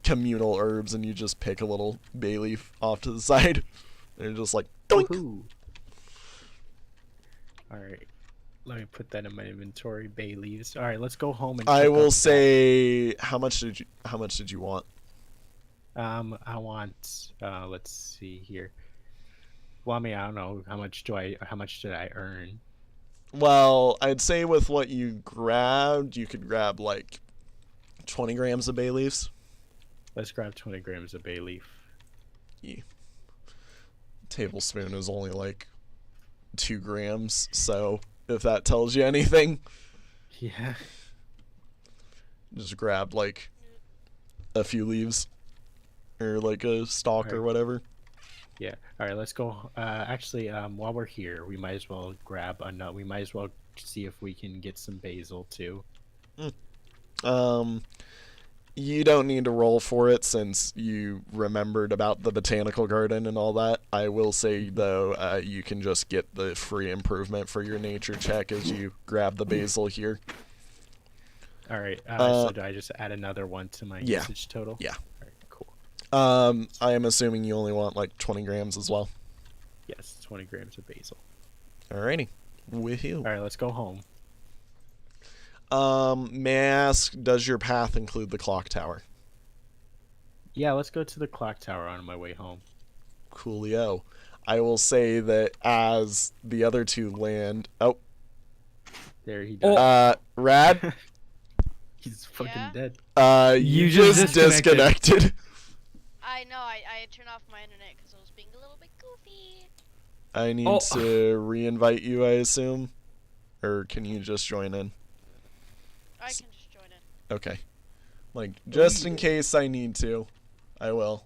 communal herbs, and you just pick a little bay leaf off to the side. They're just like, doink! Woohoo. All right, let me put that in my inventory. Bay leaves. All right, let's go home and. I cook will up say, how much did you want? that. I want. Let's see here. Well, I mean, I don't know how much did I earn? Well, I'd say with what you grabbed, you could grab 20 grams of bay leaves. Let's grab 20 grams of bay leaf. Yeah. Tablespoon is only 2 grams, so if that tells you anything, Yeah. just grab a few leaves or a stalk or whatever. Yeah. All right, let's go. Actually, while we're here, we might as well grab a nut. We might as well see if we can get some basil too. You don't need to roll for it since you remembered about the botanical garden and all that. I will say, though, you can just get the free improvement for your nature check as you grab the basil here. All right. So do I just add another 1 to my Yeah. usage total? Yeah. All right. Cool. I am assuming you only want 20 grams as well. Yes, 20 grams of basil. Alrighty. Woohoo. All right, let's go home. May I ask, does your path include the clock tower? Yeah, let's go to the clock tower on my way home. Coolio. I will say that as the other two land... Oh, There he died. Rad, He's fucking Yeah? dead. you just just disconnected. disconnected. I know. I turned off my internet because I was being a little bit goofy. I need Oh. to re-invite you, I assume? Or can you just join in? I can just join in. Okay. Just in case I need to, I will.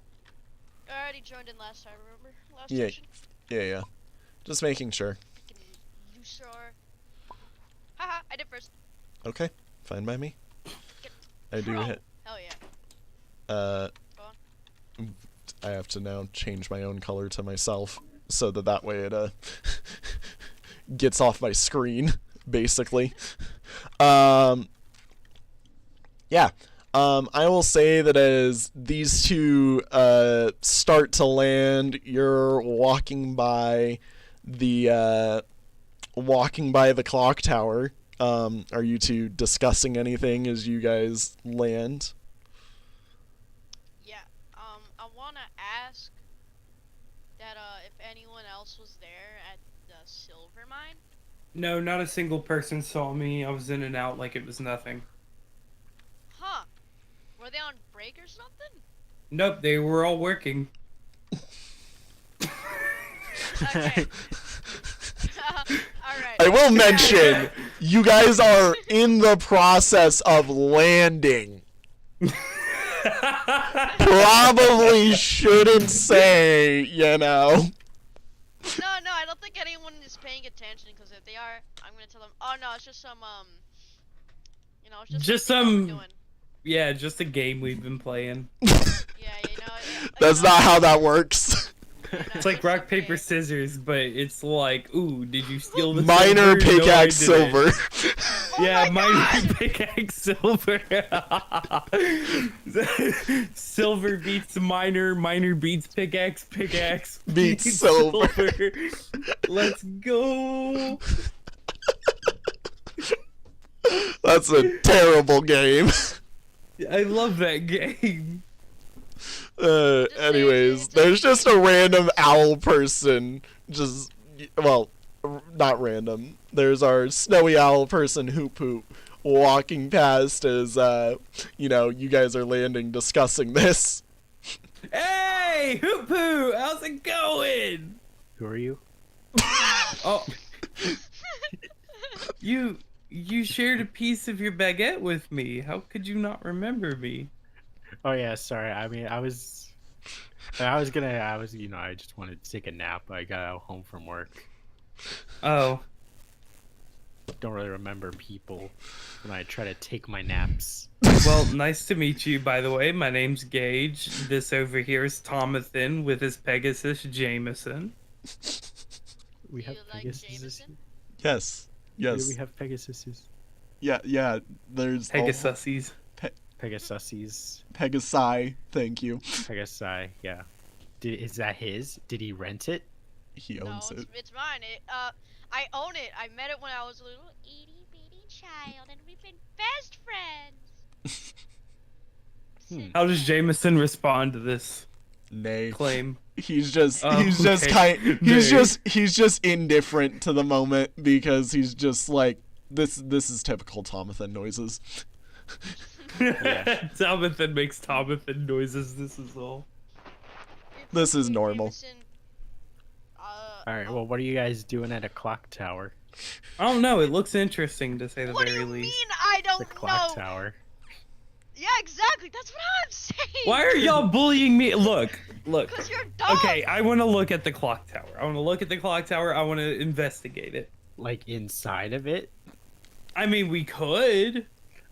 I already joined in last time. Remember last Yeah. session? Yeah. Just making sure. Fucking loser. Haha! I did first. Okay, fine by me. I do hit. Hell yeah. Uh, Go I have to now change my own color to myself so that way it gets off my screen, basically. Yeah. I will say that as these two start to land, you're walking by the clock tower. Are you two discussing anything as you guys land? Yeah. I wanna ask that if anyone else was there at the silver mine. No, not a single person saw me. I was in and out like it was nothing. Huh? Were they on break or something? Nope, they were all working. Okay. Alright. I will mention, you guys are in the process of landing. Probably shouldn't say, No, I don't think anyone is paying attention because if they are, I'm gonna tell them. Oh no, it's just some it's Just something we're some- doing. Yeah, just a game we've been playing. Yeah, That's not how that works. It's like rock, paper, scissors, but it's like, ooh, did you steal the Minor silver? No, I pickaxe didn't. silver. Yeah, minor pickaxe silver. Silver beats minor, minor beats pickaxe, pickaxe Beats silver. Let's go. That's a terrible game. I love that game. Anyways, there's just a random owl person, well, not random. There's our snowy owl person, Hoop Hoop, walking past as, you guys are landing discussing this. Hey! Hey, Hoop Hoo, how's it going? Who are you? Oh, you shared a piece of your baguette with me. How could you not remember me? Oh yeah, sorry. I mean, I was, I just wanted to take a nap. I got out home from work. Oh, Don't really remember people when I try to take my naps. well, nice to meet you. By the way, my name's Gage. This over here is Tomathan with his Pegasus Jameson. We Do have you like Pegasus. Jameson? Yes. Yeah, Yes. we have Pegasuses. Yeah. There's Pegasuses. Pegasuses. Pegasi. Thank you. Pegasi. Yeah. Is that his? Did he rent it? He No, owns it. it's mine. I own it. I met it when I was a little itty bitty child, and we've been best friends. Hmm. How does Jameson respond to this Nay. claim? He's just Oh, he's just okay. he's just indifferent to the moment because he's just like this is typical Tomathan noises. Yeah. Tomathan makes Tomathan noises. This is all. This is normal. Jameson, All right. Well, what are you guys doing at a clock tower? I don't know. It looks interesting to say the what do very you least. mean I The don't clock know? tower. Yeah, exactly. That's what I'm saying. Why are y'all bullying me? Look. Because you're dumb. Okay, I want to look at the clock tower. I want to look at the clock tower. I want to investigate it. Like inside of it? I mean, we could.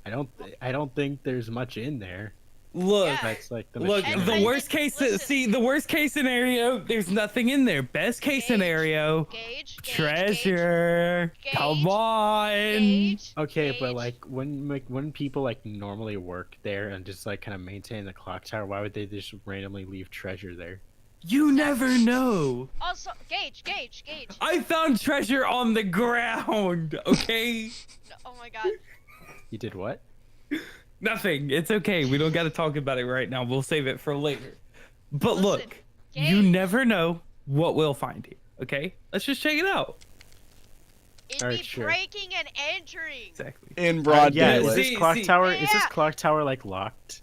I don't think there's much in there. Look. Yeah. That's like the Look, machine. the I worst think- case. listen. See, the worst case scenario. There's nothing in there. Best case Gage, scenario. Gage, Treasure. Gage, Come on. Gage, Okay, but Gage. like when people like normally work there and just like kind of maintain the clock tower, why would they just randomly leave treasure there? You never know. Also, Gage. I found treasure on the ground. Okay. No, oh my God. You did what? Nothing. It's okay. We don't got to talk about it right now. We'll save it for later. But Listen, look, you Gage. never know what we'll find here. Okay? Let's just check it out. It'd Alright, be sure. breaking and entering. Exactly. In broad Yeah, daylight. is this clock See- tower? Is this Yeah. clock tower like locked?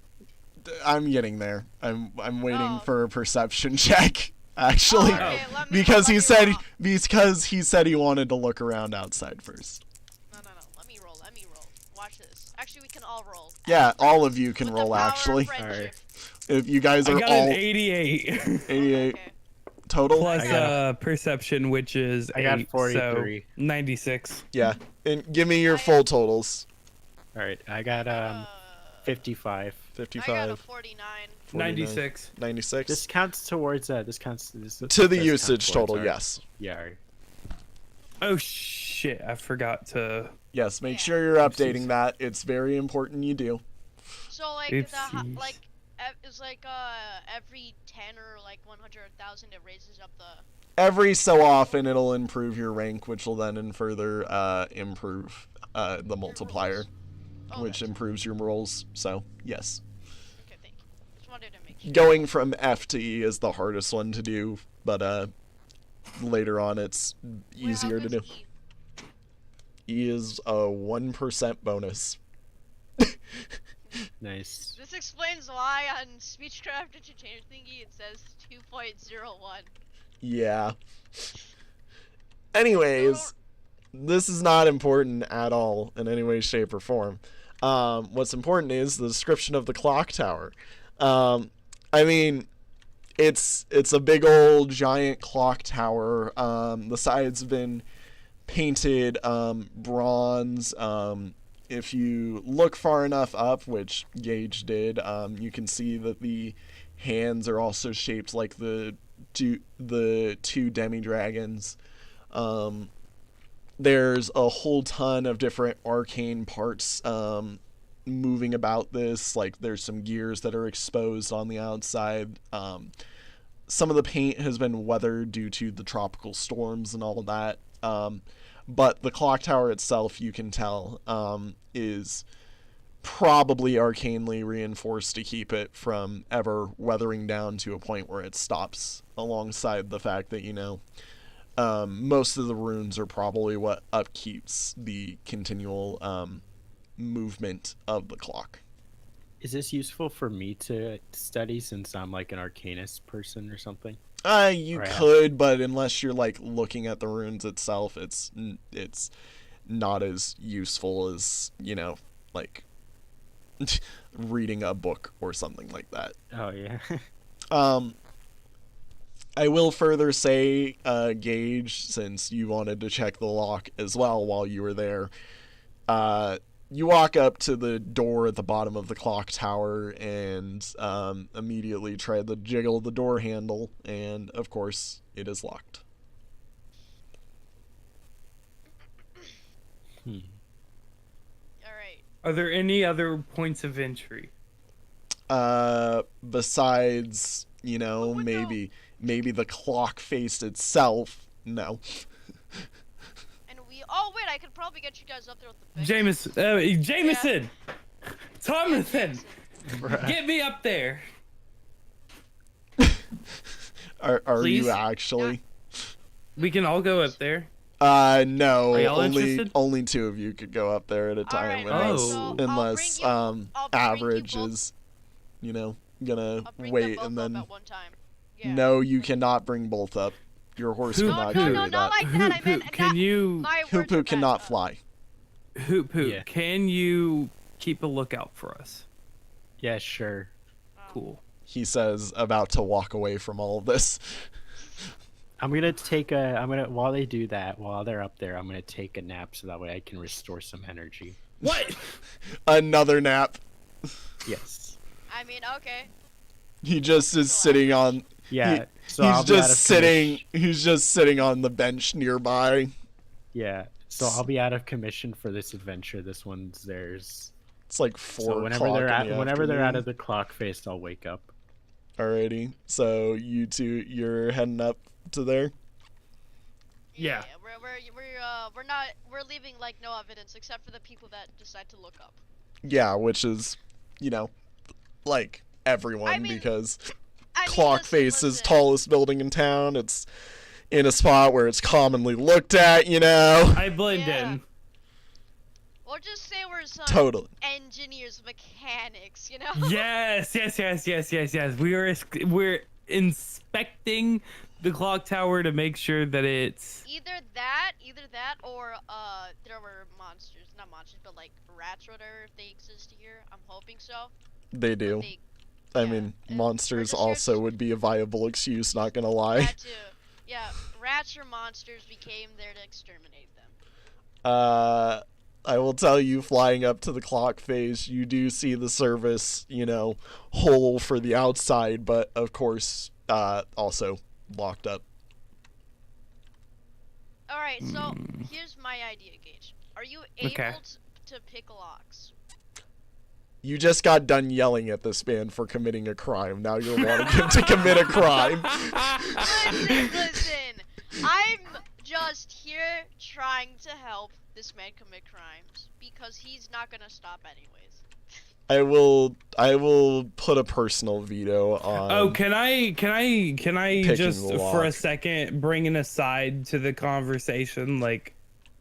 I'm getting there. I'm waiting Oh. for a perception check actually. Oh, okay, let me- Because let he me said roll. he wanted to look around outside first. No. Let me roll. Watch this. Actually, we can all roll. Yeah, all of you can With the roll power of actually. friendship. If you guys I are got all an 88 88 Okay. total. plus I got perception, which is I got 8, 43. So 96. Yeah. And give me your I- full totals. All right, I got 55. I got a 55, 49. 49, 96. 96. This counts towards this counts this To the does count usage towards total, our- yes. Yeah. all right. Oh shit! I forgot to. Yes, make Yeah. sure you're updating that. It's very important you do. So like Oopsies. it's like every 10 or like 100 or 1,000 it raises up the. Every so often it'll improve your rank, which will then further improve the multiplier, Oh, which that's- improves your rolls. So, yes. Okay, thank you. Just wanted to make sure. Going from F to E is the hardest one to do, but later on it's easier to do. E? E is a 1% bonus. Nice. This explains why on Speechcraft Interchange thingy it says 2.01. Yeah. Anyways, this is not important at all in any way, shape, or form. What's important is the description of the clock tower. I mean, it's a big old giant clock tower. The sides have been painted bronze. If you look far enough up, which Gage did, you can see that the hands are also shaped like the two Demi-Dragons. There's a whole ton of different arcane parts moving about this. Like there's some gears that are exposed on the outside. Some of the paint has been weathered due to the tropical storms and all of that. But the clock tower itself, you can tell, is probably arcanely reinforced to keep it from ever weathering down to a point where it stops, alongside the fact that, most of the runes are probably what upkeeps the continual movement of the clock. Is this useful for me to study since I'm like an arcanist person or something? You Or I have- could, but unless you're like looking at the runes itself, it's not as useful as, you know, like reading a book or something like that. Oh yeah. I will further say, Gage, since you wanted to check the lock as well while you were there, you walk up to the door at the bottom of the clock tower and immediately try to jiggle the door handle, and of course, it is locked. Alright. Are there any other points of entry? Besides, you know, What window? maybe the clock face itself, no. And we. Oh wait, I could probably get you guys up there with the big. Jameson! Thomason! Get me up there! Are Please? you actually? We can all go up there. No. Are y'all interested? Only two of you could go up there at a time, Alright, unless so unless I'll bring you average both- is, you know, gonna I'll bring wait them and both then. up at one time. Yeah. No, you cannot bring both up. Your horse Who- cannot No, carry no, that. not like that. I meant Can not you... my words Hoopu are cannot bad. fly. Hoop, Yeah. can you keep a lookout for us? Yeah, sure. Cool. He says, about to walk away from all of this. I'm gonna while they do that, while they're up there, I'm gonna take a nap so that way I can restore some energy. What? Another nap. Yes. I mean, okay. He just is sitting on. Yeah. So he's I'll be out just of sitting. He's just sitting on the bench nearby. Yeah. So I'll be out of commission for this adventure. This one's theirs. It's like 4 So whenever o'clock they're in the whenever they're out afternoon. of the clock face, I'll wake up. Alrighty. So you two, you're heading up to there. Yeah. We're leaving like no evidence except for the people that decide to look up. Yeah, which is, you know, like everyone, I mean- because I mean, Clock listen, Face is listen. tallest building in town. It's in a spot where it's commonly looked at, you know. I blend Yeah. in. We'll just say we're some Totally. engineers, mechanics, you know? Yes. We're inspecting the clock tower to make sure that it's... Either that, or there were monsters, not monsters, but like rats or whatever, if they exist here. I'm hoping so. They do. They, I yeah, mean, we're monsters just here also to- would be a viable excuse, not gonna lie. That too. Yeah, rats or monsters. We came there to exterminate them. I will tell you, flying up to the clock face, you do see the service, you know, hole for the outside, but of course, also locked up. All right, so here's my idea, Gage. Are you able Okay. to pick locks? You just got done yelling at this man for committing a crime. Now you're wanting him to commit a crime. Listen. I'm just here trying to help this man commit crimes because he's not gonna stop anyways. I will put a personal veto on. Oh, can I picking just the for a lock. second bring an aside to the conversation, like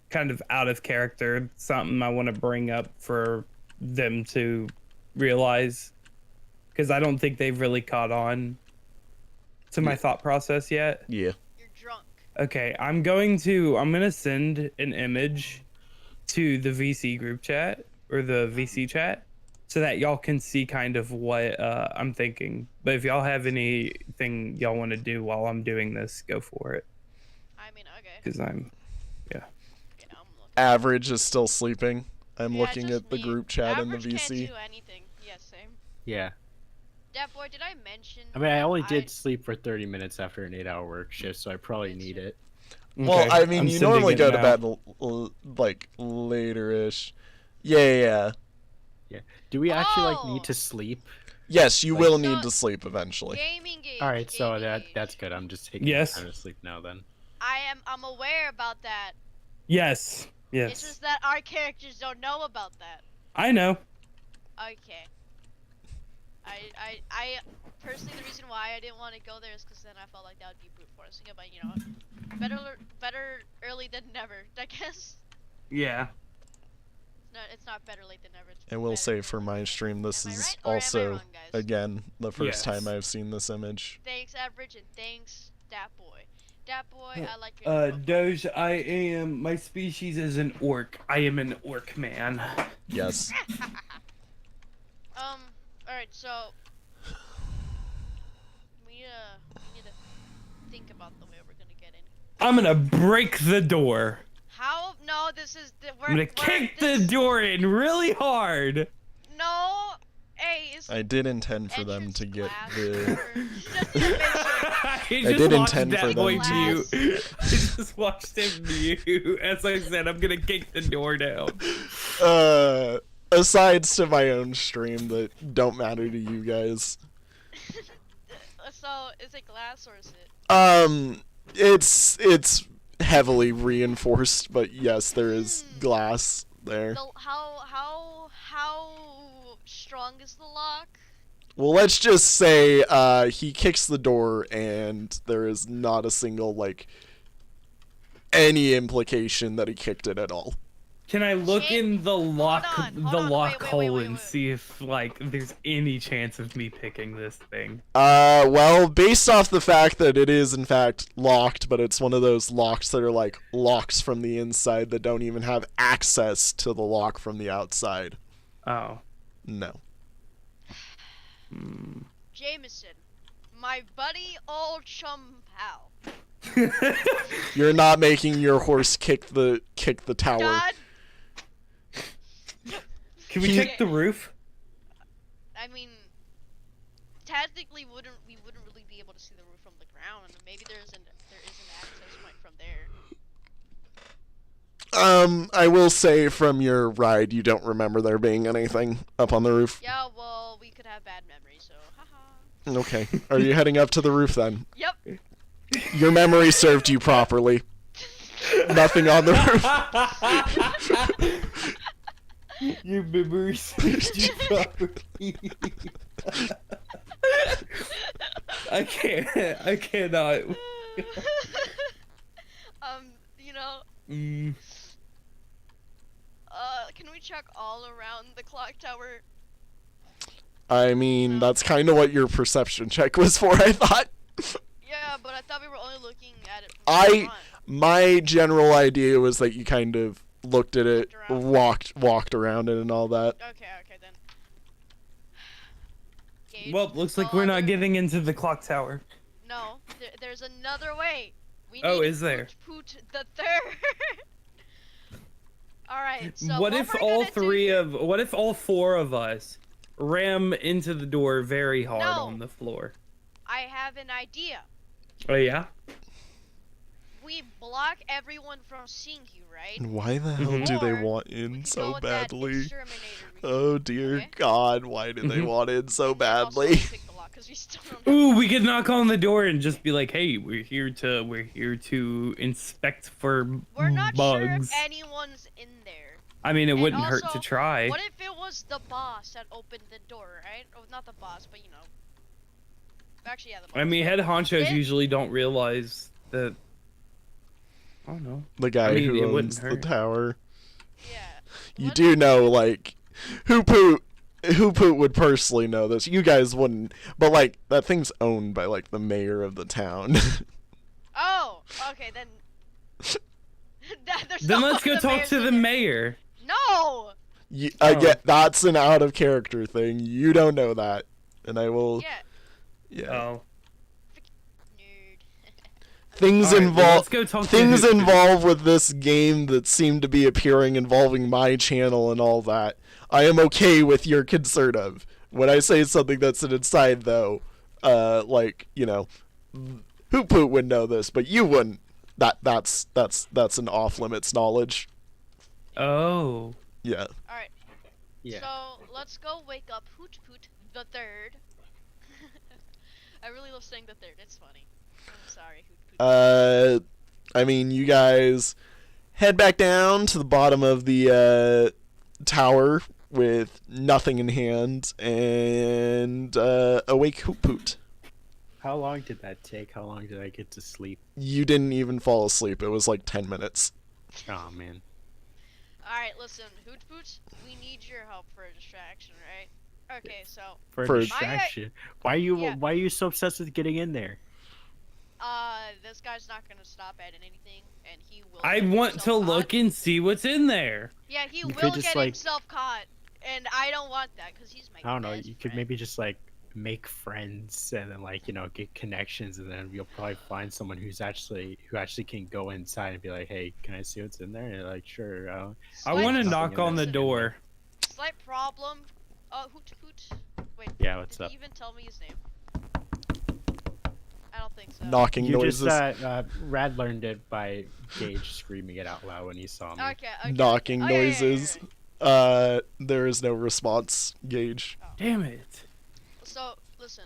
kind of out of character, something I want to bring up for them to realize, because I don't think they've really caught on to my thought process yet. Yeah. You're drunk. Okay, I'm gonna send an image to the VC group chat or the VC chat so that y'all can see kind of what I'm thinking. But if y'all have anything y'all want to do while I'm doing this, go for it. I mean, okay. Because I'm, You know, I'm looking. Average is still sleeping. I'm Yeah, looking just at the me. group chat in the Average VC. Can't do anything. Yeah, same. Yeah. That boy, did I mention? I mean, I only that did sleep for 30 minutes after an 8-hour work shift, so I probably Me need too. it. Well, Okay, I mean, I'm you sending normally it go to now. bed like later-ish. Yeah. Do we actually like Oh. need to sleep? Yes, you Like- will So- need to sleep eventually. GamingAge. All right, so GamingAge. that's good. I'm just taking Yes. time to sleep now then. I'm aware about that. Yes, It's yes, just that our characters don't know about that. I know. Okay. I personally, the reason why I didn't want to go there is because then I felt like that would be brute forcing it, but you know, better early than never, I guess. Yeah. No, it's not better late than never. It's I will better say than for my stream, this Am I is right or am I also, wrong, guys? again, the first Yes. time I've seen this image. Thanks, Average, and thanks, Dat Boy. Dat Boy, I like your new profile. Doge, I am. My species is an orc. I am an orc man. Yes. Alright, so we need to think about the way we're gonna get in. I'm gonna break the door. How? No, this is the. I'm gonna kick the door in really hard. No. Hey, is I did intend for them entrance to get glass the. or- Just to make sure. I did intend for them boy to- mute. I just watched him mute. As I said, I'm gonna kick the door down. Asides to my own stream that don't matter to you guys. So, is it glass or is it? It's heavily reinforced, but yes, there is glass there. How strong is the lock? Well, let's just say he kicks the door and there is not a single like any implication that he kicked it at all. Can I look in the lock hold on, lock wait, hole wait. and see if like there's any chance of me picking this thing? Well, based off the fact that it is in fact locked, but it's one of those locks that are like locks from the inside that don't even have access to the lock from the outside. Oh. No. Jameson, my buddy, old chum pal. You're not making your horse kick the tower. God, Can we He- check the roof? I mean, technically, we wouldn't really be able to see the roof from the ground, and maybe there is an access point from there. I will say from your ride, you don't remember there being anything up on the roof. Yeah, well, we could have bad memories, so haha. Okay. Are you heading up to the roof then? Yep. Your memory served you properly. Nothing on the roof. Your memory serves you properly. I cannot. You know, can we check all around the clock tower? I mean, that's kind of what your perception check was for, I thought. Yeah, but I thought we were only looking at it from the front. My general idea was that you kind of looked at it, Walked walked around it and all that. Okay, then. Gage, Well, looks like no we're not other- getting into the clock tower. No, there's another way. We Oh, need is there? Poot the third. All right. So What if we're all gonna do- what if all four of us ram into the door very hard No. on the floor? I have an idea. Oh yeah? We block everyone from seeing you, right? Why the hell Mhm. do they Or want We in could go so with that badly? exterminator route. Oh dear Okay. God, why do they Mhm. want in so And then also badly? pick the lock, 'cause we still don't have- Ooh, we could knock on the door and just be like, "Hey, we're here to inspect for We're not sure bugs." if anyone's in there. I mean, it And wouldn't hurt to also, try. What if it was the boss that opened the door, right? Oh, not the boss, but you know. Actually, yeah, the boss. I mean, head honchos It- usually don't realize that. I don't know. The guy I mean, it who wouldn't owns the hurt. tower. Yeah. You What do if- know, like, Hoopoo would personally know this. You guys wouldn't, but like that thing's owned by like the mayor of the town. Oh, okay then. There's Then no- let's go the talk mayor's to the in there. mayor. No. I Oh. get that's an out of character thing. You don't know that, and I will. Yeah. Yeah. Oh. Nerd. Things Alright, well, involve let's go talk to things Hoopoo. involved with this game that seem to be appearing involving my channel and all that. I am okay with your concern of. When I say something that's an inside though, like, you know, Hoopoo would know this, but you wouldn't. That's an off limits knowledge. Oh. Yeah. All right. Yeah. So let's go wake up Hoot Poot the third. I really love saying the third. It's funny. I'm sorry, Hoot Poot. I mean, you guys head back down to the bottom of the tower with nothing in hand and awake Hooppoot. How long did that take? How long did I get to sleep? You didn't even fall asleep. It was like 10 minutes. Oh man. Alright, listen, Hoot Poots, we need your help for a distraction, right? Okay, so, For For- a distraction. Why are you Yeah. why are you so obsessed with getting in there? this guy's not gonna stop at anything, and he will I get want himself to caught. look and see what's in there. Yeah, he You could will just, get like- himself caught, and I don't want that, because he's my I don't know, best you could friend. maybe just like make friends and then like, get connections, and then you'll probably find someone who actually can go inside and be like, hey, can I see what's in there? And you're like, sure. I Slight- want to Nothing knock in on there. the door. Slight problem. Hoot Hoot. Wait, Yeah, what's did up? he even tell me his name? I don't think so. Knocking You noises. just Rad learned it by Gage screaming it out loud when he saw me. Okay, okay. Knocking okay. Oh, yeah, yeah, noises. right. There is no response, Gage. Damn it. So, listen.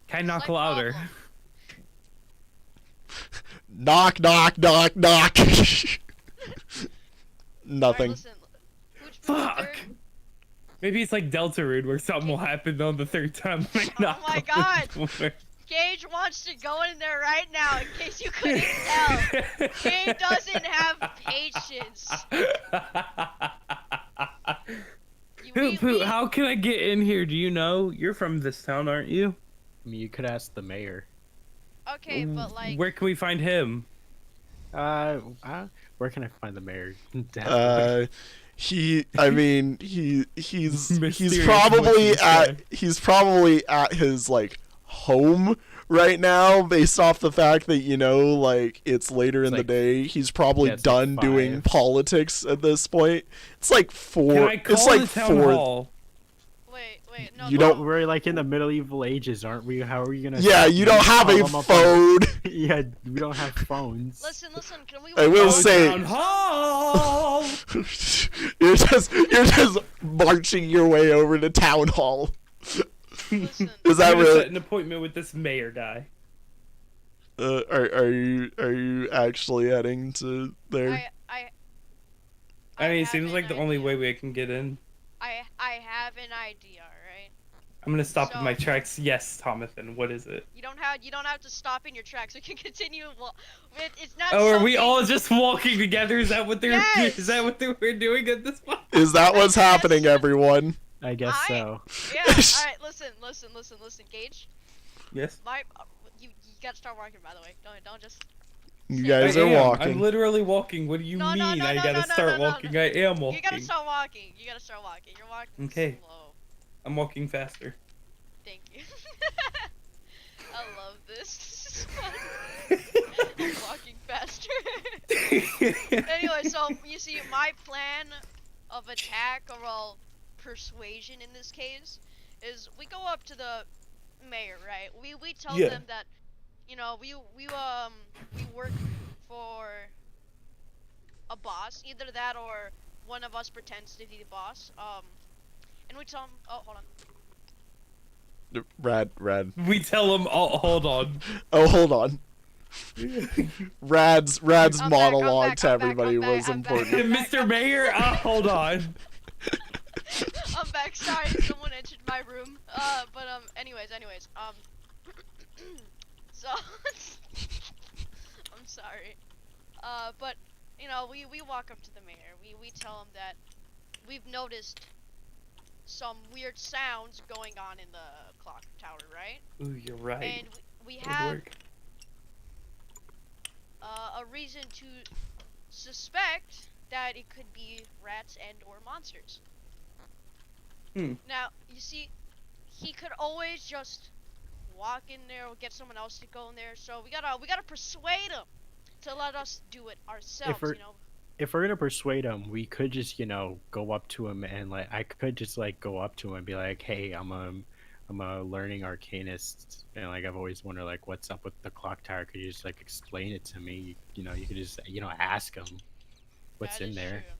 Can I knock Slight louder? problem. Knock, knock, knock, knock. Alright, Nothing. listen. Hooch Pooch Fuck. third- Maybe it's like Delta Rude where something will happen on the third time. I Oh knock my on God. the door. Gage wants to go in there right now, in case you couldn't tell. Gage doesn't have patience. Poot Poot, how can I get in here? Do you know? You're from this town, aren't you? I mean, you could ask the mayor. Okay, but like, Where can we find him? Where can I find the mayor? I mean, he's Mysterious probably voice in the he's probably at his like home right now, based off the fact that like it's later in the like- day. He's probably yeah, it's like done doing 5. politics at this point. It's like Can 4. I call It's like the town 4. hall? wait, no. You no. don't- We're like in the medieval ages, aren't we? How are you gonna? Yeah, you don't have call a them up phone. Yeah, we don't have phones. Listen, can we? I will Oh, say- town hall. you're just marching your way over to town hall. Listen. Is that I'm gonna really? set an appointment with this mayor guy. Are you actually heading to there? I mean, it have seems an like the only idea. way we can get in. I have an idea, alright? I'm gonna stop in So- my tracks. Yes, Thomathan. What is it? You don't have to stop in your tracks. We can continue. Well, it's not. Oh, are we something- all just walking together? Is that what they're? Yes! Is that what we're doing at this point? Is that what's I guess- happening, everyone? I guess I- so. Yeah. All right. Listen, Gage. Yes. You gotta start walking. By the way, don't just. You I guys I are am. walking. I'm literally walking. What do you No, mean? no, no, I no, gotta no, no, start no, no, walking. no. I am walking. You gotta start walking. You're walking. Okay. Slow. I'm walking faster. Thank you. I love this. This is fun. Walking faster. Anyway, so you see, my plan of attack, or well, persuasion in this case, is we go up to the mayor, right? We tell Yeah. them that, we work for a boss, either that or one of us pretends to be the boss. And we tell them, oh, hold on. Rad. We tell him. Oh, hold on. Oh, hold on. Rad's I'm back, monologue I'm to back, everybody I'm back, was I'm back. important. Mr. Mayor, hold on. I'm back. Sorry, someone entered my room. Anyways. So, I'm sorry. But we walk up to the mayor. We tell him that we've noticed some weird sounds going on in the clock tower, right? Ooh, you're right. And we Good have work. a reason to suspect that it could be rats and or monsters. Now, you see, he could always just walk in there or get someone else to go in there. So we gotta persuade him to let us do it ourselves. we're- If we're gonna persuade him, we could just, go up to him and I could just go up to him and be like, hey, I'm a learning arcanist, and I've always wondered what's up with the clock tower. Could you just explain it to me? You could just ask him what's That in is there. true.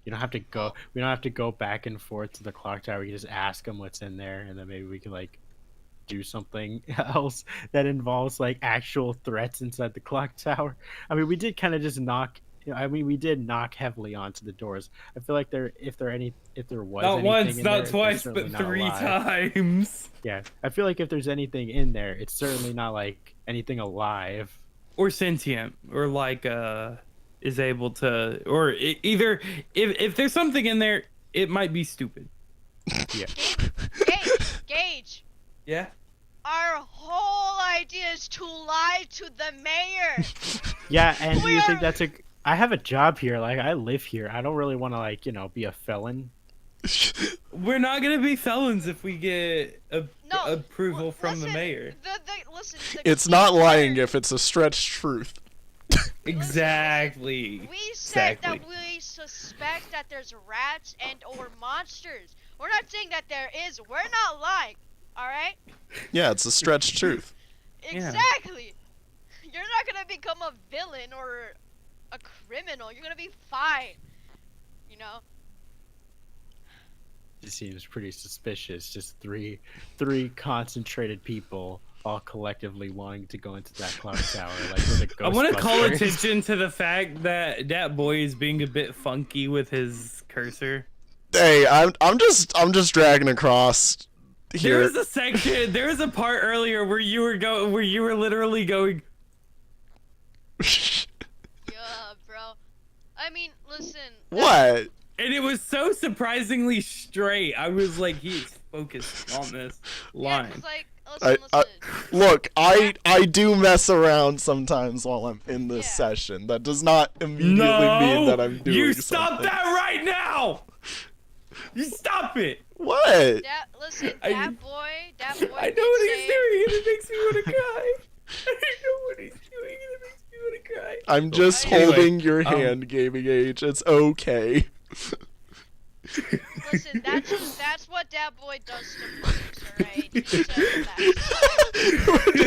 You don't have to go. We don't have to go back and forth to the clock tower. We can just ask him what's in there, and then maybe we could do something else that involves actual threats inside the clock tower. I mean, we did kind of just knock. We did knock heavily onto the doors. I feel like if there was Not anything once, in not there, it's twice, certainly but not 3 alive. times. Yeah, I feel like if there's anything in there, it's certainly not anything alive. Or sentient, or is able to, or either if there's something in there, it might be stupid. Yeah. Gage. Yeah. Our whole idea is to lie to the mayor. Yeah, and do We you are- think that's a? I have a job here. Like, I live here. I don't really want to, like, be a felon. We're not gonna be felons if we get No, approval from the listen, mayor. Listen, It's not lying if it's a stretched truth. Exactly. We said Exactly. that we suspect that there's rats and or monsters. We're not saying that there is. We're not lying. All right? Yeah, it's a stretched truth. Yeah. Exactly. You're not gonna become a villain or a criminal. You're gonna be fine. You know? It seems pretty suspicious. Just three concentrated people all collectively wanting to go into that clock tower, like with a I want to call Ghostbusters. attention to the fact that that boy is being a bit funky with his cursor. Hey, I'm just dragging across There here. was a section. There was a part earlier where you were literally going. Yeah, bro. I mean, listen. What? And it was so surprisingly straight. I was like, he's focused on this Yeah, line. 'cause, like, I- listen, I- listen. Look, I do mess around sometimes while I'm in this Yeah. session. That does not immediately No, mean that I'm doing you stop something. that right now! You stop it! What? Listen, I- that boy I did know what he's say- doing, and it makes me want to cry. I know what he's doing, and it makes me want to cry. I'm just Anyway, holding your hand, GamingAge. It's okay. Listen, that's what that boy does to players, alright?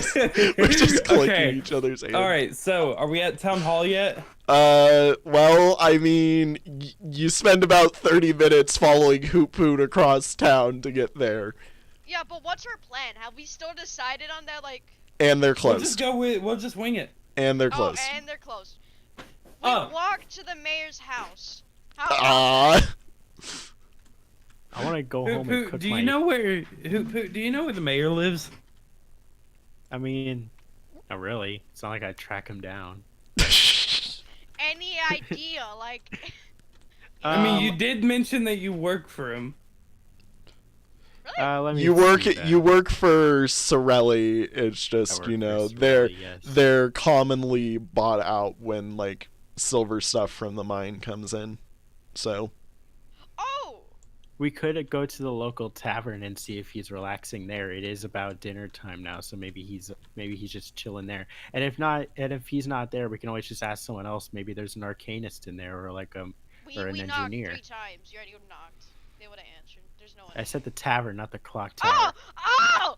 So we're just clicking Okay. each other's hand. All right, so are we at town hall yet? Well, I mean, you spend about 30 minutes following Hoop Hoot across town to get there, yeah, but what's our plan? Have we still decided on that? Like, and they're We'll just closed. go with. We'll just wing it. And they're closed. oh, and they're closed. We Oh. walk to the mayor's house. How? Ah. I want to go Hoop home and Hoot, cook do my. you know where? Hoop Hoot, do you know where the mayor lives? I mean, not really. It's not like I track him down. Any idea? Like, I mean, you Um, did mention that you work for him. really? Let me You work see that. you work for Sorelli. It's I just, work you for know, Sorelli, yes. they're commonly bought out when like silver stuff from the mine comes in. So, Oh, We could go to the local tavern and see if he's relaxing there. It is about dinner time now, so maybe he's just chilling there. And if he's not there, we can always just ask someone else. Maybe there's an arcanist in there, or like or an we knocked engineer. 3 times. You already knocked. They would have answered. There's no one. I said the tavern, not the clock tower. Oh!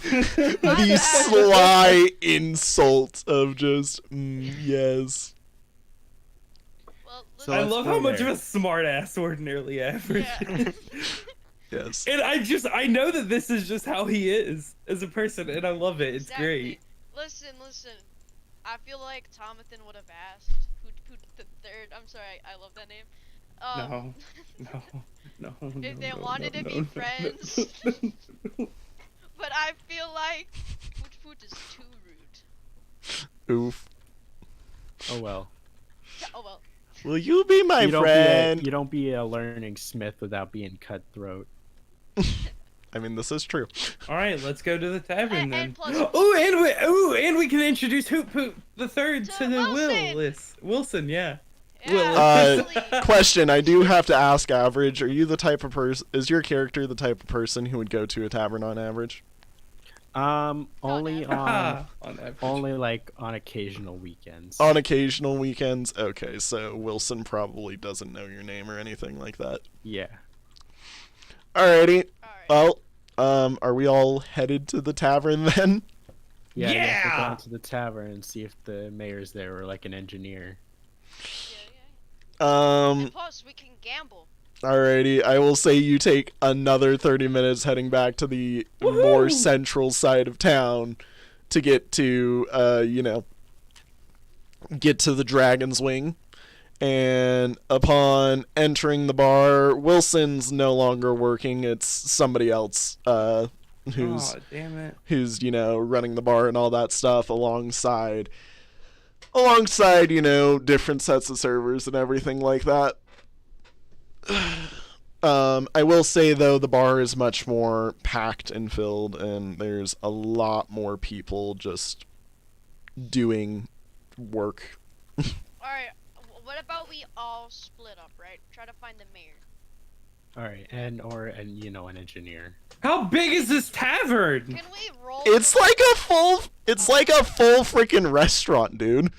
the bad. sly insult of just yes. Well, So I listen, let's love go how much there. of a smart ass ordinarily average. Yeah. Yes. And I know that this is just how he is as a person, and I love it. It's Exactly. great. Listen. I feel like Tomathan would have asked who the third. I'm sorry, I love that name. No. If they no, wanted no, to no, be no, friends. no. But I feel like Poot is too rude. Oof. Oh well. Oh well. Will you be my friend? You don't be a learning smith without being cutthroat. I mean, this is true. All right, let's go to the tavern And then. plus- And we can introduce Hoop Hoot the third To to the Wilson. Wilson, yeah. Yeah, Well, actually, Question: I do have to ask, Average. Are you the type of person? Is your character the type of person who would go to a tavern on average? Only never. on On average. only like on occasional weekends. On occasional weekends. Okay, so Wilson probably doesn't know your name or anything like that. Yeah. Alrighty. alright. Well, are we all headed to the tavern then? Yeah. You have to Yeah! go into the tavern and see if the mayor's there or like an engineer. Yeah. And plus, we can gamble. Alrighty. I will say you take another 30 minutes heading back to the more Woohoo! central side of town to get to, get to the Dragon's Wing. And upon entering the bar, Wilson's no longer working. It's somebody else, who's Aw, damn it. running the bar and all that stuff alongside alongside, different sets of servers and everything like that. I will say, though, the bar is much more packed and filled, and there's a lot more people just doing work. Alright, what about we all split up, right? Try to find the mayor. All right, and an engineer. How big is this tavern? Can we roll? It's like a full freaking restaurant, dude.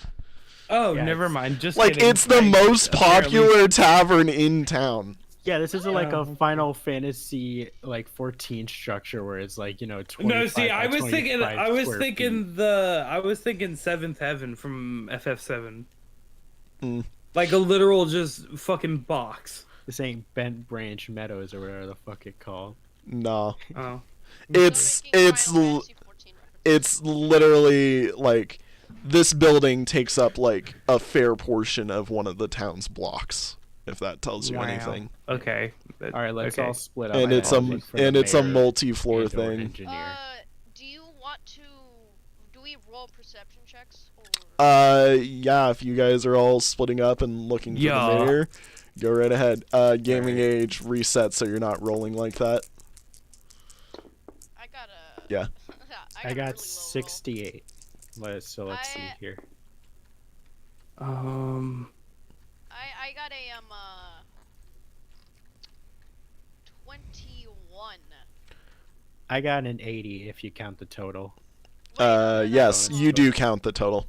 Oh, Yeah, never it's- mind. Just Like, kidding. it's the most Apparently- popular tavern in town. Yeah, this isn't like a Oh. Final Fantasy 14 structure where it's like 25 No, see, by I was thinking 25 square feet. I was thinking Seventh Heaven from FF7. Mm. Like a literal just fucking box. This ain't Bent Branch Meadows or whatever the fuck it called. Nah. Oh. It's literally like this building takes up like a fair portion of one of the town's blocks, if that tells you Wow. anything. Okay. All right, let's okay. all split up. And it's I'll a look for the mayor multi-floor and/or thing. engineer. Do you want to? Do we roll perception checks? Or... Yeah, if you guys are all splitting up and looking for Yeah. the mayor, go right ahead. GamingAge reset so you're not rolling like that. I got a. Yeah. I a got really low 68. Let's see here. roll. I got a 21. I got an 80 if you count the total. Yes, bonus. you do count the total.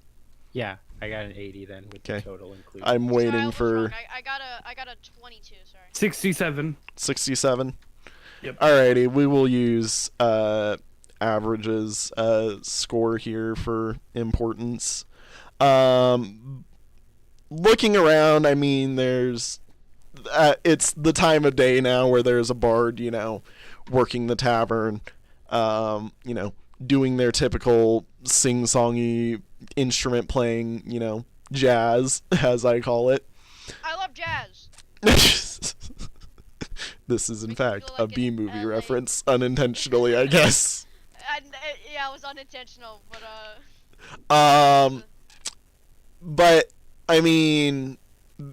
Yeah, I got an 80 then with the Okay. total included. I'm Sorry, I waiting was for wrong. I got a 22. Sorry. 67. 67. Yep. Alrighty, we will use averages score here for importance. Looking around, I mean, there's it's the time of day now where there's a bard, working the tavern, doing their typical sing-songy instrument playing, jazz, as I call it. I love jazz. This is, in Makes me fact, feel a like an B-movie LA reference, unintentionally, I guess. And, yeah, it was unintentional, but But I mean,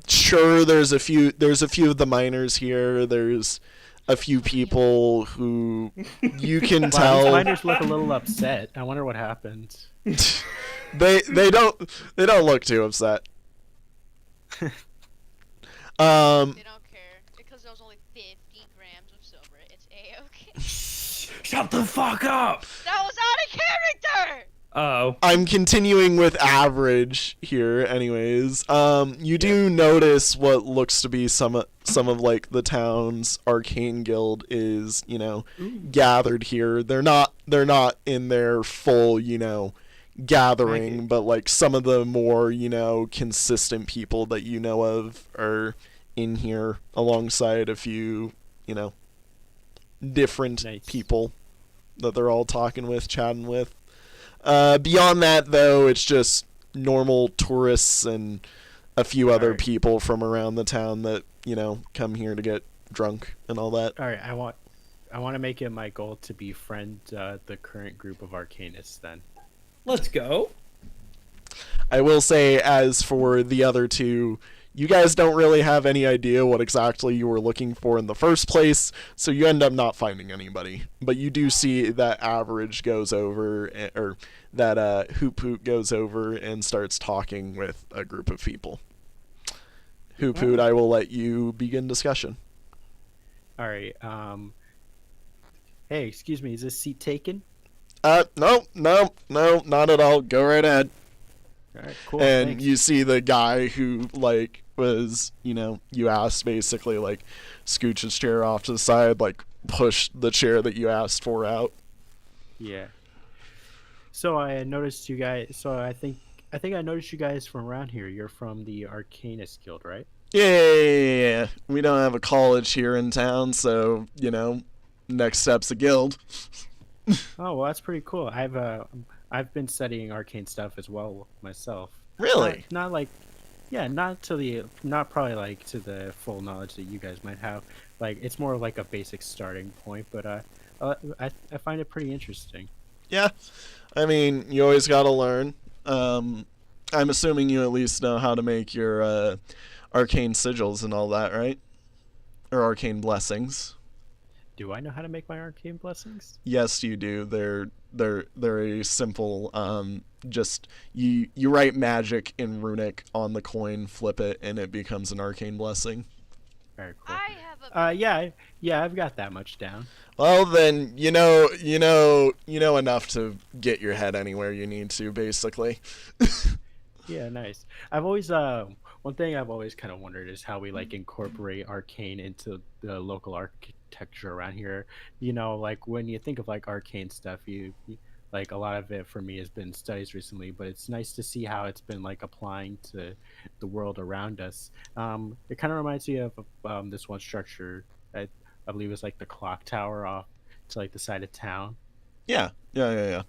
sure, there's a few of the miners here. There's a few people who you can Wow, these tell miners look a little upset. I wonder what happened. they don't look too upset. they don't care because there was only 50 grams of silver. It's a-okay. Shut the fuck up! That was out of character. Oh. I'm continuing with average here, anyways. You do notice what looks to be some of like the town's arcane guild is, gathered here. They're not in their full, gathering, but like some of the more, consistent people that you know of are in here alongside a few, different Nice. people that they're all talking with, chatting with. Beyond that, though, it's just normal tourists and a few other Alright. people from around the town that, come here to get drunk and all that. All right, I want to make it my goal to befriend the current group of arcanists. Then Let's go. I will say, as for the other two, you guys don't really have any idea what exactly you were looking for in the first place, so you end up not finding anybody. But you do see that average goes over, or that Hoop Hoot goes over and starts talking with a group of people. Hoop Hoot, I will let you begin discussion. all right. Hey, excuse me, is this seat taken? No, not at all. Go right ahead. All right, cool. And thanks. you see the guy who was, you asked, basically scooch his chair off to the side, push the chair that you asked for out. Yeah. So I noticed you guys. So I think I noticed you guys from around here. You're from the Arcanist Guild, right? Yeah. We don't have a college here in town, so next step's a guild. Oh well, that's pretty cool. I've been studying arcane stuff as well myself. Really? Not probably to the full knowledge that you guys might have. It's more like a basic starting point, but I find it pretty interesting. Yeah. I mean, you always gotta learn. I'm assuming you at least know how to make your arcane sigils and all that, right? Or arcane blessings. Do I know how to make my arcane blessings? Yes, you do. They're a simple. Just you write magic in runic on the coin, flip it, and it becomes an arcane blessing. Very cool. I have a. Yeah, I've got that much down. Well, then you know enough to get your head anywhere you need to, basically. Yeah, nice. I've always one thing I've always kind of wondered is how we like incorporate arcane into the local architecture around here. You know, like when you think of like arcane stuff, you like a lot of it for me has been studies recently, but it's nice to see how it's been like applying to the world around us. It kind of reminds me of this one structure. I believe it's like the clock tower off to like the side of town. Yeah. Yeah.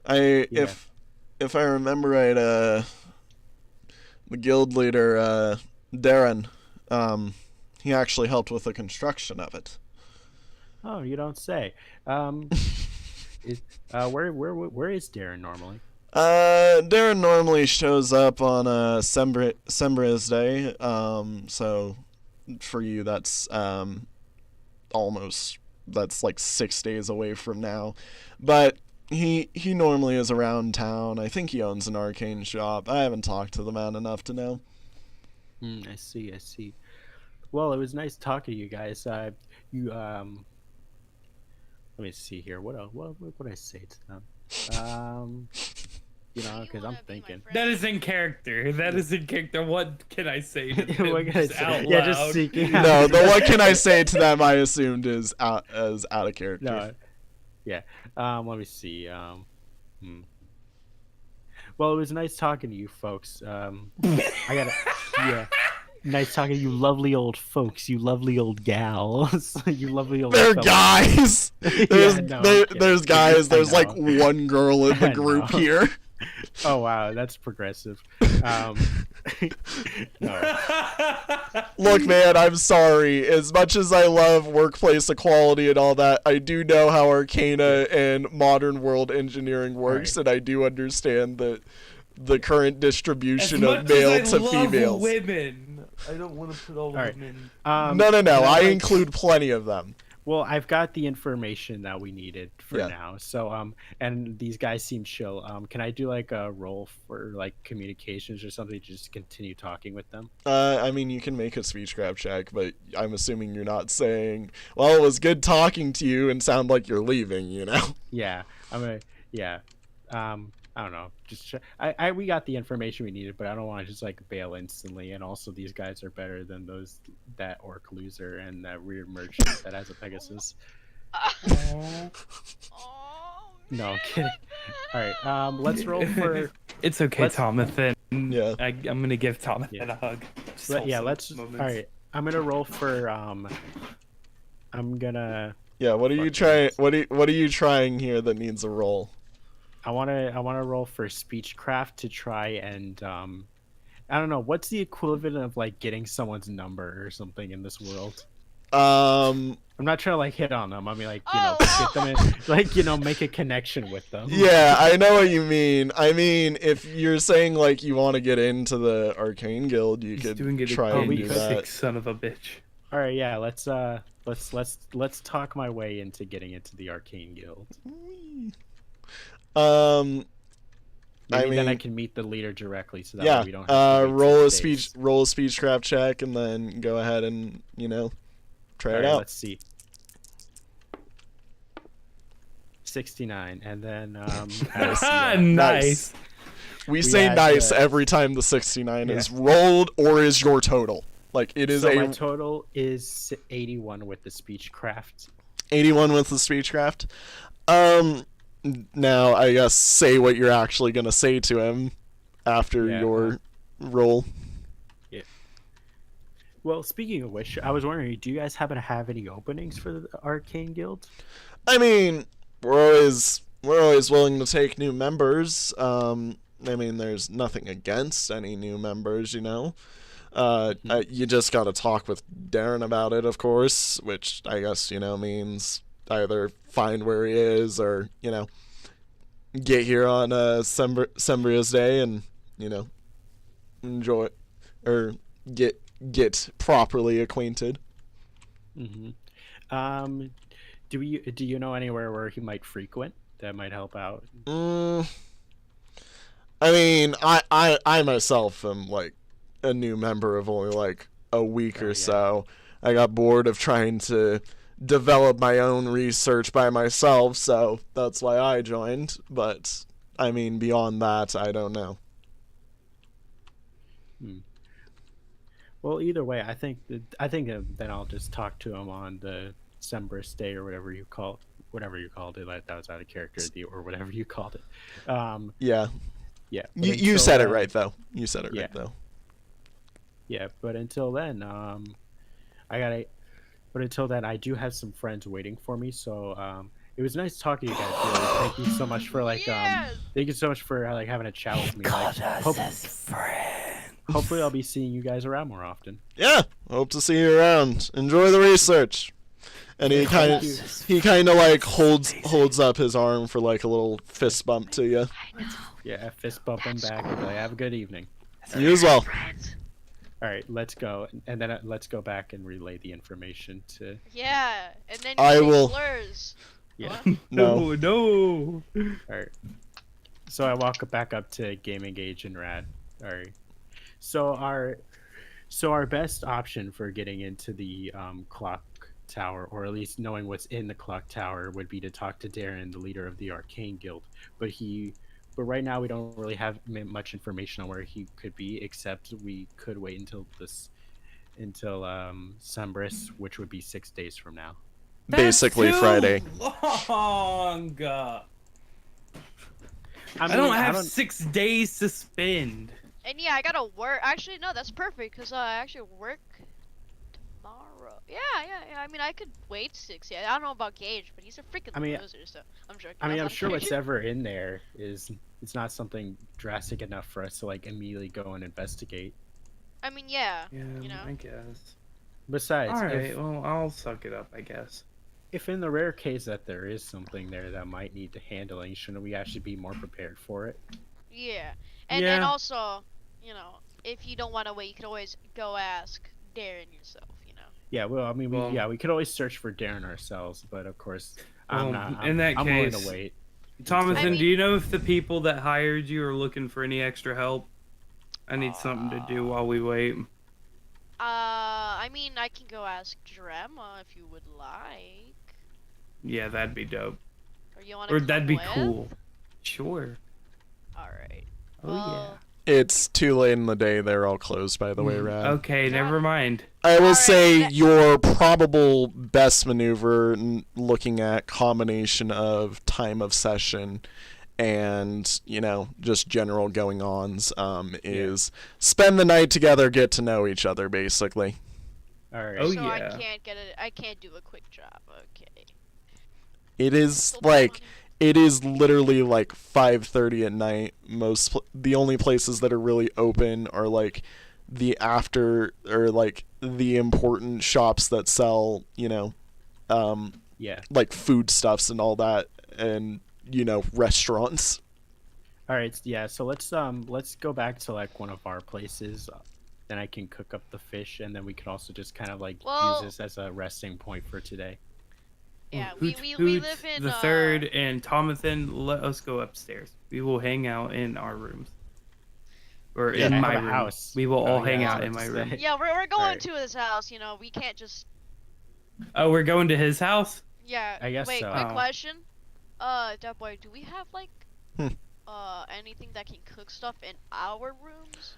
If I remember right, the guild leader, Darren, he actually helped with the construction of it. Oh, you don't say. Where is Darren normally? Darren normally shows up on Sembri's Day. So for you, that's that's like 6 days away from now. But he normally is around town. I think he owns an arcane shop. I haven't talked to the man enough to know. I see. Well, it was nice talking to you guys. Let me see here. What would I say to them? Because I'm thinking. That is in character. What can I say to them? What can I Just say? out Yeah, loud? just seeking. No, the what can I say to them I assumed is out of character. No. Yeah. Let me see. Well, it was nice talking to you folks. Yeah. Nice talking to you lovely old folks, you lovely old gals, you lovely old They're fellas. guys. There's Yeah, no, I'm kidding. there's guys. I There's like know. one girl in the I group know. here. Oh wow, that's progressive. No. Look, man, I'm sorry. As much as I love workplace equality and all that, I do know how Arcana and modern world engineering works, Right. and I do understand that the current distribution As of much male as I to love females. women, I don't want to put all right. women. No. can I like- include plenty of them. Well, I've got the information that we needed for Yeah. now. So and these guys seem chill. Can I do like a roll for like communications or something to just continue talking with them? I mean, you can make a speech grab check, but I'm assuming you're not saying, well, it was good talking to you and sound like you're leaving, you know? Yeah. I don't know. Just we got the information we needed, but I don't want to just like bail instantly. And also, these guys are better than that orc loser and that weird merchant that has a Pegasus. Oh, No, I'm kidding. All right, let's roll for. It's okay, Let's- Tomathan. Yeah. I'm gonna give Tomathan Yeah. a hug. Just Yeah, wholesome let's. moments. All right, I'm gonna roll for. I'm gonna. Yeah, what are you trying? What are you trying here that needs a roll? I wanna roll for speechcraft to try and I don't know what's the equivalent of like getting someone's number or something in this world. I'm not trying to like hit on them. I mean like get them in, like make a connection with them. Yeah, I know what you mean. I mean, if you're saying like you want to get into the Arcane Guild, you He's could doing it try again, and you do sick that. son of a bitch. All right, yeah. Let's talk my way into getting into the Arcane Guild. Maybe then I can meet the leader directly, so that way we don't have to wait roll a 6 days. roll a speechcraft check, and then go ahead and try All it right, out. let's see. 69, and then Nice. We we say had, nice every time the 69 is rolled or is your total. Like it is so a my total is 81 with the speechcraft. 81 with the speechcraft. Now I guess say what you're actually gonna say to him after Yeah, your roll. Well, speaking of which, I was wondering, do you guys happen to have any openings for the Arcane Guild? I mean, we're always willing to take new members. I mean, there's nothing against any new members, you just gotta talk with Darren about it, of course, which I guess means either find where he is or get here on Sembria's Day and enjoy or get properly acquainted. Mm-hmm. Do you know anywhere where he might frequent that might help out? I mean, I myself am like a new member of only like a week or so. I got bored of trying to develop my own research by myself, so that's why I joined. But I mean, beyond that, I don't know. Well, either way, I think then I'll just talk to him on the Sembris Day or whatever you called it. Like, that was out of character, or whatever you called it. Yeah. Yeah. You said it right though. You said it right though. Yeah, but until then, I do have some friends waiting for me. So it was nice talking to you guys. Really. Thank you so much for thank you so much for having a chat with me. Hopefully I'll be seeing you guys around more often. Yeah, hope to see you around. Enjoy the research. And he kind of like holds up his arm for like a little fist bump to you. Yeah, fist bump him back and be like, have a good evening. You as well. All right, let's go, and then let's go back and relay the information to. Yeah, and then I will. Slurs. Yeah. No. No. All right. So I walk back up to GamingAge and Rad. All right. So our best option for getting into the clock tower, or at least knowing what's in the clock tower, would be to talk to Darren, the leader of the Arcane Guild. But right now we don't really have much information on where he could be, except we could wait until Sembris, which would be 6 days from now. Basically Friday. Long. I don't have 6 days to spend. And yeah, I gotta work. Actually, no, that's perfect because I actually work tomorrow. Yeah. I mean, I could wait 6. Yeah, I don't know about Gage, but he's a freaking loser, so I'm joking. I'm sure whatever in there it's not something drastic enough for us to like immediately go and investigate. I mean, yeah. I guess. Besides, all right, well, I'll suck it up, I guess. If in the rare case that there is something there that might need handling, shouldn't we actually be more prepared for it? Yeah, and also, if you don't want to wait, you can always go ask Darren yourself. Yeah, well, I mean, we could always search for Darren ourselves, but of course, I'm willing to wait. Thomason, do you know if the people that hired you are looking for any extra help? I need something to do while we wait. I mean, I can go ask Drema if you would like. Yeah, that'd be dope. Or that'd be cool. Sure. Alright. Oh, yeah. It's too late in the day. They're all closed, by the way, Rad. Okay, never mind. I will say your probable best maneuver, looking at combination of time of session and, just general going-ons, is spend the night together, get to know each other, basically. All right. Oh, so yeah. I can't do a quick job. Okay. It is literally like 5:30 at night. The only places that are really open are like the after or like the important shops that sell, like foodstuffs and all that, and restaurants. All right, yeah. So let's go back to like one of our places. Then I can cook up the fish, and then we could also just kind of like use this as a resting point for today. Yeah, we live in the third and Thomathan. Let us go upstairs. We will hang out in our rooms, or in my room. House. We will all hang out in my room. Yeah, we're going to his house. We can't just. Oh, we're going to his house. Yeah. I guess wait, so. quick question. That boy, do we have like anything that can cook stuff in our rooms?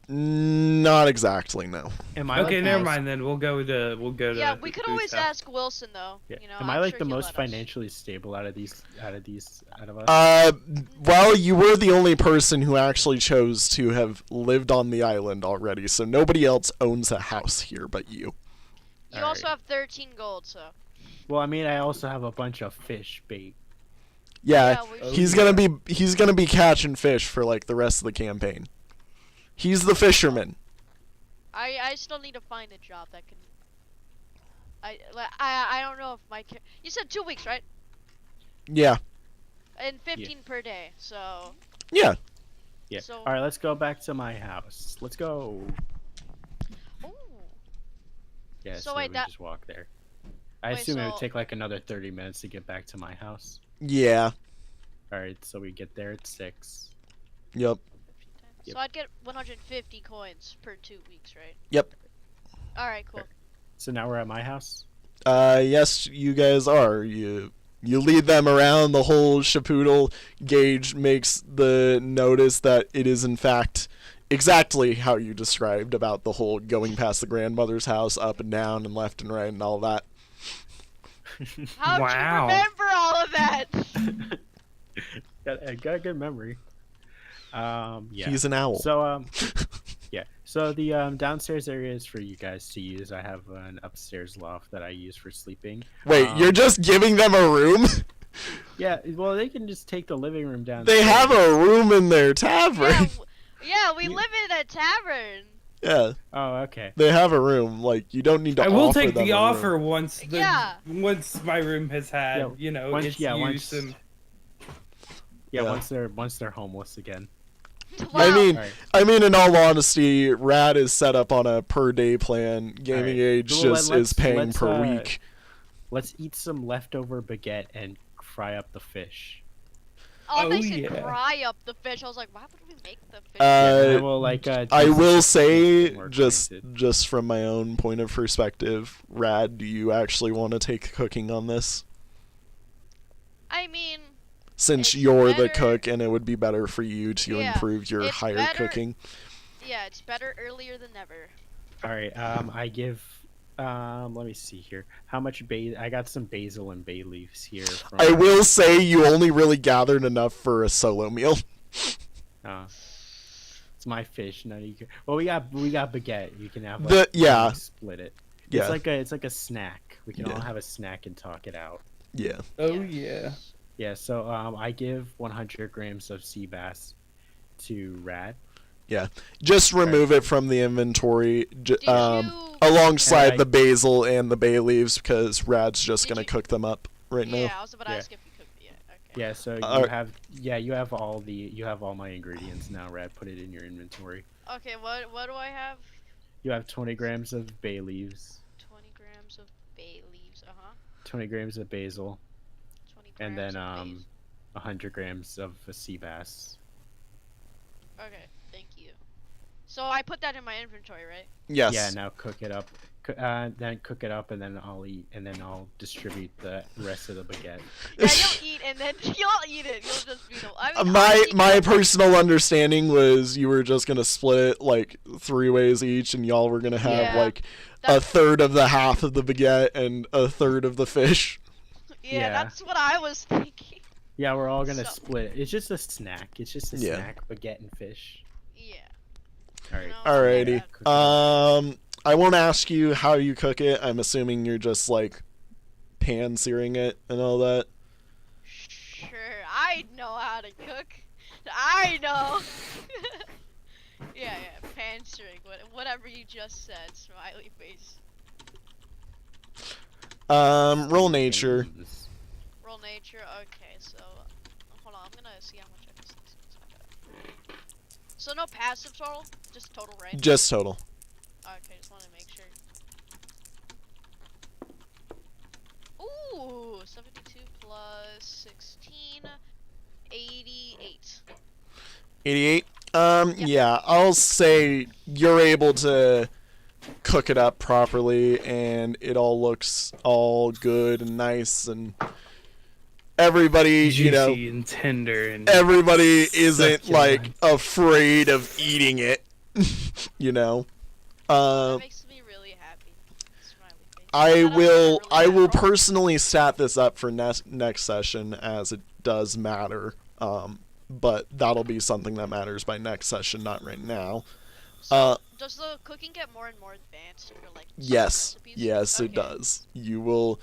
Not exactly, no. Okay, never mind then. We'll go to. Yeah, we could always ask Wilson though. Yeah. Am I like the most financially stable out of us? Well, you were the only person who actually chose to have lived on the island already, so nobody else owns a house here but you. You also have 13 gold, so. Well, I mean, I also have a bunch of fish bait. Yeah, he's gonna be catching fish for like the rest of the campaign. He's the fisherman. I still need to find a job that can. I don't know if you said 2 weeks, right? Yeah. and 15 per day. So. Yeah. Yeah. So- All right, let's go back to my house. Let's go. Ooh. Yeah. So So, wait, we that- just walk there. I Wait, assume it so- would take like another 30 minutes to get back to my house. Yeah. All right, so we get there at 6. Yep. So I'd get 150 coins per 2 weeks, right? Yep. All right, cool. So now we're at my house. Yes, you guys are. You lead them around the whole shapoodle. Gage makes the notice that it is in fact exactly how you described about the whole going past the grandmother's house, up and down and left and right and all that. How'd you Wow. remember all of that? got a good memory. Yeah. He's an owl. So yeah. So the downstairs area is for you guys to use. I have an upstairs loft that I use for sleeping. Wait, you're just giving them a room? Yeah. Well, they can just take the living room down. They have a room in their tavern. Yeah, we live in a tavern. Yeah, Oh, okay. they have a room. Like, you don't need to I will offer take them the a room. offer once Yeah. once my room has had Yeah, its use once- and Yeah. Yeah. Once they're homeless again. Wow. Alright. I mean, in all honesty, Rad is set up on a per day plan. GamingAge Well, just let's- is paying let's, per week. Let's eat some leftover baguette and fry up the fish. Oh, they Oh, said yeah. fry up the fish. I was like, why would we make the fish? Uh, And we'll, like, I taste will it say, more just acquainted. from my own point of perspective, Rad, do you actually want to take cooking on this? I mean, Since It's you're the better- cook, and it would be better for you to Yeah, improve your it's higher better- cooking. yeah, it's better earlier than never. All right. I give. Let me see here. How much I got some basil and bay leaves here. From, I will say you only really gathered enough for a solo meal. It's my fish. No, you can. Well, we got baguette. You can have. Like, The- yeah. Split it. Yeah, It's like a snack. We can all Yeah. have a snack and talk it out. yeah. oh Yes. yeah. Yeah. So I give 100 grams of sea bass to Rad. Just remove it from the inventory. Did you? Alongside And I- the basil and the bay leaves, because Rad's just Did gonna you- cook them up right Yeah, now. I was about to Yeah. ask if you could. Yeah. Okay. Yeah. So Alright. you have all my ingredients now, Rad. Put it in your inventory. Okay. What do I have? You have 20 grams of bay leaves, 20 grams of bay leaves. 20 grams of basil, 20 grams and then of basil. 100 grams of sea bass. Okay. Thank you. So I put that in my inventory, right? Yes. Yeah, now cook it up. Then cook it up, and then I'll eat, and then I'll distribute the rest of the baguette. Yeah, you'll eat and then you'll eat it. You'll just be the. I mean, My honestly, my personal understanding was you were just gonna split it like 3 ways each, and y'all were gonna have Yeah. like a That's- third of the half of the baguette and a third of the fish. Yeah, Yeah. that's what I was thinking. Yeah, we're all gonna So- split it. It's just a snack. It's just a Yeah. snack, baguette and fish. Yeah. All right. No. Alrighty. Cook it up. I won't ask you how you cook it. I'm assuming you're just like pan searing it and all that. Sure, I know how to cook. I know. yeah, pan searing, whatever you just said, smiley face. Roll nature. Roll nature. Okay, so hold on, I'm gonna see how much I just. So no passive total, just total, right? Just total. Okay, just want to make sure. Ooh, 72 plus 16, 88. 88. Yeah, I'll say you're able to cook it up properly, and it all looks all good and nice, and everybody, Juicy you know, and tender and everybody isn't like succulent. afraid of eating it. You know. That makes me really happy. Smiley face. I Shout out to will Really Average. personally stat this up for next session, as it does matter. But that'll be something that matters by next session, not right now. So, does the cooking get more and more advanced for like certain Yes, recipes? yes, it Okay. does. You will.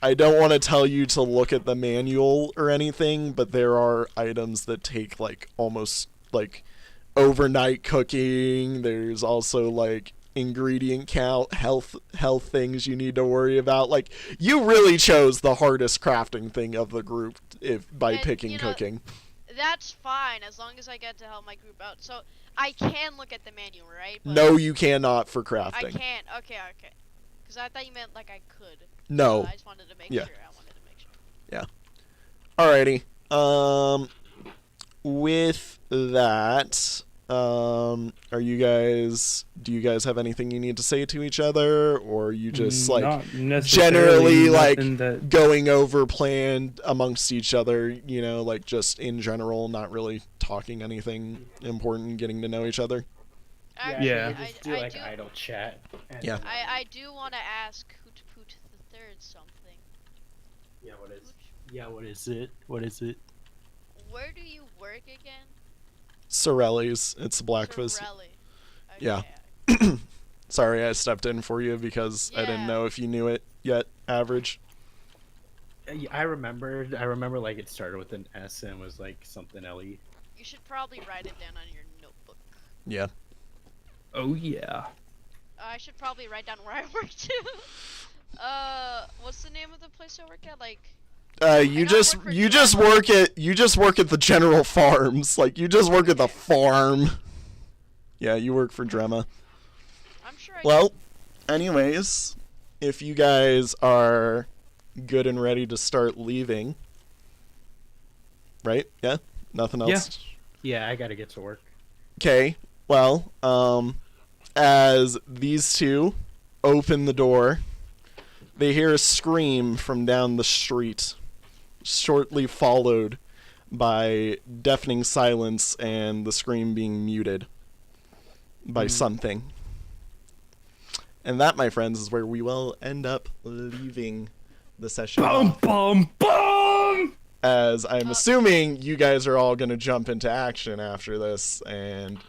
I don't want to tell you to look at the manual or anything, but there are items that take like almost like overnight cooking. There's also like ingredient count, health things you need to worry about. Like, you really chose the hardest crafting thing of the group by picking cooking. That's fine as long as I get to help my group out. So I can look at the menu, right? But No, you cannot for crafting. I can't. Okay. Because I thought you meant like I could. No. I just wanted to make sure. I wanted to make sure. Yeah. Alrighty. With that, do you guys have anything you need to say to each other, or are you just like generally like going over plan amongst each other, like just in general, not really talking anything important, getting to know each other? Yeah. Just do like idle chat. Yeah. I do want to ask Hoot Poot the Third something. Yeah, what is? Yeah, what is it? What is it? Where do you work again? Sorelli's. It's Blackfist. Sorelli. Okay. Yeah. Sorry, I stepped in for you because I didn't know if you knew it yet. Average. I remember like it started with an S and was like something LE. You should probably write it down on your notebook. Yeah. Oh yeah. I should probably write down where I work too. What's the name of the place I work at? Like. You just work at the general farms. Like, you just work at the farm. Yeah, you work for Drema. I'm sure. Well, anyways, if you guys are good and ready to start leaving, right? Yeah. Nothing else. Yeah, I gotta get to work. Okay. Well, as these two open the door, they hear a scream from down the street, shortly followed by deafening silence and the scream being muted by something. And that, my friends, is where we will end up leaving the session. Bum. As I'm assuming you guys are all going to jump into action after this and,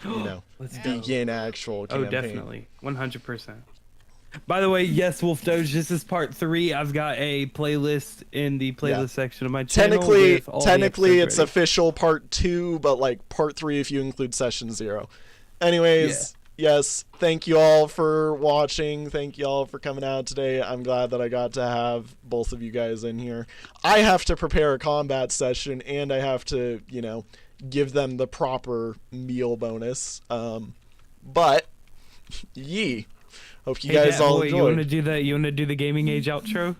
Let's begin actual campaign. Oh, definitely. 100%. By the way, yes, Wolf Doge, this is part 3. I've got a playlist in the playlist section of my channel. Technically, it's official part 2, but like part 3 if you include session 0. Anyways, yes, thank you all for watching. Thank you all for coming out today. I'm glad that I got to have both of you guys in here. I have to prepare a combat session, and I have to, give them the proper meal bonus. But, yee. Hope you guys all enjoyed. You want to do that? You want to do the GamingAge outro?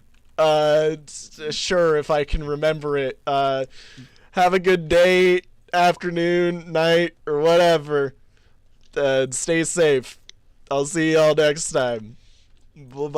Sure, if I can remember it. Have a good day, afternoon, night, or whatever. Stay safe. I'll see y'all next time. Bye-bye.